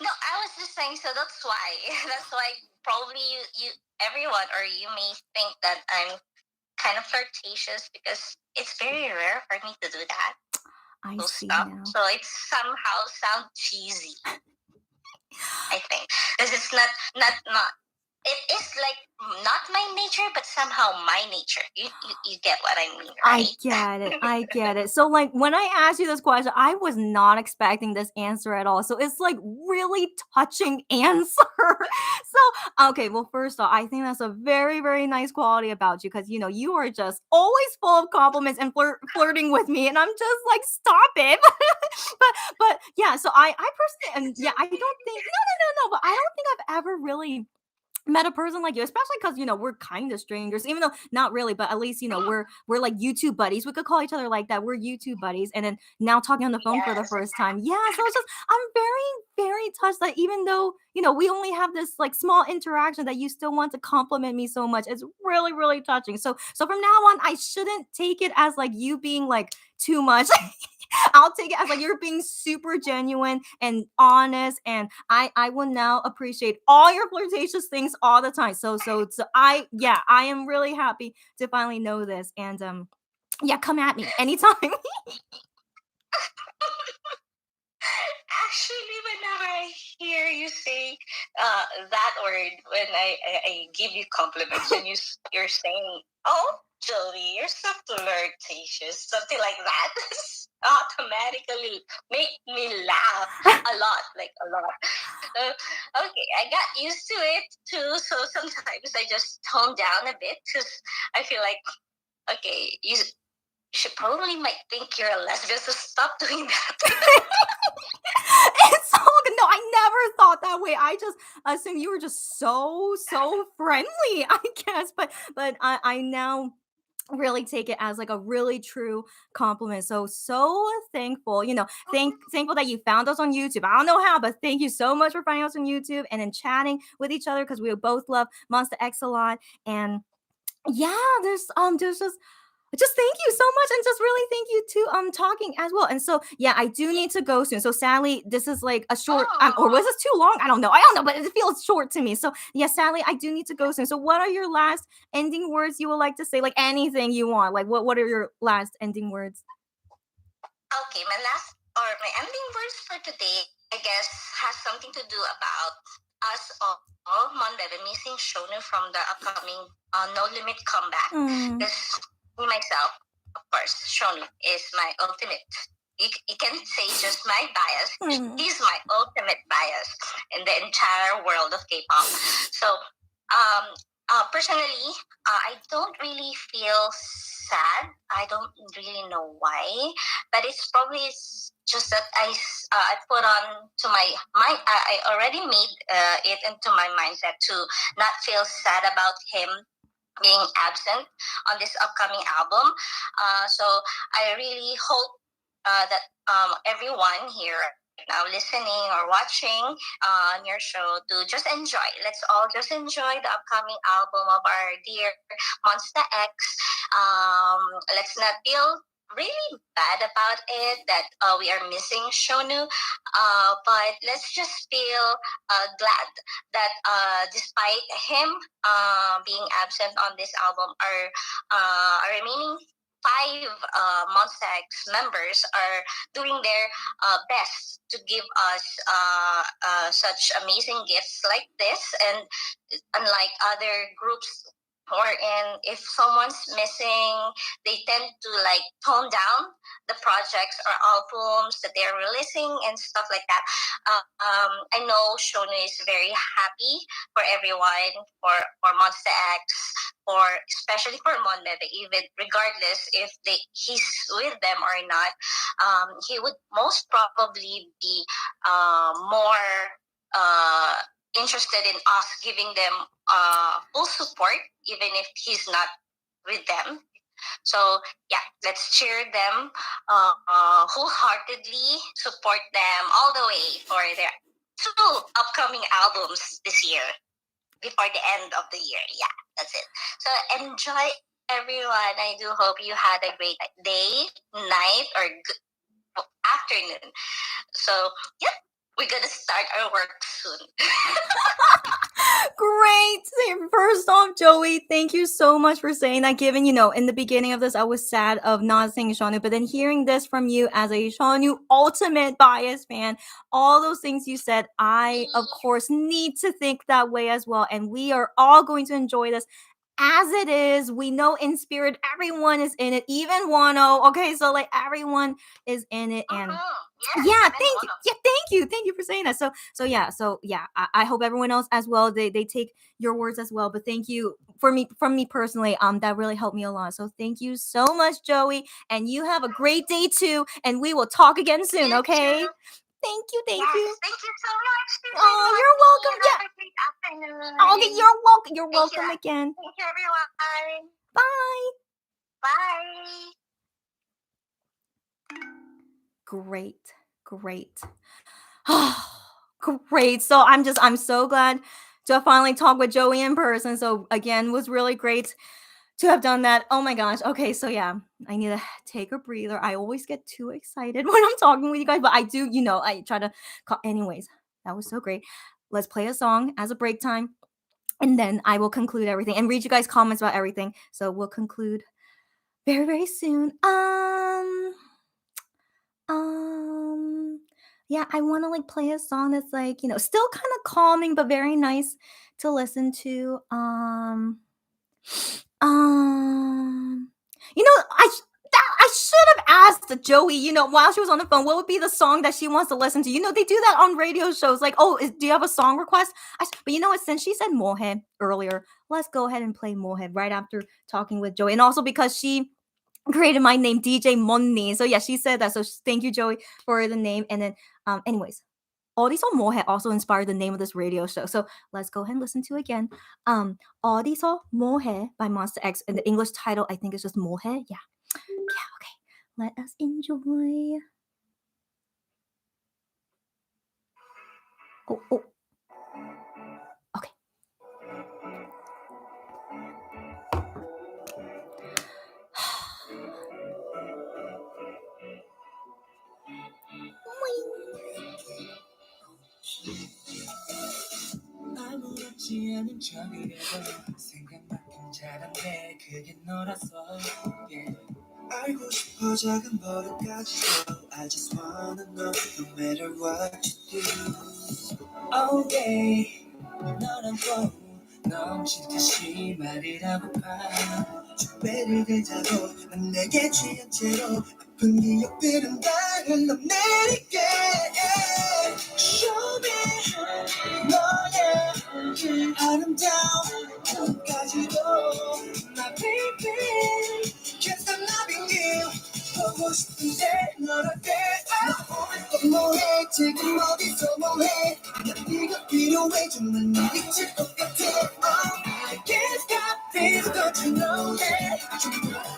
No, I was just saying. So that's why. That's why probably everyone, or you may think that I'm kind of flirtatious because it's very rare for me to do that. I Those see stuff. now. So it somehow sounds cheesy. I think because it's not. It is like not my nature, but somehow my nature. You get what I mean, I right? get it. I get it. So, like, when I asked you this question, I was not expecting this answer at all. So, it's like really touching answer. So, okay. Well, first off, I think that's a very, very nice quality about you because, you are just always full of compliments and flirting with me. And I'm just like, stop it. but yeah. So, I personally, and yeah, I don't think, no, but I don't think I've ever really met a person like you, especially because we're kind of strangers, even though not really, but at least we're like YouTube buddies. We could call each other like that. We're YouTube buddies, and then now talking on the phone for the Yes. first time. Yeah, so it's just I'm very very touched that even though we only have this like small interaction, that you still want to compliment me so much. It's really really touching. So from now on, I shouldn't take it as like you being like too much. I'll take it as like you're being super genuine and honest, and I will now appreciate all your flirtatious things all the time. So I am really happy to finally know this, and yeah, come at me anytime. Actually, whenever I hear you say that word, when I give you compliments, and you're saying, "Oh, Joey, you're so flirtatious," something like that, automatically make me laugh a lot, like a lot. Okay, I got used to it too. So sometimes I just tone down a bit because I feel like Okay, you should probably might think you're a lesbian, so stop doing that. It's so good. No, I never thought that way. I just assumed you were just so friendly, I guess. But I now really take it as like a really true compliment. So thankful, thankful that you found us on YouTube. I don't know how, but thank you so much for finding us on YouTube and then chatting with each other because we both love Monster X a lot. And yeah, there's just thank you so much, and just really thank you to talking as well. And so yeah, I do need to go soon. So sadly, this is like a short, or was this too long? I don't know, but it feels short to me. So yeah, sadly, I do need to go soon. So what are your last ending words you would like to say? Like anything you want. Like what are your last ending words? Okay, my ending words for today, I guess, has something to do about us all Monday, the missing Shonu from the upcoming No Limit comeback. Because me myself, of course, Shonu is my ultimate. You can say just my bias. He's my ultimate bias in the entire world of K-pop. So, personally, I don't really feel sad. I don't really know why, but it's probably just that I put on to my mind. I already made it into my mindset to not feel sad about him being absent on this upcoming album. So I really hope that everyone here now listening or watching on your show to just enjoy. Let's all just enjoy the upcoming album of our dear Monster X. Let's not feel really bad about it that we are missing Shonu, but let's just feel glad that despite him being absent on this album, our remaining five Monster X members are doing their best to give us such amazing gifts like this. And unlike other groups, wherein if someone's missing, they tend to like tone down the projects or albums that they're releasing and stuff like that. I know Shonu is very happy for everyone, for Monster X, for especially for Monbebe, even regardless if he's with them or not. He would most probably be more interested in us giving them full support, even if he's not with them. So yeah, let's cheer them wholeheartedly, support them all the way for their two upcoming albums this year, before the end of the year. Yeah, that's it. So enjoy, everyone. I do hope you had a great day, night, or afternoon. So yeah, we're gonna start our work soon. Great. First off, Joey, thank you so much for saying that. Given, in the beginning of this, I was sad of not seeing Shonu, but then hearing this from you as a Shonu ultimate bias fan, all those things you said, I, of course, need to think that way as well. And we are all going to enjoy this as it is. We know in spirit, everyone is in it, even Wano. Okay, so like everyone is in it. And yes, yeah, thank you. Yeah, thank you for saying that. So yeah, I hope everyone else as well, they take your words as well. But thank you from me personally, that really helped me a lot. So thank you so much, Joey, and you have a great day too, and we will talk again soon. Okay, thank you. Thank you so much. Oh, you're welcome. Yeah. Okay, you're welcome again. Thank you, everyone. Bye. Bye. Great. Great. So I'm so glad to finally talk with Joey in person. So again, was really great to have done that. Oh my gosh. Okay, so yeah, I need to take a breather. I always get too excited when I'm talking with you guys, but I do, I try to anyways, that was so great. Let's play a song as a break time, and then I will conclude everything and read you guys comments about everything. So we'll conclude very, very soon. Yeah, I want to like play a song that's like, still kind of calming but very nice to listen to. I should have asked asked Joey, while she was on the phone, what would be the song that she wants to listen to? They do that on radio shows. Like, oh, do you have a song request? But you know what? Since she said MoWonHae earlier, let's go ahead and play MoWonHae right after talking with Joey. And also because she created my name, DJ Monni. So yeah, she said that. So thank you, Joey, for the name. And then, anyways, 어디서 뭐해 also inspired the name of this radio show. So let's go ahead and listen to it again. 어디서 뭐해 by Monster X. And the English title, I think, is just 뭐해. Yeah. Yeah, okay. Let us enjoy. Oh. Okay. 아무렇지 않은 척이래도 생각만큼 잘한데 그게 너라서 yeah. 알고 싶어 작은 버릇까지도 I just wanna know no matter what you do Oh yeah 너라고 넘칠 듯이 말을 하고파 축배를 들자고 난 내게 취한 채로 아픈 기억들은 다 흘러내릴게 Show me 너의 아름다운 까지도 My baby Can't stop loving you 보고 싶은데 너랄 때 너 뭐해 지금 어디서 뭐해 난 네가 필요해 정말 난 미칠 것 같아 I can't stop this don't you know that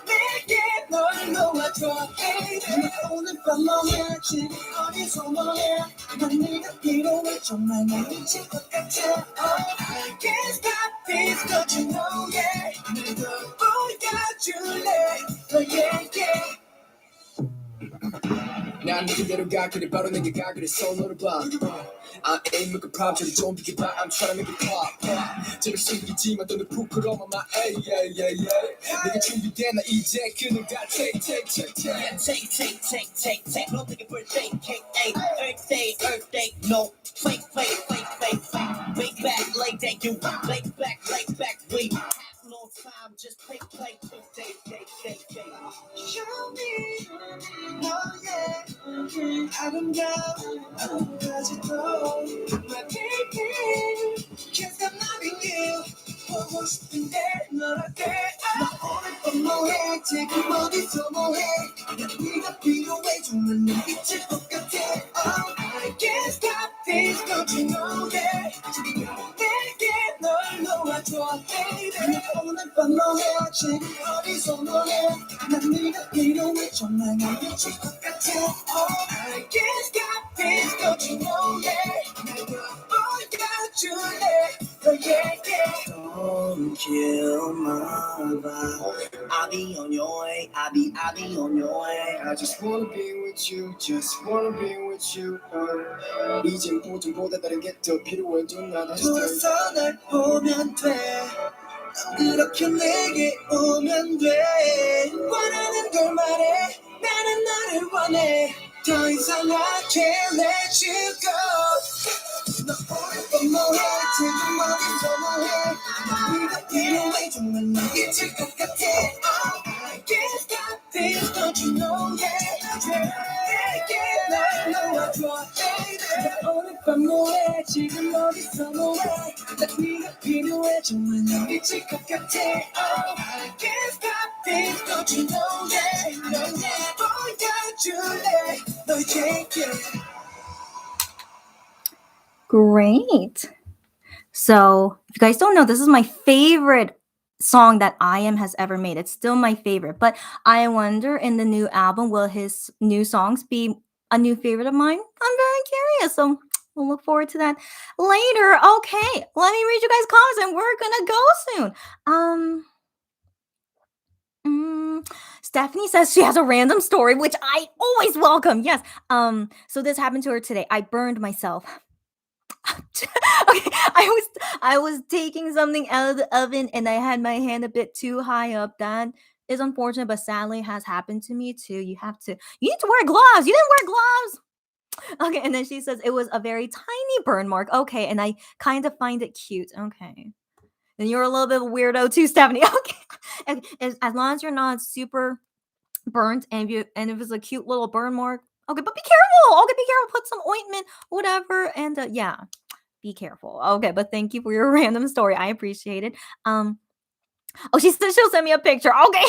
내게 널 놓아줘 baby 오늘 밤 뭐해 지금 어디서 뭐해 난 네가 필요해 정말 난 미칠 것 같아 I can't stop this don't you know that 내가 보여줄래 yeah yeah 난 네 그대로 가 그래 바로 내게 가 그래서 너를 봐 I ain't make a problem 저리 좀 비켜봐 I'm tryna make it pop 저를 숨기지만 너는 부끄러워 my ay yeah yeah yeah 내가 준비돼 나 이제 그늘 다 take take take take yeah, take take take take take no take a birthday cake ay earth day no fake fake fake fake fake wake back like that you lay back we no time just play day show me oh yeah 아름다운 까지도 My baby Can't stop loving you 보고 싶은데 너랄 때 나 오늘 밤 뭐해 지금 어디서 뭐해 난 네가 필요해 정말 난 미칠 것 같아 Oh I can't stop this don't you know that 내게 널 놓아줘 baby 나 오늘 밤 뭐해 지금 어디서 뭐해 난 네가 필요해 정말 난 미칠 것 같아 Oh I can't stop this don't you know that 내가 보여줄래 yeah yeah Don't kill my vibe I'll be on your way I'll be on your way I just wanna be with you just wanna be with you 이젠 보존보다 다른 게 더 필요해 좀 나다 좋아서 날 보면 돼 그렇게 내게 오면 돼 원하는 걸 말해 나는 너를 원해 더 이상 I can't let you go 너 오늘 밤 뭐해 지금 어디서 뭐해 네가 필요해 정말 난 미칠 것 같아 Oh I can't stop this don't you know that 내게 날 놓아줘 baby 너 오늘 밤 뭐해 지금 어디서 뭐해 난 네가 필요해 정말 난 미칠 것 같아 Oh I can't stop this don't you know that 너의 보여줄래 너 yeah yeah Great. So, if you guys don't know, this is my favorite song that IM has ever made. It's still my favorite. But I wonder in the new album, will his new songs be a new favorite of mine? I'm very curious. So, we'll look forward to that later. Okay, let me read you guys' comments and we're gonna go soon. Stephanie says she has a random story, which I always welcome. Yes. So this happened to her today. I burned myself. Okay, I was taking something out of the oven and I had my hand a bit too high up. That is unfortunate, but sadly has happened to me too. You need to wear gloves. You didn't wear gloves. Okay, and then she says it was a very tiny burn mark. Okay, and I kind of find it cute. Okay. And you're a little bit of a weirdo too, Stephanie. Okay. As long as you're not super burnt, and if it's a cute little burn mark, okay, but be careful. Okay, be careful. Put some ointment, whatever, and yeah, be careful. Okay, but thank you for your random story. I appreciate it. Oh, she said she'll send me a picture. Okay.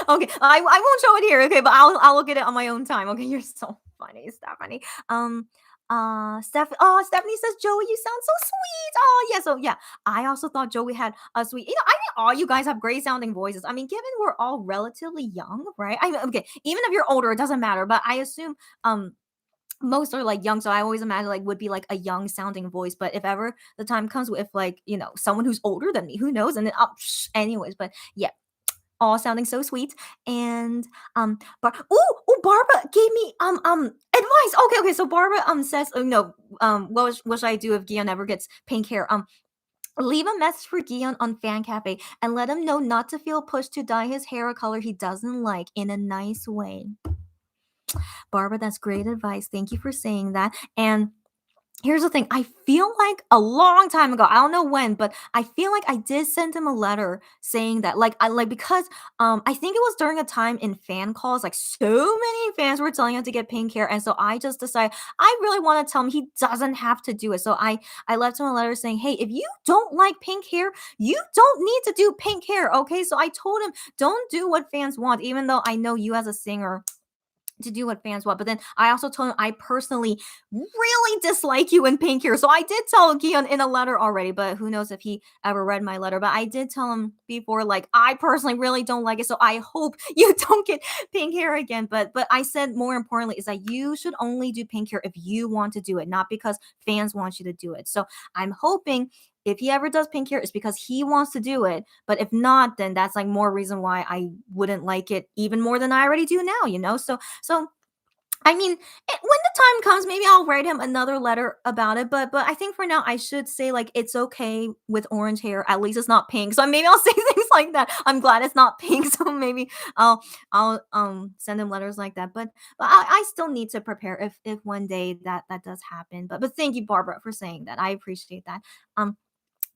Okay, I won't show it here. Okay, but I'll look at it on my own time. Okay, you're so funny, Stephanie. Stephanie says, Joey, you sound so sweet. Oh yeah, so yeah, I also thought Joey had a sweet. I mean, all you guys have great sounding voices. I mean, given we're all relatively young, right? I mean, okay, even if you're older, it doesn't matter. But I assume most are like young, so I always imagine like would be like a young sounding voice. But if ever the time comes with like someone who's older than me, who knows? And then anyways, but yeah, all sounding so sweet. And Barbara gave me advice. Okay, so Barbara says, oh no, what should I do if Gian never gets pink hair? Leave a message for Gian on Fan Cafe and let him know not to feel pushed to dye his hair a color he doesn't like in a nice way. Barbara, that's great advice. Thank you for saying that. And here's the thing. I feel like a long time ago, I don't know when, but I feel like I did send him a letter saying that, because I think it was during a time in fan calls, like so many fans were telling him to get pink hair, and so I just decided I really want to tell him he doesn't have to do it. So I left him a letter saying, hey, if you don't like pink hair, you don't need to do pink hair, okay? So I told him, don't do what fans want, even though I know you as a singer to do what fans want. But then I also told him I personally really dislike you in pink hair. So I did tell Gian in a letter already, but who knows if he ever read my letter. But I did tell him before, like, I personally really don't like it. So I hope you don't get pink hair again. But I said more importantly is that you should only do pink hair if you want to do it, not because fans want you to do it. So I'm hoping if he ever does pink hair, it's because he wants to do it. But if not, then that's like more reason why I wouldn't like it even more than I already do now. So I mean, when the time comes, maybe I'll write him another letter about it. But I think for now, I should say like it's okay with orange hair. At least it's not pink. So maybe I'll say things like that. I'm glad it's not pink. So maybe I'll send him letters like that. But I still need to prepare if one day that does happen. But thank you, Barbara, for saying that. I appreciate that.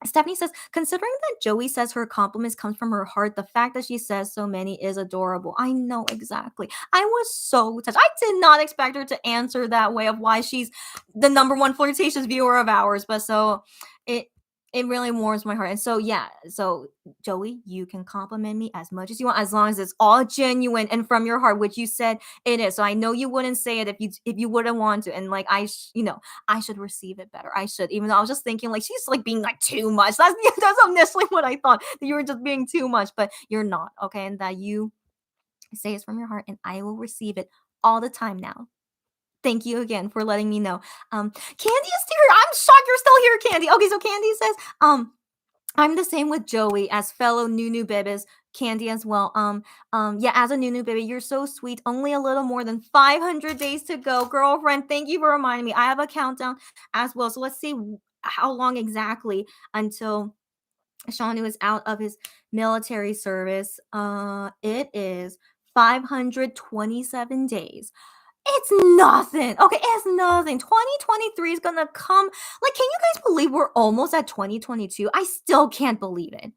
Stephanie says, considering that Joey says her compliments comes from her heart, the fact that she says so many is adorable. I know exactly. I was so touched. I did not expect her to answer that way of why she's the number one flirtatious viewer of ours. But so it it really warms my heart. And so yeah, so Joey, you can compliment me as much as you want, as long as it's all genuine and from your heart, which you said it is. So I know you wouldn't say it if you wouldn't want to. And like I should receive it better. I should, even though I was just thinking like she's like being like too much. That's initially what I thought, that you were just being too much, but you're not, okay? And that you say it's from your heart, and I will receive it all the time now. Thank you again for letting me know. Candy is here. I'm shocked you're still here, Candy. Okay, so Candy says, I'm the same with Joey as fellow Nunu Bebes. Candy as well. Yeah, as a Nunu baby, you're so sweet. Only a little more than 500 days to go, girlfriend. Thank you for reminding me. I have a countdown as well. So let's see how long exactly until Shanu is out of his military service. It is 527 days. It's nothing. Okay, it's nothing. 2023 is gonna come. Like, can you guys believe we're almost at 2022? I still can't believe it.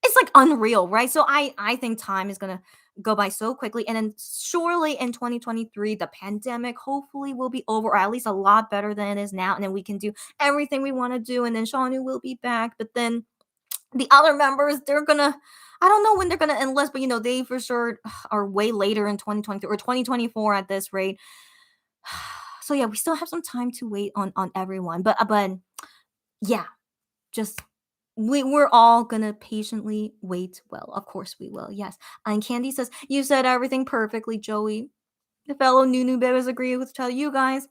It's like unreal, right? So I think time is gonna go by so quickly, and then surely in 2023, the pandemic hopefully will be over, or at least a lot better than it is now, and then we can do everything we want to do, and then Shanu will be back. But then the other members, they're gonna, I don't know when they're gonna enlist, but they for sure are way later in 2023 or 2024 at this rate. So yeah, we still have some time to wait on everyone. But yeah, just we're all gonna patiently wait. Well, of course we will. Yes. And Candy says, you said everything perfectly, Joey. The fellow Nunu Bebes agree with each other. You guys,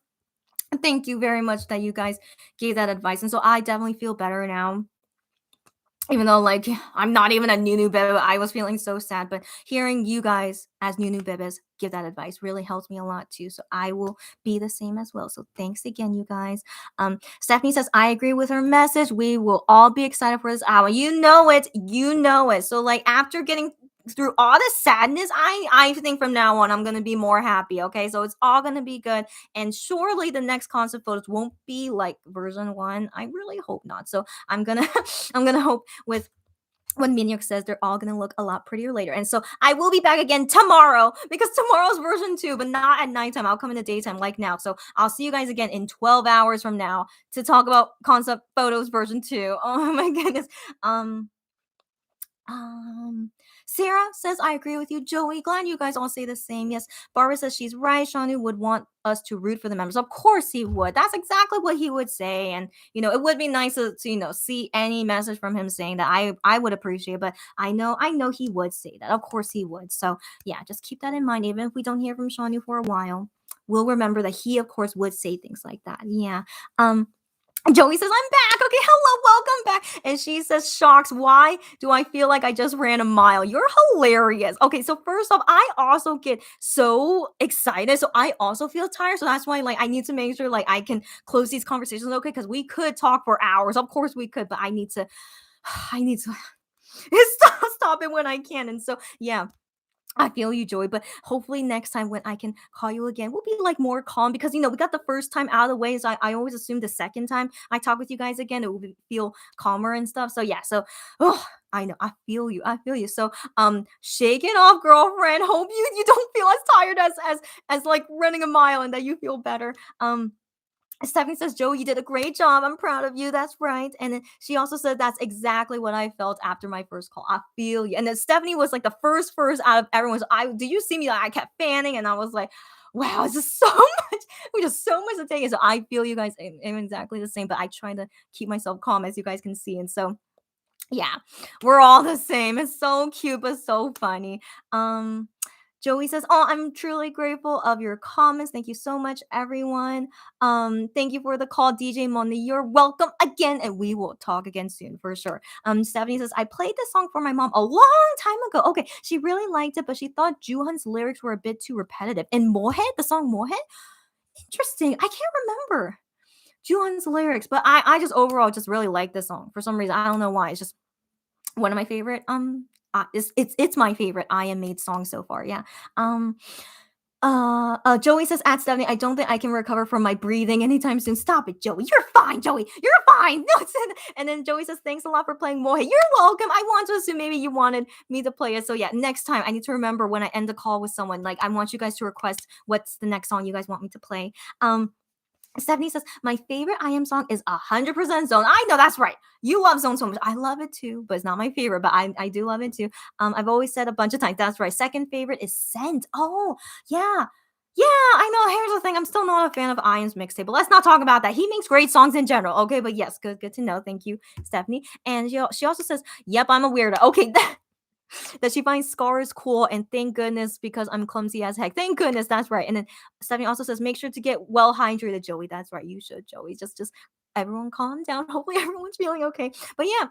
thank you very much that you guys gave that advice. And so I definitely feel better now, even though like I'm not even a Nunu Bebe. I was feeling so sad, but hearing you guys as Nunu Bebes give that advice really helps me a lot too. So I will be the same as well. So thanks again, you guys. Stephanie says, I agree with her message. We will all be excited for this hour. You know it. You know it. So like after getting through all the sadness, I think from now on I'm gonna be more happy. Okay, so it's all gonna be good, and surely the next concert photos won't be like version 1. I really hope not. So I'm gonna I'm gonna hope with when Minhyuk says they're all gonna look a lot prettier later. And so I will be back again tomorrow because tomorrow's version 2, but not at nighttime. I'll come in the daytime like now. So I'll see you guys again in 12 hours from now to talk about concept photos version 2. Oh my goodness. Sarah says, I agree with you, Joey. Glad you guys all say the same. Yes, Barbara says she's right. Shanu would want us to root for the members. Of course he would. That's exactly what he would say. And, it would be nice to see any message from him saying that I would appreciate, but I know he would say that. Of course he would. So yeah, just keep that in mind. Even if we don't hear from Shanu for a while, we'll remember that he, of course, would say things like that. Yeah. Joey says, I'm back. Okay, hello, welcome back. And she says, Sharks, why do I feel like I just ran a mile? You're hilarious. Okay, so first off, I also get so excited. So I also feel tired. So that's why, I need to make sure, I can close these conversations, okay? Because we could talk for hours. Of course we could, but I need to stop it when I can. And so, yeah. I feel you, Joy, but hopefully next time when I can call you again, we'll be more calm because we got the first time out of the way. So I always assume the second time I talk with you guys again, it will feel calmer and stuff. So yeah, I know I feel you. So shake it off, girlfriend. Hope you don't feel as tired as running a mile and that you feel better. Stephanie says, Joe, you did a great job. I'm proud of you. That's right. And then she also said, that's exactly what I felt after my first call. I feel you. And then Stephanie was the first out of everyone. So did you see me? I kept fanning and I was like, wow, it's just so much. We just so much to take in. So I feel you guys am exactly the same, but I try to keep myself calm as you guys can see. And so, yeah, we're all the same. It's so cute, but so funny. Joey says, oh, I'm truly grateful of your comments. Thank you so much, everyone. Thank you for the call, DJ Moni. You're welcome again, and we will talk again soon for sure. Stephanie says, I played this song for my mom a long time ago. Okay, she really liked it, but she thought Juhan's lyrics were a bit too repetitive. And MoWonHae, the song MoWonHae? Interesting. I can't remember Juhan's lyrics, but I just overall just really like this song for some reason. I don't know why. It's just one of my favorite it's my favorite I Am Made song so far. Yeah. Joey says at Stephanie, I don't think I can recover from my breathing anytime soon. Stop it, Joey. You're fine, Joey. You're fine. No, and then Joey says, thanks a lot for playing MoWonHae. You're welcome. I want to assume maybe you wanted me to play it. So yeah, next time I need to remember when I end the call with someone, I want you guys to request what's the next song you guys want me to play. Stephanie says, my favorite I Am song is 100% Zone. I know, that's right. You love Zone so much. I love it too, but it's not my favorite, but I do love it too. I've always said a bunch of times, that's right. Second favorite is Scent. Oh, yeah. Yeah, I know. Here's the thing. I'm still not a fan of I Am's mixtape, but let's not talk about that. He makes great songs in general. Okay, but yes, good to know. Thank you, Stephanie. And she also says, yep, I'm a weirdo. Okay, that she finds scars cool, and thank goodness because I'm clumsy as heck. Thank goodness, that's right. And then Stephanie also says, make sure to get well hydrated, Joey. That's right, you should, Joey. Just everyone calm down. Hopefully everyone's feeling okay. But yeah,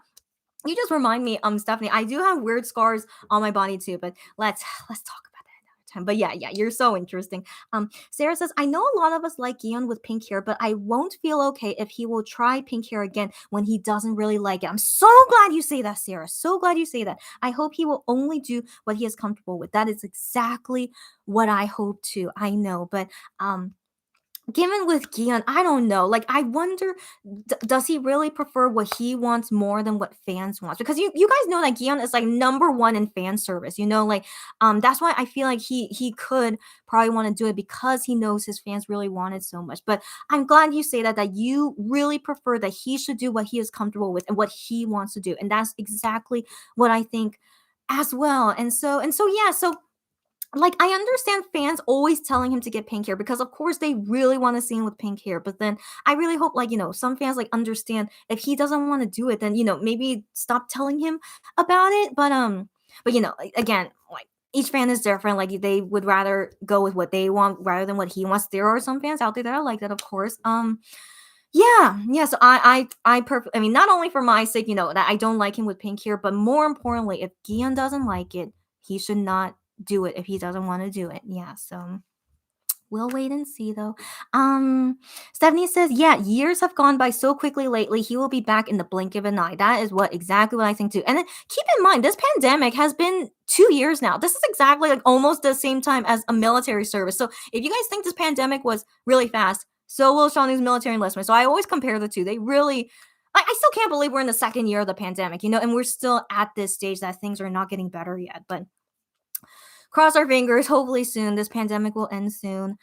you just remind me, Stephanie, I do have weird scars on my body too, but let's talk about that another time. But yeah, you're so interesting. Sarah says, I know a lot of us like Gion with pink hair, but I won't feel okay if he will try pink hair again when he doesn't really like it. I'm so glad you say that, Sarah. So glad you say that. I hope he will only do what he is comfortable with. That is exactly what I hope too. I know, but given with Gion, I don't know. I wonder, does he really prefer what he wants more than what fans want? Because you guys know that Gion is number one in fan service. That's why I feel like he could probably want to do it because he knows his fans really want it so much. But I'm glad you say that you really prefer that he should do what he is comfortable with and what he wants to do, and that's exactly what I think as well. And so yeah. So I understand fans always telling him to get pink hair because of course they really want to see him with pink hair. But then I really hope some fans understand if he doesn't want to do it, then maybe stop telling him about it. But again, each fan is different. They would rather go with what they want rather than what he wants. There are some fans out there that are like that, of course. Yeah. So I mean, not only for my sake, that I don't like him with pink hair, but more importantly, if Gion doesn't like it, he should not do it if he doesn't want to do it. Yeah, so we'll wait and see though. Stephanie says, yeah, years have gone by so quickly lately. He will be back in the blink of an eye. That is exactly what I think too. And then keep in mind, this pandemic has been 2 years now. This is exactly almost the same time as a military service. So if you guys think this pandemic was really fast, so will Shawnee's military enlistment. So I always compare the two. They really, I still can't believe we're in the second year of the pandemic, and we're still at this stage that things are not getting better yet. But cross our fingers. Hopefully soon, this pandemic will end soon.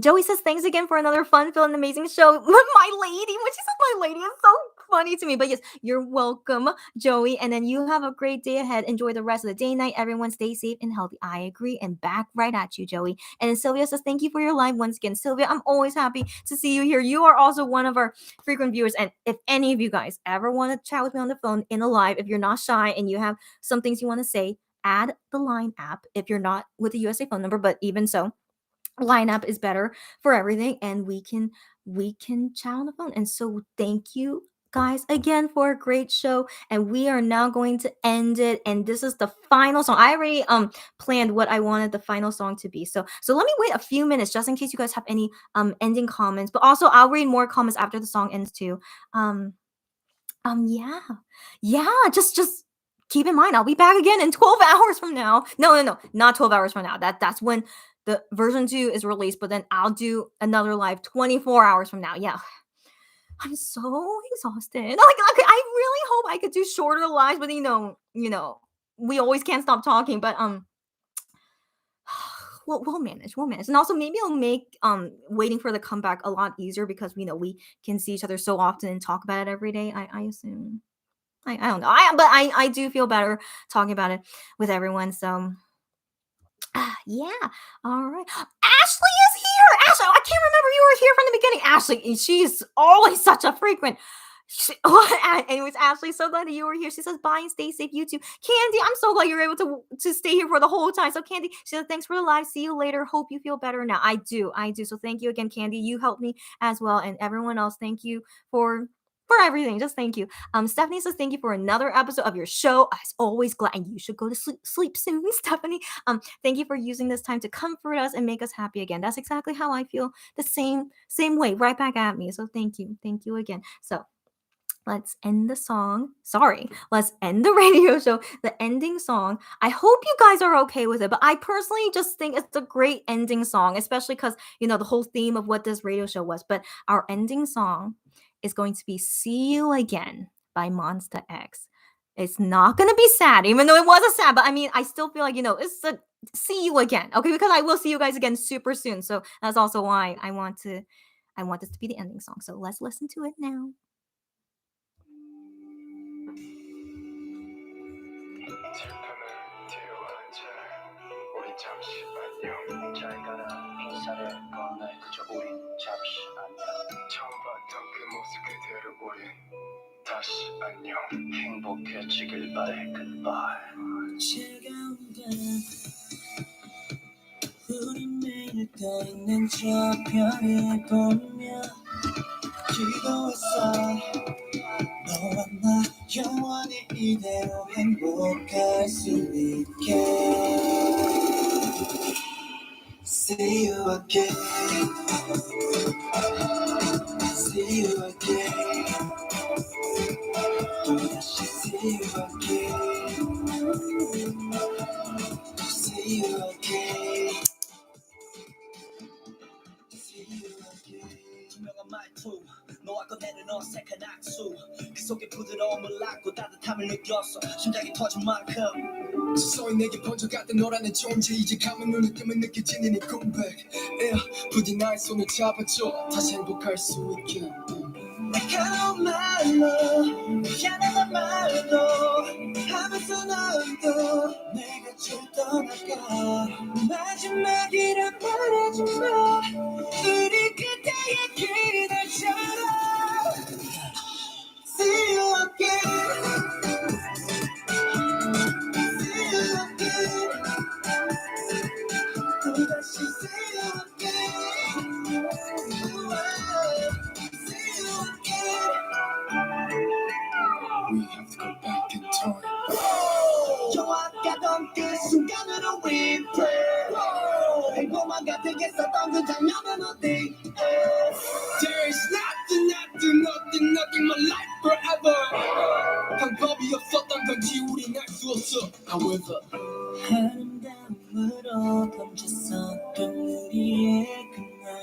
Joey says thanks again for another fun-filled and amazing show. My lady, when she says my lady, it's so funny to me. But yes, you're welcome, Joey. And then you have a great day ahead. Enjoy the rest of the day and night. Everyone stay safe and healthy. I agree. And back right at you, Joey. And then Sylvia says thank you for your live once again. Sylvia, I'm always happy to see you here. You are also one of our frequent viewers. And if any of you guys ever want to chat with me on the phone in a live, if you're not shy and you have some things you want to say, add the Line app if you're not with a USA phone number. But even so, lineup is better for everything, and we can chat on the phone. And so thank you guys again for a great show, and we are now going to end it. And this is the final song. I already planned what I wanted the final song to be, so let me wait a few minutes just in case you guys have any ending comments, but also I'll read more comments after the song ends too. Yeah, just keep in mind I'll be back again in 12 hours from now. No, not 12 hours from now. That's when the version 2 is released, but then I'll do another live 24 hours from now. Yeah. I'm so exhausted. Like, I really hope I could do shorter lives, but we always can't stop talking. But we'll manage. And also maybe I'll make waiting for the comeback a lot easier because we can see each other so often and talk about it every day. I assume. I don't know. I do feel better talking about it with everyone. So yeah. All right. Ashley is here. Ashley, I can't remember you were here from the beginning. Ashley, she's always such a frequent. Anyways, Ashley, so glad that you were here. She says bye and stay safe. You too. Candy, I'm so glad you're able to stay here for the whole time. So Candy, she said thanks for the live. See you later. Hope you feel better now. I do. So thank you again, Candy. You helped me as well, and everyone else. Thank you for everything. Just thank you. Stephanie says thank you for another episode of your show. As always, glad, and you should go to sleep soon, Stephanie. Thank you for using this time to comfort us and make us happy again. That's exactly how I feel. The same way, right back at me. So thank you again. So let's end the song. Sorry, let's end the radio show. The ending song. I hope you guys are okay with it, but I personally just think it's a great ending song, especially because the whole theme of what this radio show was. But our ending song is going to be See You Again by Monsta X. It's not going to be sad, even though it was a sad, but I mean, I still feel like, it's a see you again, okay? Because I will see you guys again super soon. So that's also why I want this to be the ending song. So let's listen to it now. 잠시 안녕 잘 가라 인사를 건네 그저 우린 잠시 안녕 처음 봤던 그 모습 그대로 우린 다시 안녕 행복해지길 바래 goodbye 차가운 밤 우리 매일 떠있는 저 별을 보며 기도했어 너와 나 영원히 이대로 행복할 수 있게 See you again. See you again. 또다시 see you again. See you again. See you again. 투명한 말투 너와 꺼내는 어색한 악수 그 속에 부드러움을 안고 따뜻함을 느꼈어 심장이 터진 만큼 서서히 내게 번져갔던 너라는 존재 이제 감은 눈을 뜨면 느껴지는 이 고백 부디 나의 손을 잡아줘 다시 행복할 수 있게 날카로운 말로 미안하단 말도 하면서 너도 내가 좀 떠나가 마지막이라 말하지마 우리 그때의 그날처럼 See you again See you again 또다시 see you again See you again We have to go back in time 정확하던 그 순간으로 we pray 행복만 가득했었던 그 장면은 어디 There's nothing in my life forever 방법이 없었던 건지 우린 알 수 없어 However 아름다움으로 던졌었던 우리의 그날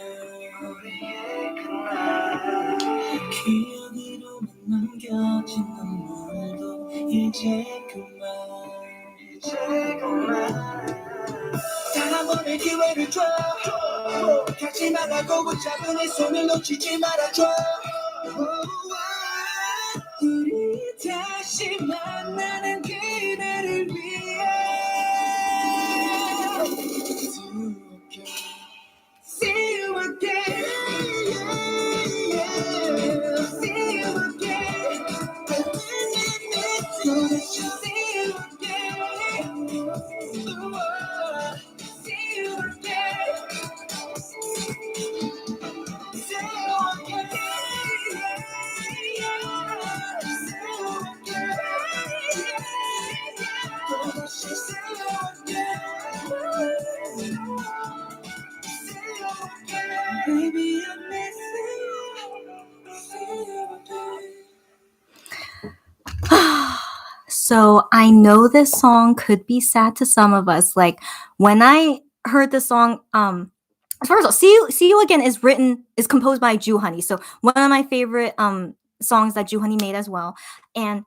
만나뵐 기회를 줘 가지 말라고 붙잡은 내 손을 놓치지 말아줘 우리 다시 만나는 그날을 위해 See you again See you again See you again See you again Baby, I'm missing you. See you again. So I know this song could be sad to some of us. Like when I heard the song, first of all, See You Again is composed by Honey. So one of my favorite songs that Honey made as well. And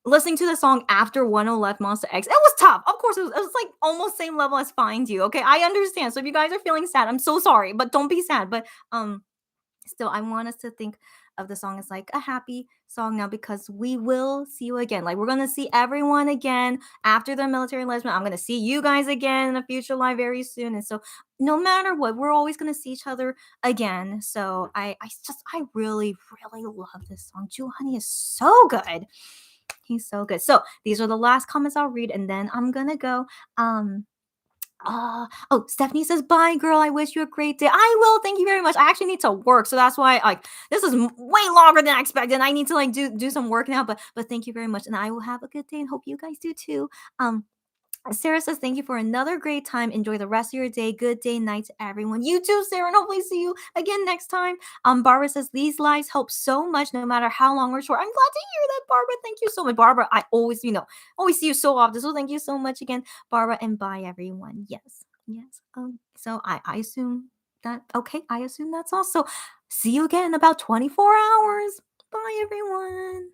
listening to the song after 10 left Monster X, it was tough. Of course, it was like almost same level as Find You. Okay, I understand. So if you guys are feeling sad, I'm so sorry, but don't be sad. But still, I want us to think of the song as like a happy song now because we will see you again. Like we're gonna see everyone again after the military enlistment. I'm gonna see you guys again in a future live very soon. And so no matter what, we're always gonna see each other again. So I really, really love this song. Honey is so good. He's so good. So these are the last comments I'll read, and then I'm gonna go. Stephanie says, "Bye, girl. I wish you a great day." I will. Thank you very much. I actually need to work, so that's why like this is way longer than I expected. I need to like do some work now, but thank you very much, and I will have a good day, and hope you guys do too. Sarah says, "Thank you for another great time. Enjoy the rest of your day. Good day, night to everyone." You too, Sarah, and hopefully see you again next time. Barbara says, "These lives help so much, no matter how long or short." I'm glad to hear that, Barbara. Thank you so much, Barbara. I always, always see you so often. So thank you so much again, Barbara, and bye, everyone. Yes, yes. So I assume that okay. I assume that's all. So see you again in about 24 hours. Bye, everyone.